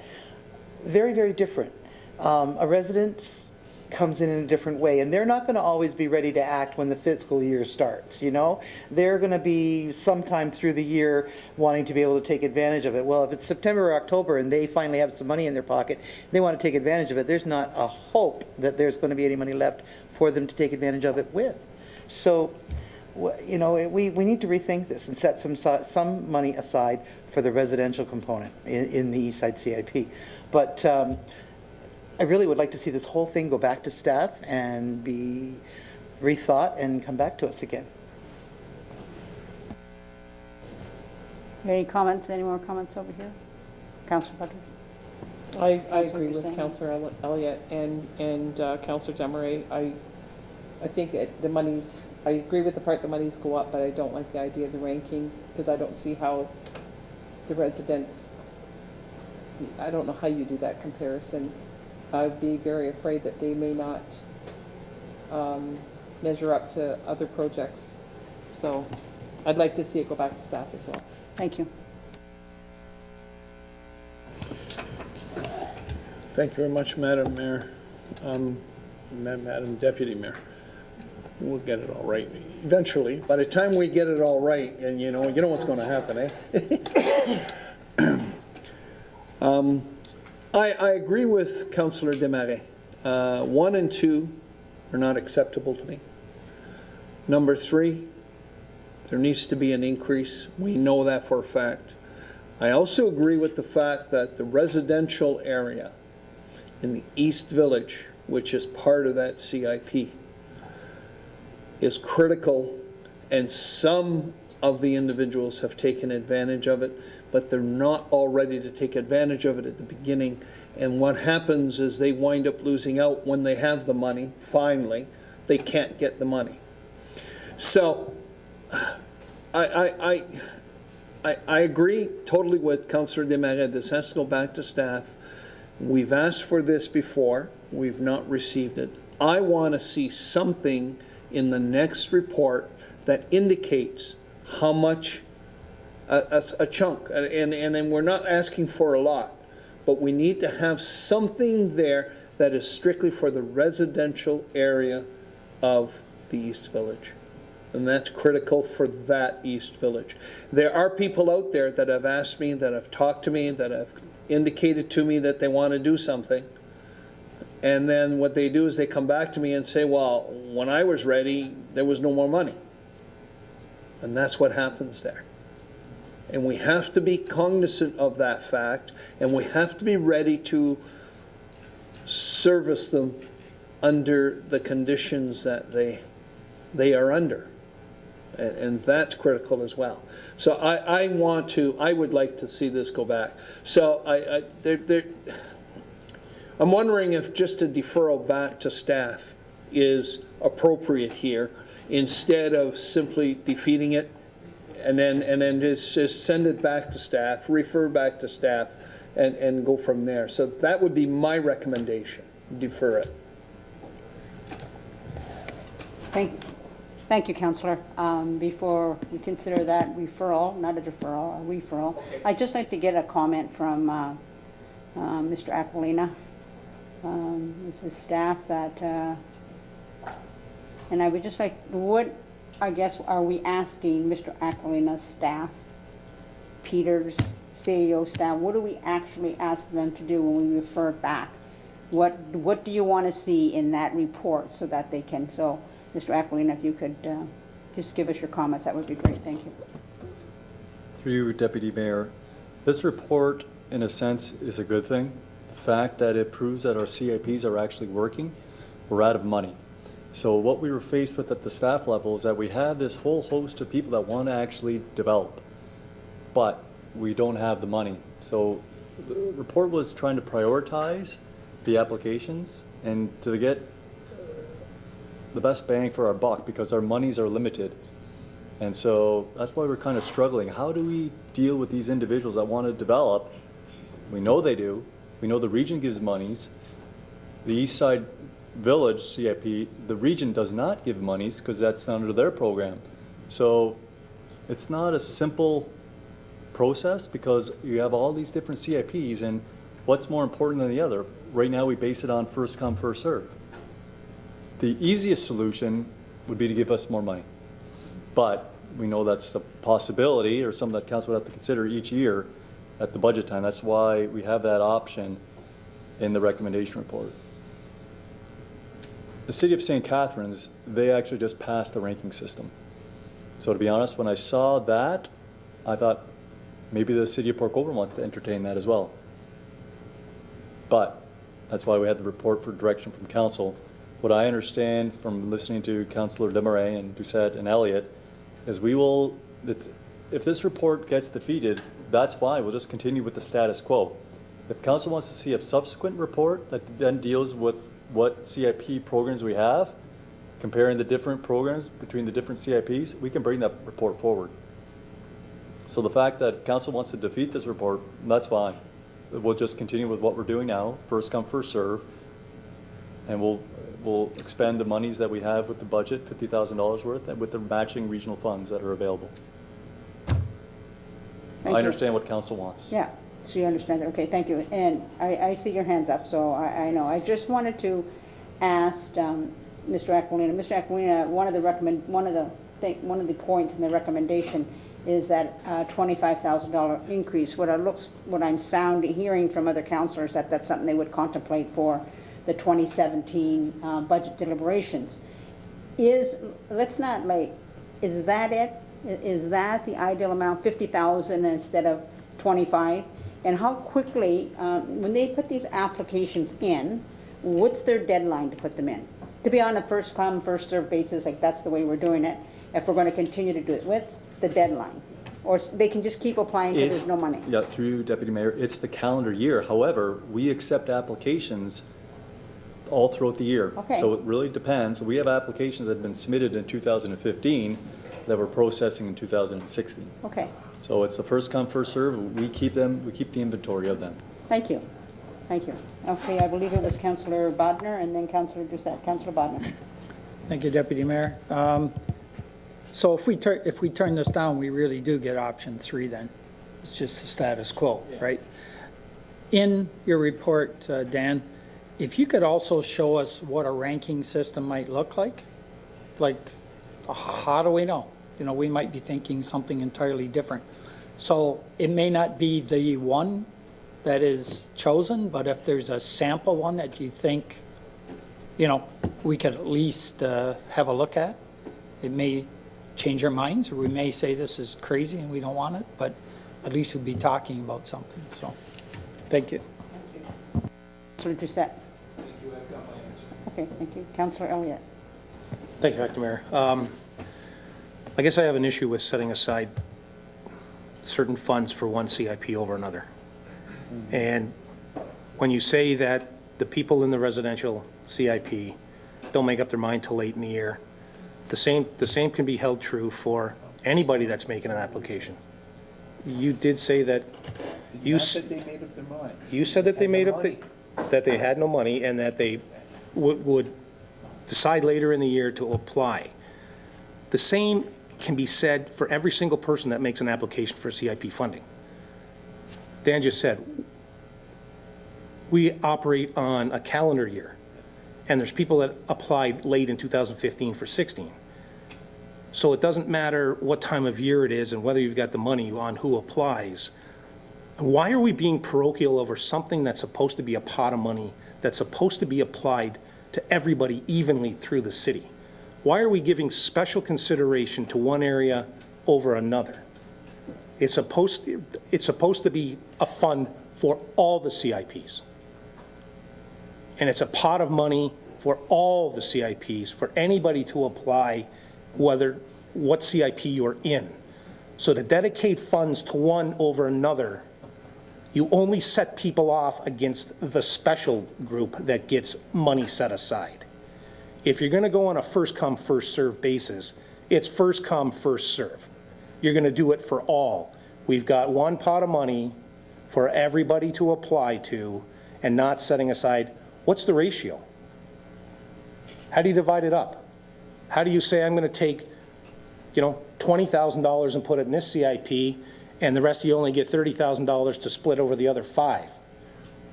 S8: Very, very different. A resident comes in a different way, and they're not going to always be ready to act when the fiscal year starts, you know? They're going to be sometime through the year wanting to be able to take advantage of it. Well, if it's September or October and they finally have some money in their pocket, they want to take advantage of it. There's not a hope that there's going to be any money left for them to take advantage of it with. So, you know, we need to rethink this and set some money aside for the residential component in the East Side CIP. But I really would like to see this whole thing go back to staff and be rethought and come back to us again.
S1: Any comments? Any more comments over here? Councillor Butler?
S9: I agree with Councillor Elliott and Councillor Demeray. I think the monies, I agree with the part the monies go up, but I don't like the idea of the ranking because I don't see how the residents, I don't know how you do that comparison. I'd be very afraid that they may not measure up to other projects. So I'd like to see it go back to staff as well.
S1: Thank you.
S13: Thank you very much, Madam Mayor, Madam Deputy Mayor. We'll get it all right eventually. By the time we get it all right, and you know what's going to happen, eh? I agree with Councillor Desmarais. 1 and 2 are not acceptable to me. Number 3, there needs to be an increase. We know that for a fact. I also agree with the fact that the residential area in the East Village, which is part of that CIP, is critical, and some of the individuals have taken advantage of it, but they're not all ready to take advantage of it at the beginning. And what happens is they wind up losing out when they have the money. Finally, they can't get the money. So I agree totally with Councillor Desmarais. This has to go back to staff. We've asked for this before. We've not received it. I want to see something in the next report that indicates how much a chunk, and we're not asking for a lot, but we need to have something there that is strictly for the residential area of the East Village. And that's critical for that East Village. There are people out there that have asked me, that have talked to me, that have indicated to me that they want to do something. And then what they do is they come back to me and say, well, when I was ready, there was no more money. And that's what happens there. And we have to be cognizant of that fact, and we have to be ready to service them under the conditions that they are under. And that's critical as well. So I would like to see this go back. So I'm wondering if just a deferral back to staff is appropriate here, instead of simply defeating it and then just send it back to staff, refer back to staff, and go from there. So that would be my recommendation, defer it.
S1: Thank Thank you, Councillor. Before we consider that referral, not a deferral, a referral, I'd just like to get a comment from Mr. Aquilina. This is staff that, and I would just like, what, I guess, are we asking Mr. Aquilina's staff, Peter's CEO staff, what do we actually ask them to do when we refer back? What do you want to see in that report so that they can, so Mr. Aquilina, if you could just give us your comments, that would be great. Thank you.
S21: Through you, Deputy Mayor, this report, in a sense, is a good thing. The fact that it proves that our CIPs are actually working, we're out of money. So what we were faced with at the staff level is that we have this whole host of people that want to actually develop, but we don't have the money. So the report was trying to prioritize the applications and to get the best bang for our buck, because our monies are limited. And so that's why we're kind of struggling. How do we deal with these individuals that want to develop? We know they do. We know the region gives monies. The East Side Village CIP, the region does not give monies because that's not under their program. So it's not a simple process because you have all these different CIPs, and what's more important than the other? Right now we base it on first come, first serve. The easiest solution would be to give us more money. But we know that's a possibility or something that council would have to consider each year at the budget time. That's why we have that option in the recommendation report. The City of St. Catharines, they actually just passed the ranking system. So to be honest, when I saw that, I thought maybe the City of Port Colborne wants to entertain that as well. But that's why we had the report for direction from council. What I understand from listening to Councillor Desmarais and Doucette and Elliott is we will, if this report gets defeated, that's fine, we'll just continue with the status quo. If council wants to see a subsequent report that then deals with what CIP programs we have, comparing the different programs between the different CIPs, we can bring that report forward. So the fact that council wants to defeat this report, that's fine. We'll just continue with what we're doing now, first come, first serve, and we'll expend the monies that we have with the budget, $50,000 worth, and with the matching regional funds that are available. I understand what council wants.
S1: Yeah, so you understand that. Okay, thank you. And I see your hands up, so I know. I just wanted to ask Mr. Aquilina. Mr. Aquilina, one of the points in the recommendation is that $25,000 increase. What I'm hearing from other councillors that that's something they would contemplate for the 2017 budget deliberations. Is that it? Is that the ideal amount, 50,000 instead of 25? And how quickly, when they put these applications in, what's their deadline to put them in? To be on a first come, first served basis, like that's the way we're doing it. If we're going to continue to do it, what's the deadline? Or they can just keep applying until there's no money?
S21: Yeah, through you, Deputy Mayor, it's the calendar year. However, we accept applications all throughout the year.
S1: Okay.
S21: So it really depends. We have applications that have been submitted in 2015 that we're processing in 2016.
S1: Okay.
S21: So it's the first come, first serve. We keep them, we keep the inventory of them.
S1: Thank you. Thank you. Okay, I believe it was Councillor Bodnar and then Councillor Doucette. Councillor Bodnar.
S16: Thank you, Deputy Mayor. So if we turn this down, we really do get option 3 then. It's just the status quo, right? In your report, Dan, if you could also show us what a ranking system might look like how do we know? You know, we might be thinking something entirely different. So it may not be the one that is chosen, but if there's a sample one that you think, you know, we could at least have a look at, it may change our minds, or we may say this is crazy and we don't want it, but at least we'll be talking about something. So, thank you.
S1: Councillor Doucette.
S5: Thank you, I've got my answer.
S1: Okay, thank you. Councillor Elliott.
S5: Thank you, Acting Mayor. I guess I have an issue with setting aside certain funds for one CIP over another. And when you say that the people in the residential CIP don't make up their mind till late in the year, the same can be held true for anybody that's making an application. You did say that you said
S4: they made up their mind.
S5: You said that they made up that they had no money and that they would decide later in the year to apply. The same can be said for every single person that makes an application for CIP funding. Dan just said, we operate on a calendar year, and there's people that applied late in 2015 for 16. So it doesn't matter what time of year it is and whether you've got the money on who applies. Why are we being parochial over something that's supposed to be a pot of money that's supposed to be applied to everybody evenly through the city? Why are we giving special consideration to one area over another? It's supposed to be a fund for all the CIPs. And it's a pot of money for all the CIPs, for anybody to apply, what CIP you're in. So to dedicate funds to one over another, you only set people off against the special group that gets money set aside. If you're going to go on a first come, first served basis, it's first come, first served. You're going to do it for all. We've got one pot of money for everybody to apply to, and not setting aside, what's the ratio? How do you divide it up? How do you say, I'm going to take, $20,000 and put it in this CIP, and the rest of you only get $30,000 to split over the other 5?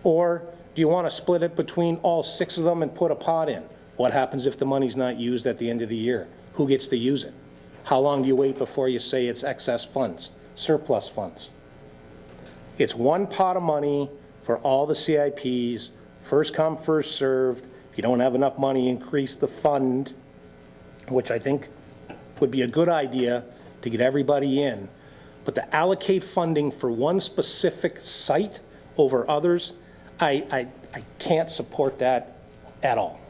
S5: Or do you want to split it between all 6 of them and put a pot in? What happens if the money's not used at the end of the year? Who gets to use it? How long do you wait before you say it's excess funds, surplus funds? It's one pot of money for all the CIPs, first come, first served. If you don't have enough money, increase the fund, which I think would be a good idea to get everybody in. But to allocate funding for one specific site over others, I can't support that at all.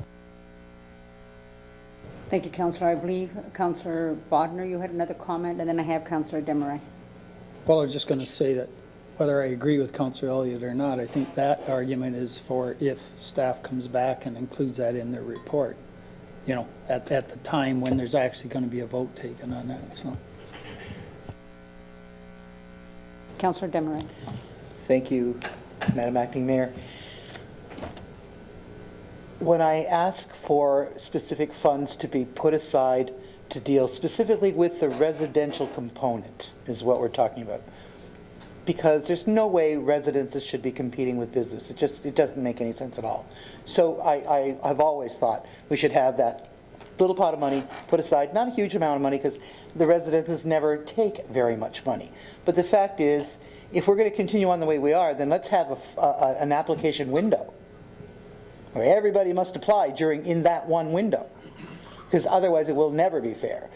S1: Thank you, Councillor. I believe Councillor Bodnar, you had another comment, and then I have Councillor Desmarais.
S2: Well, I was just going to say that whether I agree with Councillor Elliott or not, I think that argument is for if staff comes back and includes that in their report, at the time when there's actually going to be a vote taken on that. So,
S1: Councillor Desmarais.
S8: Thank you, Madam Acting Mayor. When I ask for specific funds to be put aside to deal specifically with the residential component is what we're talking about. Because there's no way residences should be competing with business. It doesn't make any sense at all. So I've always thought we should have that little pot of money put aside, not a huge amount of money because the residences never take very much money. But the fact is, if we're going to continue on the way we are, then let's have an application window where everybody must apply in that one window, because otherwise it will never be fair.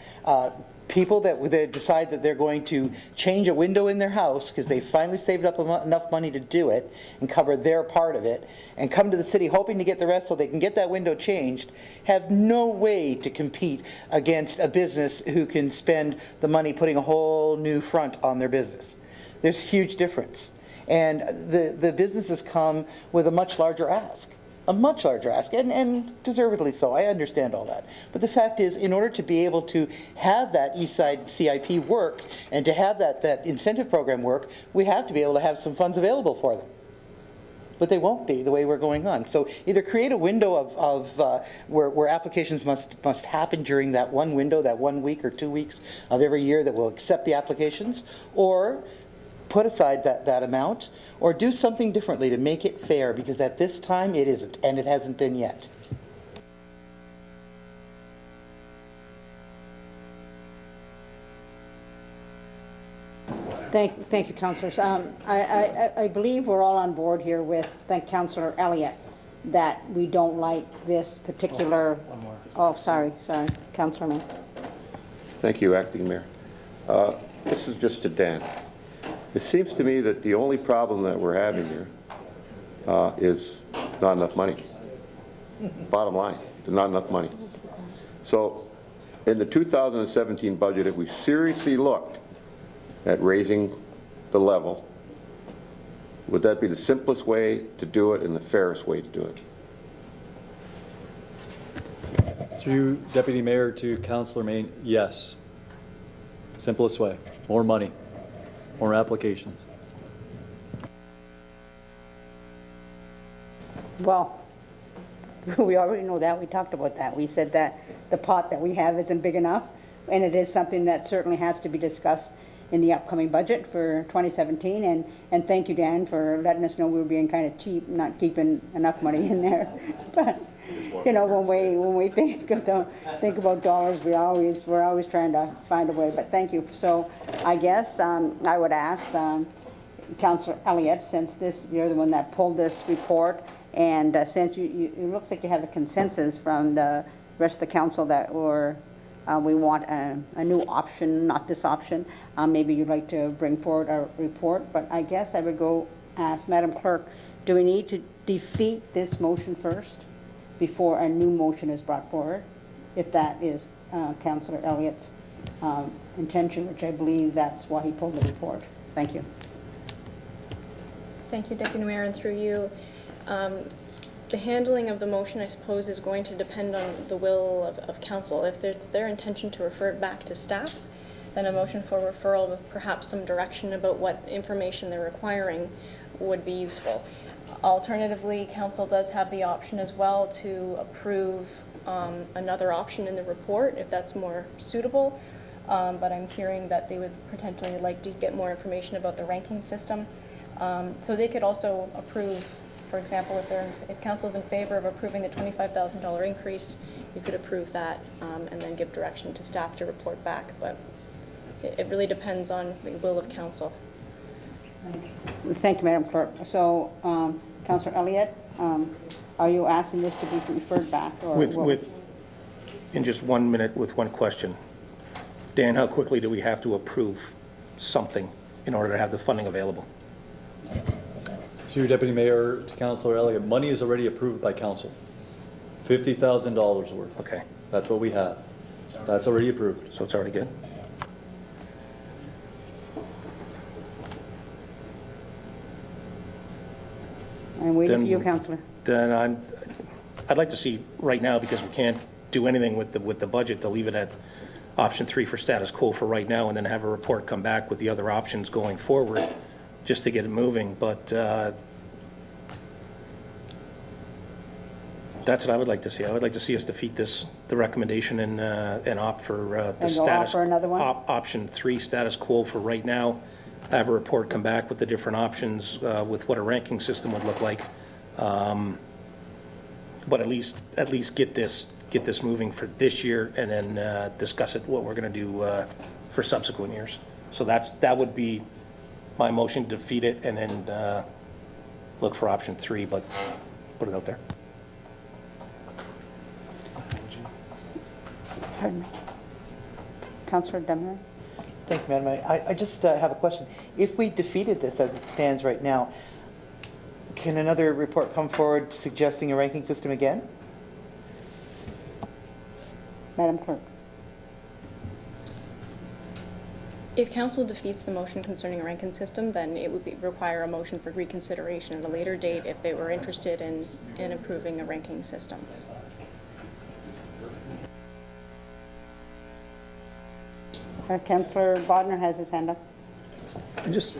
S8: People that decide that they're going to change a window in their house because they finally saved up enough money to do it and cover their part of it and come to the city hoping to get the rest so they can get that window changed, have no way to compete against a business who can spend the money putting a whole new front on their business. There's a huge difference. And the businesses come with a much larger ask. A much larger ask, and deservedly so. I understand all that. But the fact is, in order to be able to have that East Side CIP work and to have that incentive program work, we have to be able to have some funds available for them. But they won't be the way we're going on. So either create a window of where applications must happen during that one window, that 1 week or 2 weeks of every year that will accept the applications, or put aside that amount, or do something differently to make it fair, because at this time it isn't, and it hasn't been yet.
S1: Thank you, councillors. I believe we're all on board here with, thank Councillor Elliott, that we don't like this particular. One more. Oh, sorry, Councillor May.
S3: Thank you, Acting Mayor. This is just to Dan. It seems to me that the only problem that we're having here is not enough money. Bottom line, there's not enough money. So in the 2017 budget, if we seriously looked at raising the level, would that be the simplest way to do it and the fairest way to do it?
S21: Through Deputy Mayor to Councillor Main, yes. Simplest way, more money. More applications.
S1: Well, we already know that. We talked about that. We said that the pot that we have isn't big enough. and it is something that certainly has to be discussed in the upcoming budget for 2017. And thank you, Dan, for letting us know we were being kind of cheap, not keeping enough money in there. But you know, when we think about dollars, we're always trying to find a way. But thank you. So I guess I would ask Councillor Elliott, since you're the one that pulled this report, and since it looks like you have a consensus from the rest of the council that we want a new option, not this option. Maybe you'd like to bring forward a report, but I guess I would go ask Madam Clerk, do we need to defeat this motion first before a new motion is brought forward? If that is Councillor Elliott's intention, which I believe that's why he pulled the report. Thank you.
S20: Thank you, Deputy Mayor, and through you. The handling of the motion, I suppose, is going to depend on the will of council. If it's their intention to refer it back to staff, then a motion for referral with perhaps some direction about what information they're requiring would be useful. Alternatively, council does have the option as well to approve another option in the report if that's more suitable, but I'm hearing that they would potentially like to get more information about the ranking system. So they could also approve, for example, if council's in favor of approving the $25,000 increase, you could approve that and then give direction to staff to report back. But it really depends on the will of council.
S1: Thank you, Madam Clerk. So, Councillor Elliott, are you asking this to be referred back? Or
S5: in just 1 minute with one question. Dan, how quickly do we have to approve something in order to have the funding available?
S21: Through Deputy Mayor to Councillor Elliott, money is already approved by council. $50,000 worth.
S5: Okay.
S21: That's what we have. That's already approved.
S5: So it's already good?
S1: I'm waiting for you, Councillor.
S5: Then I'd like to see right now, because we can't do anything with the budget, to leave it at option 3 for status quo for right now, and then have a report come back with the other options going forward, just to get it moving. But that's what I would like to see. I would like to see us defeat the recommendation, and opt for the status
S1: for another one?
S5: Option 3 status quo for right now. Have a report come back with the different options, with what a ranking system would look like. But at least get this moving for this year, and then discuss what we're going to do for subsequent years. So that would be my motion, to defeat it, and then look for option 3, but put it out there.
S1: Pardon me. Councillor Demmer.
S8: Thank you, Madam Mayor. I just have a question. If we defeated this as it stands right now, can another report come forward suggesting a ranking system again?
S1: Madam Clerk.
S20: If council defeats the motion concerning a ranking system, then it would require a motion for reconsideration at a later date if they were interested in approving a ranking system.
S1: Councillor Bodnar has his hand up.
S2: I just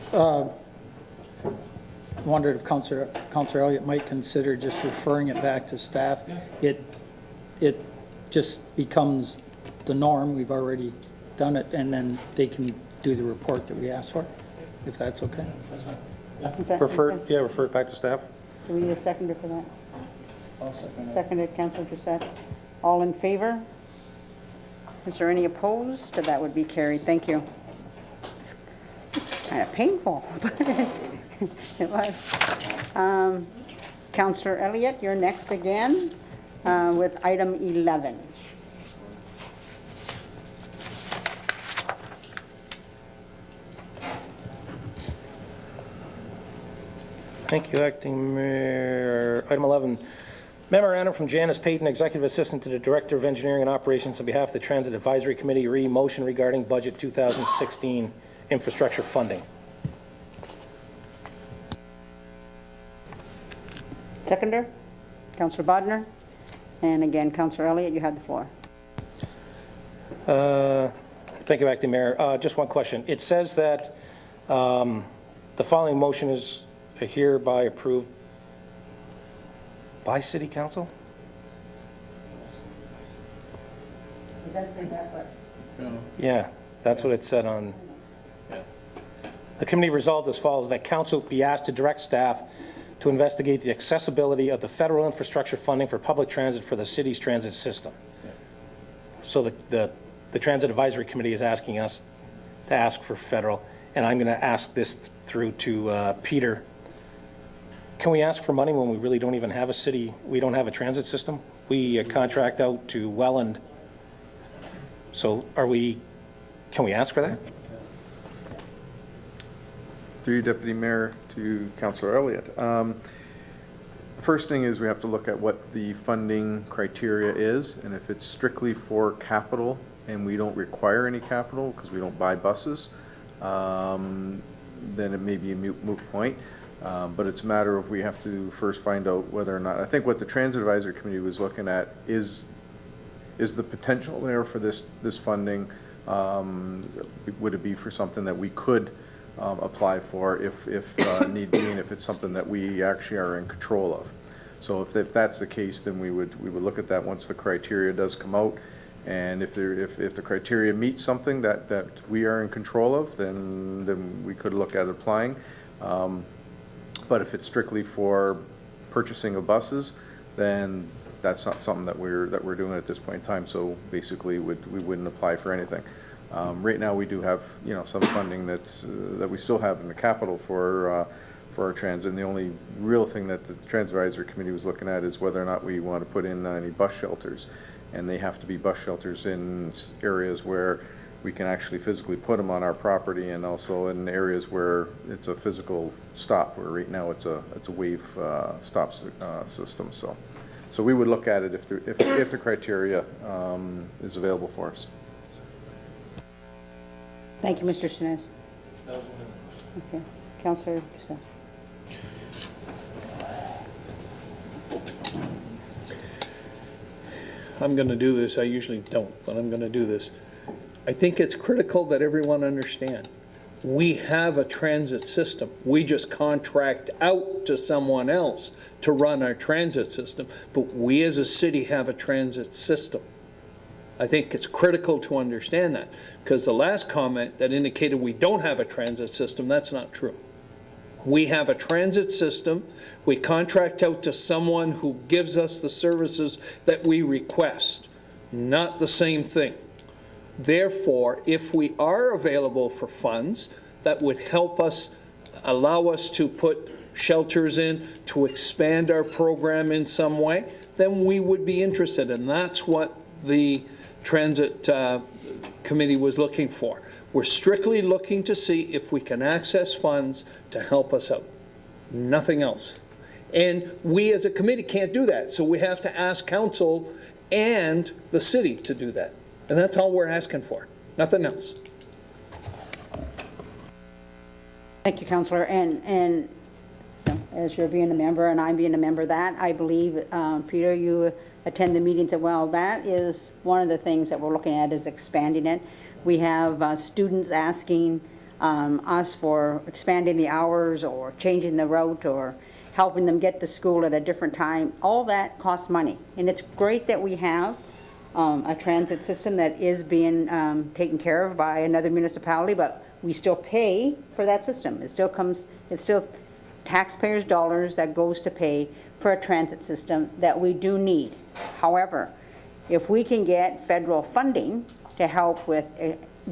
S2: wondered if Councillor Elliott might consider just referring it back to staff. It just becomes the norm. We've already done it, and then they can do the report that we asked for, if that's okay.
S5: Refer it back to staff.
S1: Do we need a seconder for that?
S2: I'll second it.
S1: Seconded, Councillor Doucette. All in favor? Is there any opposed? That would be carried. Thank you. Kind of painful, but it was. Councillor Elliott, you're next again with item 11.
S5: Thank you, Acting Mayor. Item 11, memorandum from Janice Payton, Executive Assistant to the Director of Engineering and Operations on behalf of the Transit Advisory Committee, motion regarding budget 2016 infrastructure funding.
S1: Seconder, Councillor Bodnar. And again, Councillor Elliott, you have the floor.
S5: Thank you, Acting Mayor. Just one question. It says that the following motion is hereby approved by City Council?
S1: It does say that, but
S5: Yeah, that's what it said on. The committee resolved as follows, that council be asked to direct staff to investigate the accessibility of the federal infrastructure funding for public transit for the city's transit system. So the Transit Advisory Committee is asking us to ask for federal, and I'm going to ask this through to Peter. Can we ask for money when we really don't even have a city, we don't have a transit system? We contract out to Welland. So can we ask for that?
S7: Through you, Deputy Mayor, to Councillor Elliott. First thing is we have to look at what the funding criteria is, and if it's strictly for capital and we don't require any capital because we don't buy buses, then it may be a moot point. But it's a matter of we have to first find out whether or not, I think what the Transit Advisory Committee was looking at is the potential there for this funding. Would it be for something that we could apply for if need be, and if it's something that we actually are in control of. So if that's the case, then we would look at that once the criteria does come out, and if the criteria meets something that we are in control of, then we could look at applying. But if it's strictly for purchasing of buses, then that's not something that we're doing at this point in time. So basically, we wouldn't apply for anything. Right now, we do have some funding that we still have in the capital for our transit. And the only real thing that the Transit Advisory Committee was looking at is whether or not we want to put in any bus shelters, and they have to be bus shelters in areas where we can actually physically put them on our property, and also in areas where it's a physical stop. Where right now it's a wave stop system. So we would look at it if the criteria is available for us.
S1: Thank you, Mr. Sinez. Okay, Councillor Bissell.
S13: I'm going to do this. I usually don't, but I'm going to do this. I think it's critical that everyone understand. We have a transit system. We just contract out to someone else to run our transit system, but we as a city have a transit system. I think it's critical to understand that, because the last comment that indicated we don't have a transit system, that's not true. We have a transit system. We contract out to someone who gives us the services that we request. Not the same thing. Therefore, if we are available for funds that would help us, allow us to put shelters in, to expand our program in some way, then we would be interested. And that's what the Transit Committee was looking for. We're strictly looking to see if we can access funds to help us out. Nothing else. And we as a committee can't do that. So we have to ask council and the city to do that. And that's all we're asking for. Nothing else.
S1: Thank you, Councillor. And as you're being a member and I'm being a member of that, I believe, Peter, you attend the meetings as well. That is one of the things that we're looking at, is expanding it. We have students asking us for expanding the hours or changing the route or helping them get to school at a different time. All that costs money. And it's great that we have a transit system that is being taken care of by another municipality, but we still pay for that system. It's still taxpayers' dollars that goes to pay for a transit system that we do need. However, if we can get federal funding to help with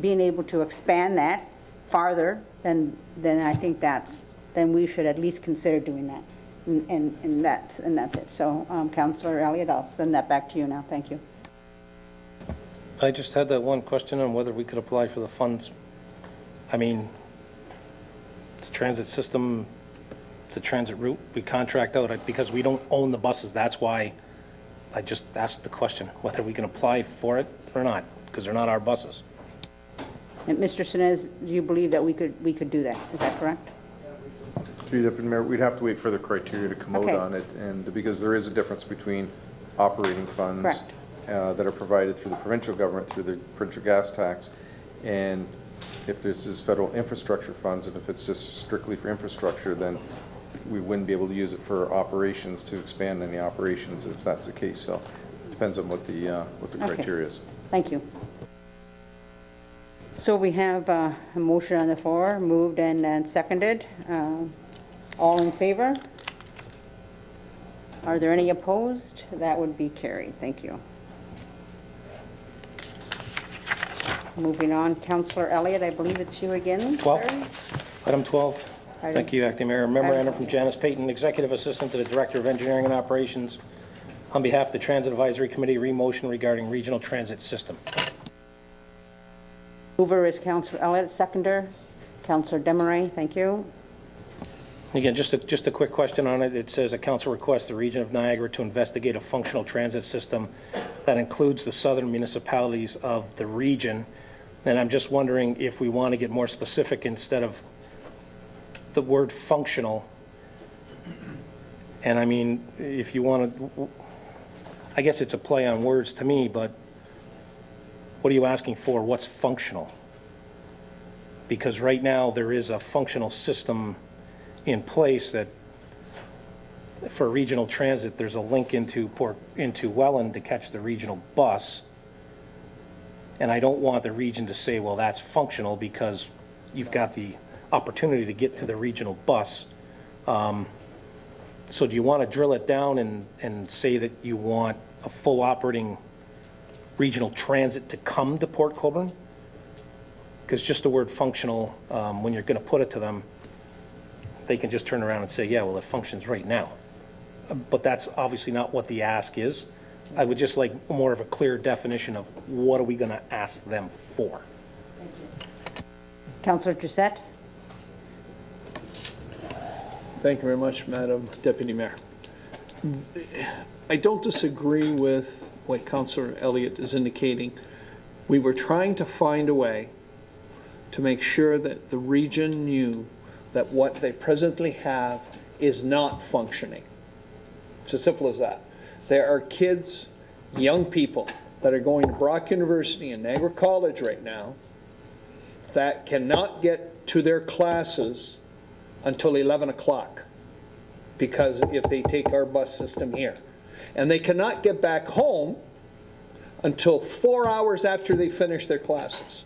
S1: being able to expand that farther, then I think then we should at least consider doing that. And that's it. So, Councillor Elliott, I'll send that back to you now. Thank you.
S5: I just had that one question on whether we could apply for the funds. I mean, it's a transit system, it's a transit route. We contract out because we don't own the buses. That's why I just asked the question, whether we can apply for it or not, because they're not our buses.
S1: And Mr. Sinez, do you believe that we could do that? Is that correct?
S7: Through you, Deputy Mayor, we'd have to wait for the criteria to come out on it, and because there is a difference between operating funds that are provided through the provincial government, through the provincial gas tax, and if this is federal infrastructure funds, and if it's just strictly for infrastructure, then we wouldn't be able to use it for operations, to expand any operations if that's the case. So it depends on what the criteria is.
S1: Thank you. So we have a motion on the floor, moved and seconded. All in favor? Are there any opposed? That would be carried. Thank you. Moving on, Councillor Elliott, I believe it's you again,
S5: 12.
S1: sir?
S5: Item 12. Thank you, Acting Mayor. Memorandum from Janice Payton, Executive Assistant to the Director of Engineering and Operations, on behalf of the Transit Advisory Committee, re-motion regarding regional transit system.
S1: Mover is Councillor Elliott, seconder, Councillor Desmarais. Thank you.
S5: Again, just a quick question on it. It says a council requests the region of Niagara to investigate a functional transit system that includes the southern municipalities of the region. And I'm just wondering if we want to get more specific instead of the word functional. And I mean, if you want to, I guess it's a play on words to me, but what are you asking for? What's functional? Because right now there is a functional system in place that for regional transit, there's a link into Welland to catch the regional bus. And I don't want the region to say, well, that's functional because you've got the opportunity to get to the regional bus. So do you want to drill it down and say that you want a full operating regional transit to come to Port Colborne? Because just the word functional, when you're going to put it to them, they can just turn around and say, yeah, well, it functions right now. But that's obviously not what the ask is. I would just like more of a clear definition of what are we going to ask them for.
S1: Thank you. Councillor Doucette.
S13: Thank you very much, Madam Deputy Mayor. I don't disagree with what Councillor Elliott is indicating. We were trying to find a way to make sure that the region knew that what they presently have is not functioning. It's as simple as that. There are kids, young people, that are going to Brock University and Niagara College right now that cannot get to their classes until 11 o'clock because if they take our bus system here. And they cannot get back home until 4 hours after they finish their classes.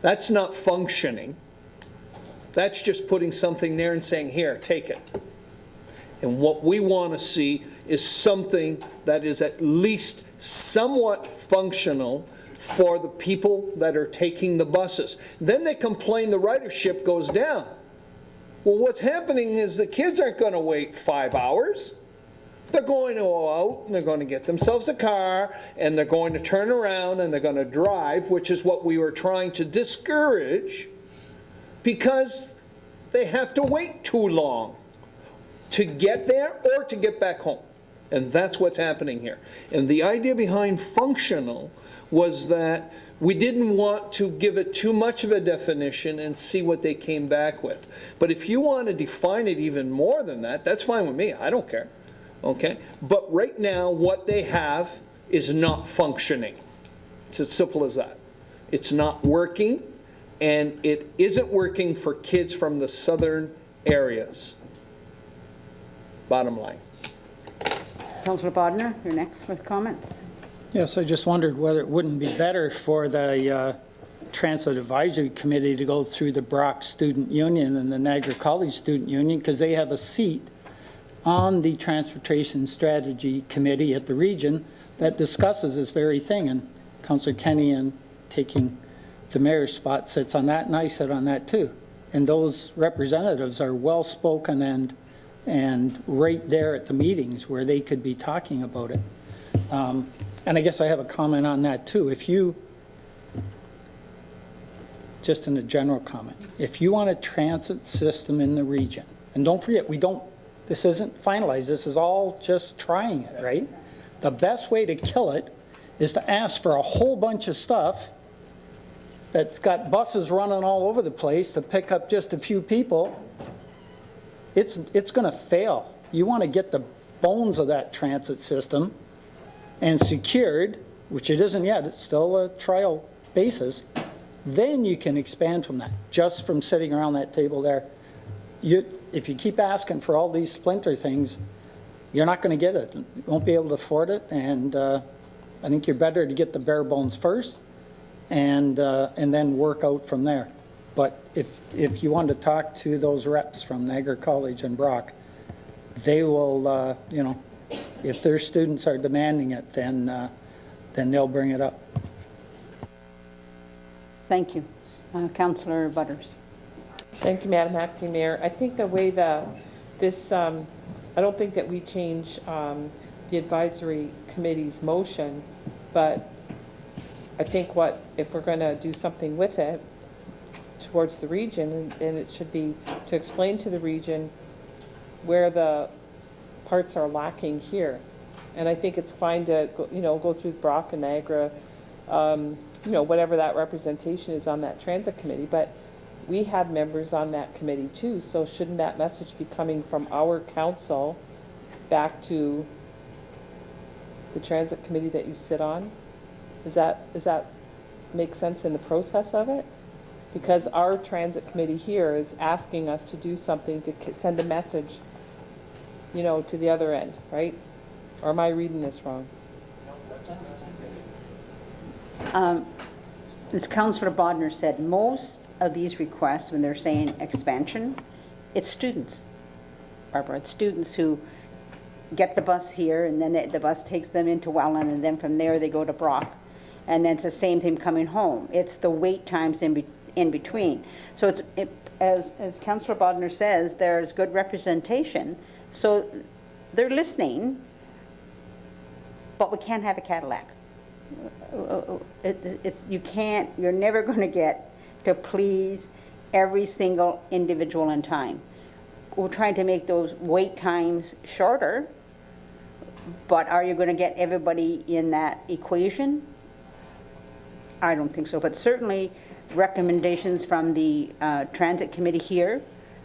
S13: That's not functioning. That's just putting something there and saying, here, take it. And what we want to see is something that is at least somewhat functional for the people that are taking the buses. Then they complain the ridership goes down. Well, what's happening is the kids aren't going to wait 5 hours. They're going to go out and they're going to get themselves a car and they're going to turn around and they're going to drive, which is what we were trying to discourage, because they have to wait too long to get there or to get back home. And that's what's happening here. And the idea behind functional was that we didn't want to give it too much of a definition and see what they came back with. But if you want to define it even more than that, that's fine with me. I don't care. Okay? But right now, what they have is not functioning. It's as simple as that. It's not working, and it isn't working for kids from the southern areas. Bottom line.
S1: Councillor Bodnar, you're next with comments.
S2: Yes, I just wondered whether it wouldn't be better for the Transit Advisory Committee to go through the Brock Student Union and the Niagara College Student Union, because they have a seat on the Transportation Strategy Committee at the region that discusses this very thing. And Councillor Kenny, in taking the mayor's spot, sits on that, and I sit on that too. And those representatives are well-spoken and right there at the meetings where they could be talking about it. And I guess I have a comment on that too. If you, just in a general comment, if you want a transit system in the region, and don't forget, this isn't finalized, this is all just trying it, right? The best way to kill it is to ask for a whole bunch of stuff that's got buses running all over the place to pick up just a few people. It's going to fail. You want to get the bones of that transit system and secured, which it isn't yet, it's still a trial basis, then you can expand from that. Just from sitting around that table there, if you keep asking for all these splinter things, you're not going to get it. You won't be able to afford it, and I think you're better to get the bare bones first and then work out from there. But if you want to talk to those reps from Niagara College and Brock, they will, you know, if their students are demanding it, then they'll bring it up.
S1: Thank you. Councillor Butters.
S9: Thank you, Madam Acting Mayor. I think the way that this, I don't think that we change the advisory committee's motion, but I think if we're going to do something with it towards the region, and it should be to explain to the region where the parts are lacking here. And I think it's fine to, go through Brock and Niagara, whatever that representation is on that transit committee, but we have members on that committee too, so shouldn't that message be coming from our council back to the transit committee that you sit on? Does that make sense in the process of it? Because our transit committee here is asking us to do something to send a message, to the other end, right? Or am I reading this wrong?
S1: As Councillor Bodner said, most of these requests, when they're saying expansion, it's students, Barbara. It's students who get the bus here, and then the bus takes them into Welland, and then from there they go to Brock. And then it's the same thing coming home. It's the wait times in between. So as Councillor Bodner says, there's good representation. So they're listening, but we can't have a Cadillac. You're never going to get to please every single individual in time. We're trying to make those wait times shorter, but are you going to get everybody in that equation? I don't think so, but certainly recommendations from the transit committee here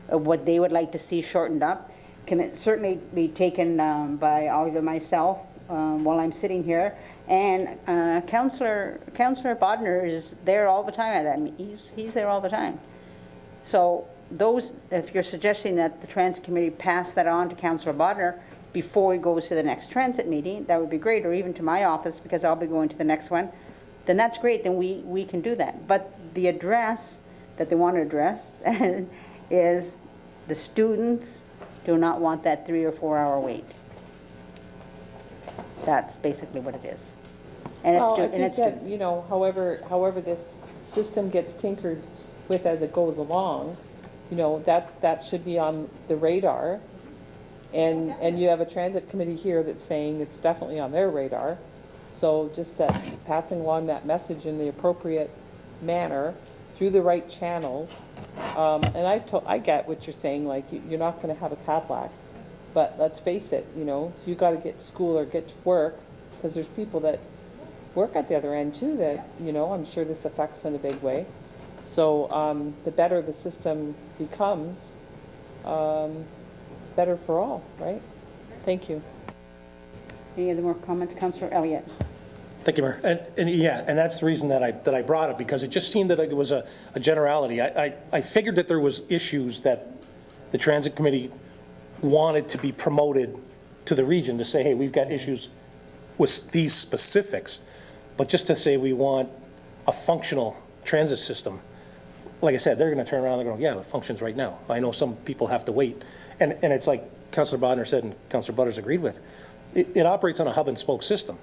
S1: of what they would like to see shortened up can certainly be taken by either myself while I'm sitting here, and Councillor Bodner is there all the time at that. He's there all the time. So if you're suggesting that the transit committee pass that on to Councillor Bodner before he goes to the next transit meeting, that would be great, or even to my office, because I'll be going to the next one, then that's great, then we can do that. But the address that they want to address is the students do not want that 3 or 4 hour wait. That's basically what it is. And
S9: well,
S1: it's
S9: I think
S1: students.
S9: that, however this system gets tinkered with as it goes along, that should be on the radar. And you have a transit committee here that's saying it's definitely on their radar. So just passing along that message in the appropriate manner through the right channels. And I get what you're saying, like you're not going to have a Cadillac, but let's face it, you got to get to school or get to work, because there's people that work at the other end too that, I'm sure this affects in a big way. So the better the system becomes, better for all, right? Thank you.
S1: Any other more comments? Councillor Elliott.
S5: Thank you, Mayor. And that's the reason that I brought it, because it just seemed that it was a generality. I figured that there was issues that the transit committee wanted to be promoted to the region to say, hey, we've got issues with these specifics, but just to say we want a functional transit system. Like I said, they're going to turn around and go, yeah, it functions right now. I know some people have to wait. And it's like Councillor Bodner said and Councillor Butters agreed with. It operates on a hub and spoke system.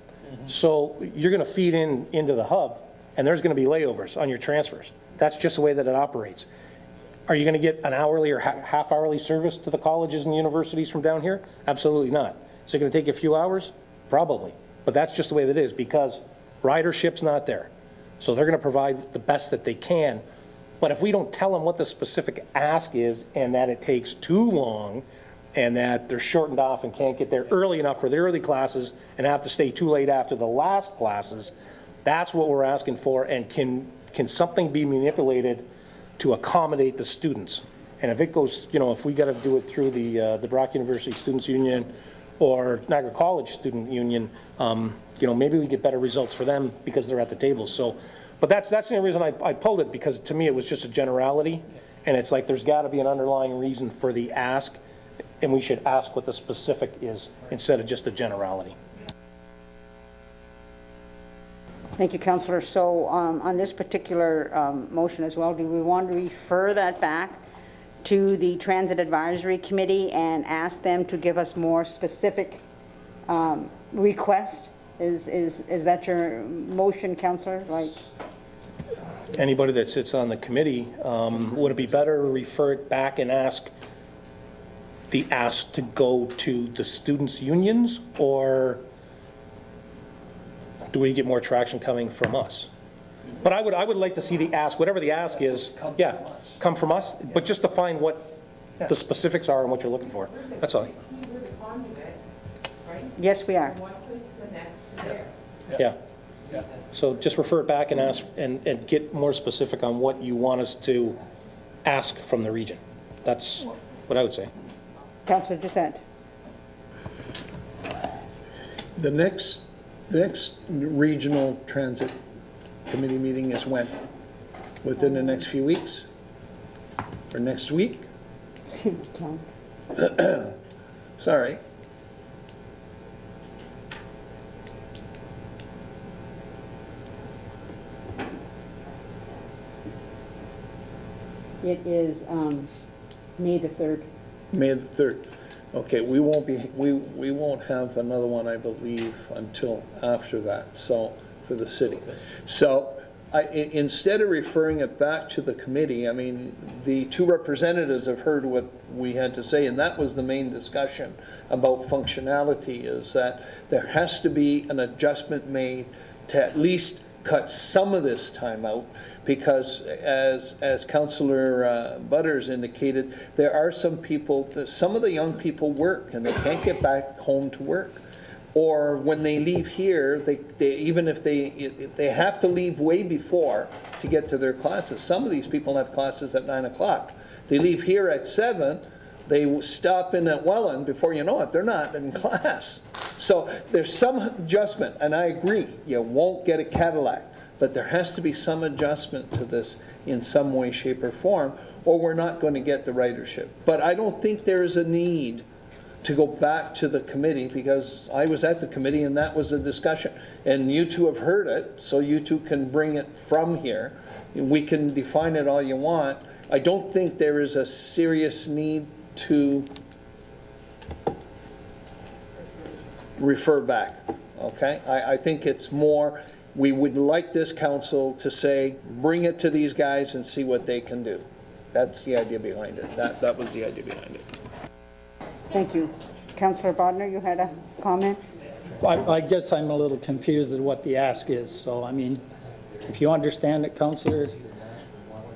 S5: So you're going to feed into the hub, and there's going to be layovers on your transfers. That's just the way that it operates. Are you going to get an hourly or half-hourly service to the colleges and universities from down here? Absolutely not. Is it going to take you a few hours? Probably. But that's just the way that it is, because ridership's not there. So they're going to provide the best that they can. But if we don't tell them what the specific ask is, and that it takes too long, and that they're shortened off and can't get there early enough for the early classes and have to stay too late after the last classes, that's what we're asking for. And can something be manipulated to accommodate the students? And if it goes, if we got to do it through the Brock University Students Union or Niagara College Student Union, maybe we get better results for them because they're at the table. So, but that's the only reason I pulled it, because to me it was just a generality, and it's like there's got to be an underlying reason for the ask, and we should ask what the specific is instead of just a generality.
S1: Thank you, Councillor. So on this particular motion as well, do we want to refer that back to the Transit Advisory Committee and ask them to give us more specific request? Is that your motion, Councillor? Like,
S5: Anybody that sits on the committee, would it be better to refer it back and ask to go to the students' unions, or do we get more traction coming from us? But I would like to see the ask, whatever the ask is, yeah, come from us, but just to find what the specifics are and what you're looking for. That's all.
S1: yes, we are.
S5: Yeah. So just refer it back and ask and get more specific on what you want us to ask from the region. That's what I would say.
S1: Councillor Doucette.
S13: The next regional transit committee meeting is when? Within the next few weeks? Or next week? Sorry.
S1: It is May the 3rd.
S13: May the 3rd. Okay, we won't have another one, I believe, until after that, so, for the city. So, instead of referring it back to the committee, I mean, the two representatives have heard what we had to say, and that was the main discussion about functionality, is that there has to be an adjustment made to at least cut some of this time out, because as Councillor Butters indicated, there are some people, some of the young people work and they can't get back home to work. Or when they leave here, even if they have to leave way before to get to their classes. Some of these people have classes at 9 o'clock. They leave here at 7, they stop in at Welland, before you know it, they're not in class. So there's some adjustment, and I agree, you won't get a Cadillac, but there has to be some adjustment to this in some way, shape, or form, or we're not going to get the ridership. But I don't think there is a need to go back to the committee, because I was at the committee and that was a discussion. And you two have heard it, so you two can bring it from here. We can define it all you want. I don't think there is a serious need to refer back, okay? I think it's more, we would like this council to say, bring it to these guys and see what they can do. That's the idea behind it. That was the idea behind it.
S1: Thank you. Councillor Bodnar, you had a comment?
S2: I guess I'm a little confused at what the ask is. So, I mean, if you understand it, Councillor,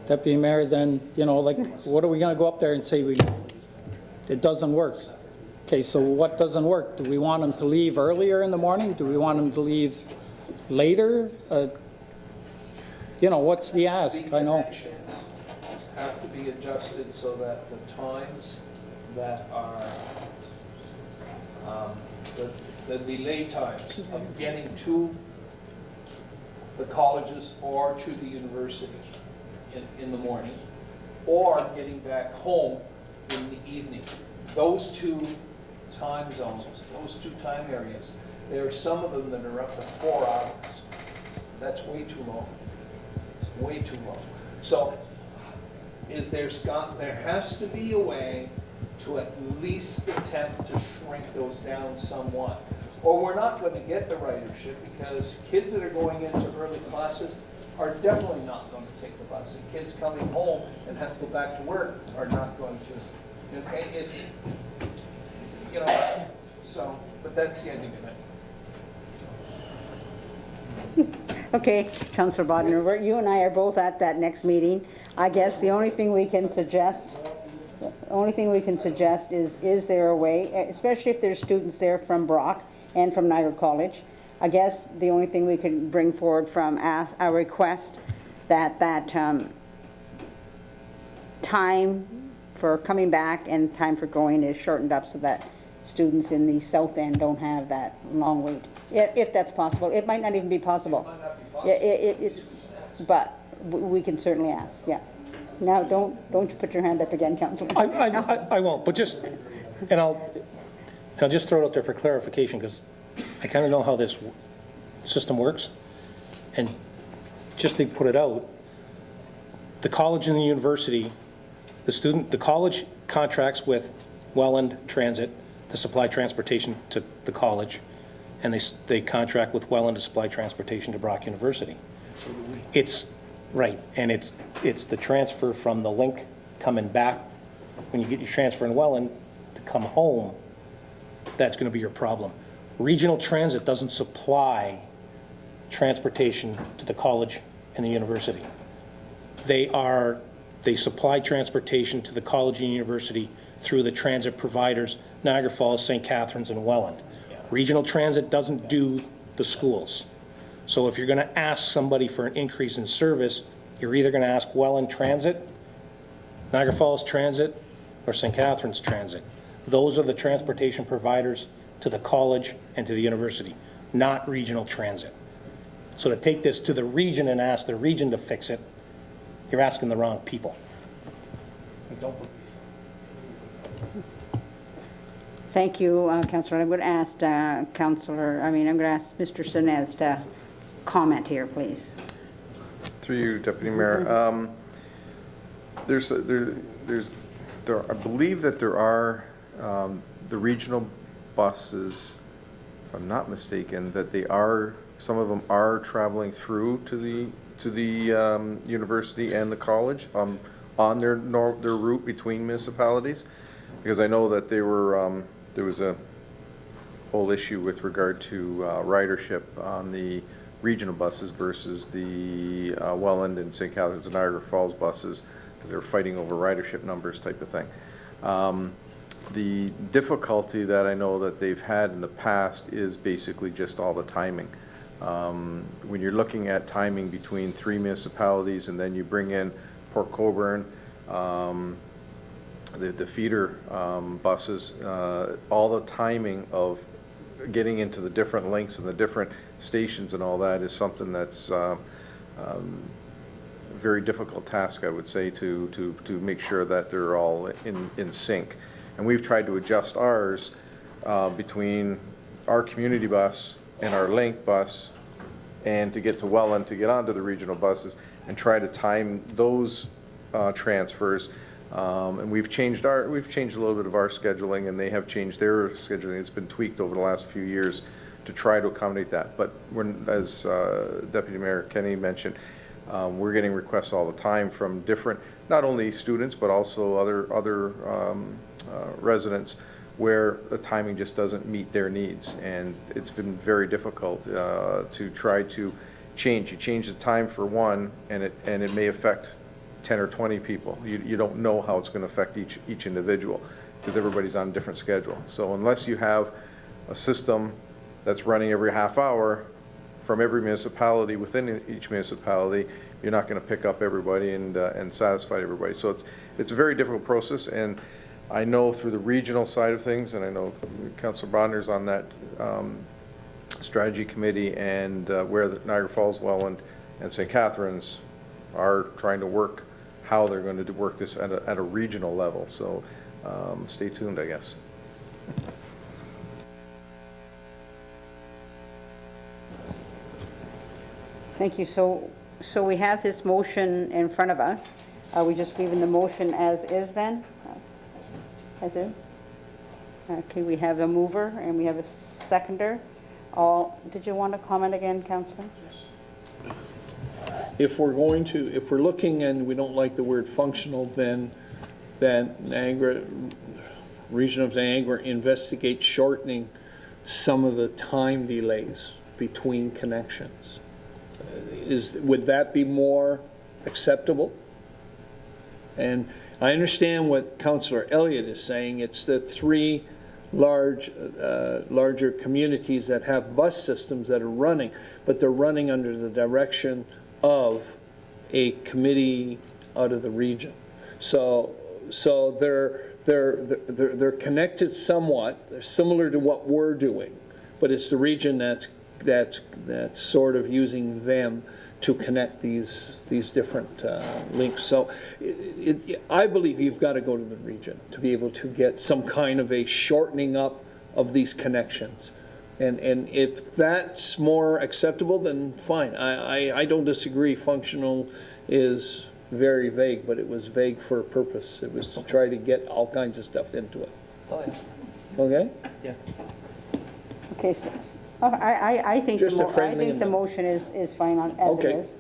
S2: Deputy Mayor, then, you know, like, what are we going to go up there and say it doesn't work? Okay, so what doesn't work? Do we want them to leave earlier in the morning? Do we want them to leave later? You know, what's the ask? I know.
S11: Have to be adjusted so that the times that are the delay times of getting to the colleges or to the university in the morning, or getting back home in the evening. Those two time zones, those two time areas, there are some of them that are up to 4 hours. That's way too long. It's way too long. So there has to be a way to at least attempt to shrink those down somewhat. Or we're not going to get the ridership, because kids that are going into early classes are definitely not going to take the bus. And kids coming home and have to go back to work are not going to. Okay, it's, you know, so, but that's the ending of it.
S1: Okay, Councillor Bodnar, you and I are both at that next meeting. I guess the only thing we can suggest is there a way, especially if there's students there from Brock and from Niagara College, I guess the only thing we can bring forward from a request that time for coming back and time for going is shortened up so that students in the south end don't have that long wait. If that's possible. It might not even be possible. But we can certainly ask, yeah. Now, don't you put your hand up again, Councillor.
S5: I won't, but just, and I'll just throw it out there for clarification, because I kind of know how this system works. And just to put it out, the college and the university, the college contracts with Welland Transit to supply transportation to the college, and they contract with Welland to supply transportation to Brock University. It's, right, and it's the transfer from the link coming back, when you get your transfer in Welland to come home, that's going to be your problem. Regional Transit doesn't supply transportation to the college and the university. They supply transportation to the college and university through the transit providers, Niagara Falls, St. Catharines, and Welland. Regional Transit doesn't do the schools. So if you're going to ask somebody for an increase in service, you're either going to ask Welland Transit, Niagara Falls Transit, or St. Catharines Transit. Those are the transportation providers to the college and to the university, not Regional Transit. So to take this to the region and ask the region to fix it, you're asking the wrong people.
S1: Thank you, Councillor. I'm going to ask I'm going to ask Mr. Sinez to comment here, please.
S7: Through you, Deputy Mayor. I believe that there are the regional buses, if I'm not mistaken, that some of them are traveling through to the university and the college on their route between municipalities, because I know that there was a whole issue with regard to ridership on the regional buses versus the Welland and St. Catharines and Niagara Falls buses, because they were fighting over ridership numbers type of thing. The difficulty that I know that they've had in the past is basically just all the timing. When you're looking at timing between 3 municipalities and then you bring in Port Colborne, the feeder buses, all the timing of getting into the different links and the different stations and all that is something that's very difficult task, I would say, to make sure that they're all in sync. And we've tried to adjust ours between our community bus and our link bus, and to get to Welland to get onto the regional buses and try to time those transfers. And we've changed a little bit of our scheduling, and they have changed their scheduling. It's been tweaked over the last few years to try to accommodate that. But as Deputy Mayor Kenny mentioned, we're getting requests all the time from different, not only students, but also other residents, where the timing just doesn't meet their needs. And it's been very difficult to try to change. You change the time for one, and it may affect 10 or 20 people. You don't know how it's going to affect each individual, because everybody's on a different schedule. So unless you have a system that's running every half hour from every municipality within each municipality, you're not going to pick up everybody and satisfy everybody. So it's a very difficult process, and I know through the regional side of things, and I know Councillor Bonner's on that strategy committee, and where the Niagara Falls, Welland, and St. Catharines are trying to work how they're going to work this at a regional level. So stay tuned, I guess.
S1: Thank you. So we have this motion in front of us. Are we just leaving the motion as is then? As is? Okay, we have a mover and we have a seconder. Did you want to comment again, Councillor? Yes.
S13: If we're looking and we don't like the word functional, then Niagara, Region of Niagara investigate shortening some of the time delays between connections. Would that be more acceptable? And I understand what Councillor Elliott is saying. It's the 3 larger communities that have bus systems that are running, but they're running under the direction of a committee out of the region. So they're connected somewhat. They're similar to what we're doing, but it's the region that's sort of using them to connect these different links. So I believe you've got to go to the region to be able to get some kind of a shortening up of these connections. And if that's more acceptable, then fine. I don't disagree. Functional is very vague, but it was vague for a purpose. It was to try to get all kinds of stuff into it. Okay?
S17: Yeah.
S1: Okay, so, I think
S13: Just a
S1: I
S13: friendly
S1: think the motion is fine as it
S13: Okay.
S1: is.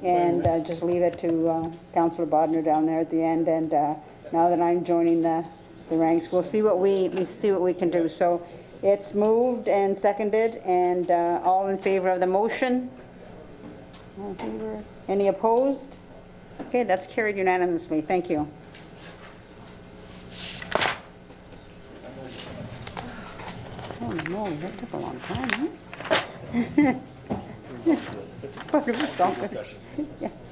S1: And just leave it to Councillor Bodnar down there at the end, and now that I'm joining the ranks, we'll see what we see what we can do. So it's moved and seconded, and all in favor of the motion? All in favor? Any opposed? Okay, that's carried unanimously. Thank you. Oh no, that took a long time, huh? Yes.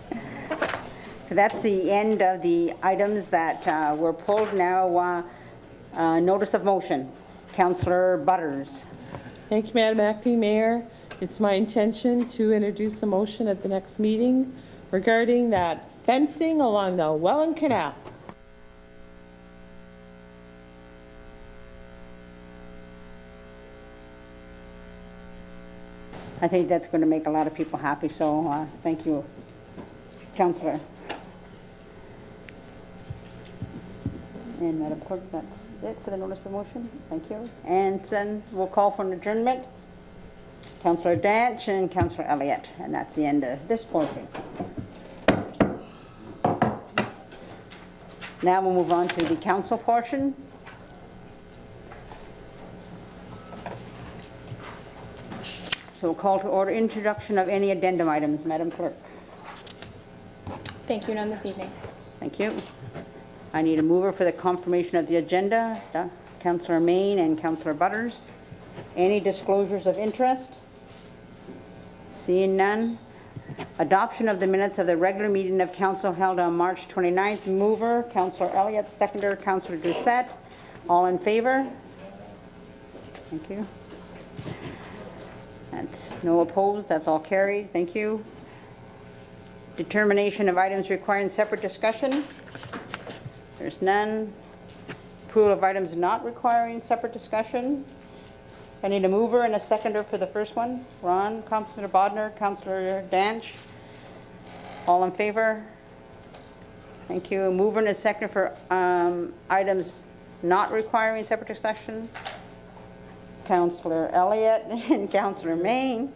S1: So that's the end of the items that were pulled. Now, notice of motion. Councillor Butters.
S9: Thank you, Madam Acting Mayor. It's my intention to introduce a motion at the next meeting regarding that fencing along the Welland Canal.
S1: I think that's going to make a lot of people happy, so thank you, Councillor. And Madam Clerk, that's it for the notice of motion. Thank you. And then we'll call for an adjournment. Councillor Danch and Councillor Elliott, and that's the end of this portion. Now we'll move on to the council portion. So we'll call to order introduction of any addendum items. Madam Clerk.
S20: Thank you, none this evening.
S1: Thank you. I need a mover for the confirmation of the agenda. Councillor Main and Councillor Butters. Any disclosures of interest? Seeing none. Adoption of the minutes of the regular meeting of council held on March 29th. Mover, Councillor Elliott. Seconder, Councillor Doucette. All in favor? Thank you. That's no opposed. That's all carried. Thank you. Determination of items requiring separate discussion. There's none. Approval of items not requiring separate discussion. I need a mover and a seconder for the first one. Ron, Councillor Bodnar, Councillor Danch. All in favor? Thank you. A mover and a seconder for items not requiring separate discussion. Councillor Elliott and Councillor Main.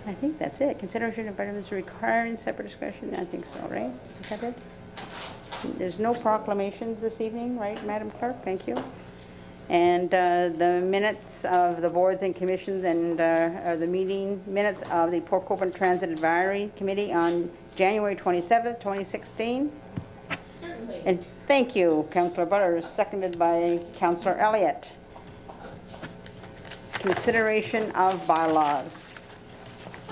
S1: I think that's it. Consideration of items requiring separate discussion. I think so, right? Is that it? There's no proclamations this evening, right, Madam Clerk? Thank you. And the minutes of the boards and commissions and the meeting minutes of the Port Colborne Transit Advisory Committee on January 27th, 2016. Certainly. And thank you, Councillor Butters, seconded by Councillor Elliott. Consideration of bylaws.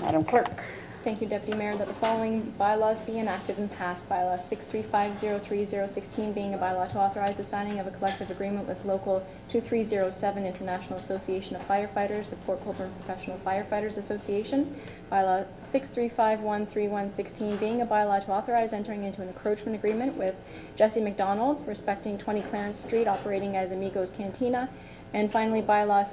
S1: Madam Clerk.
S20: Thank you, Deputy Mayor, that the following bylaws be enacted and passed. Bylaw 63503-016 being a bylaw to authorize the signing of a collective agreement with Local 2307 International Association of Firefighters, the Port Colborne Professional Firefighters Association. Bylaw 63513-116 being a bylaw to authorize entering into an encroachment agreement with Jesse McDonald respecting 20 Clarence Street operating as Amigos Cantina. And finally, bylaw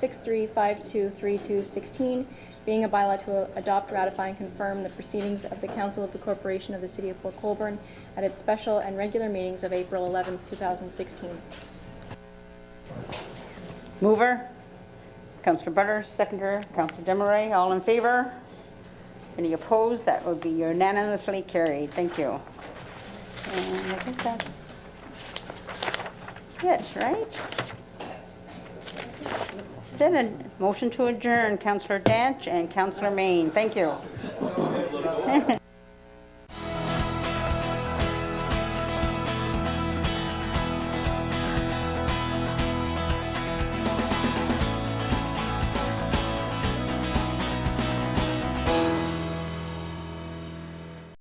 S20: 63523-216 being a bylaw to adopt, ratify, and confirm the proceedings of the Council of the Corporation of the City of Port Colborne at its special and regular meetings of April 11th, 2016.
S1: Mover, Councillor Butters, seconder, Councillor Desmarais, all in favor? Any opposed? That would be unanimously carried. Thank you. And I guess that's it, right? That's it. A motion to adjourn, Councillor Danch and Councillor Main. Thank you.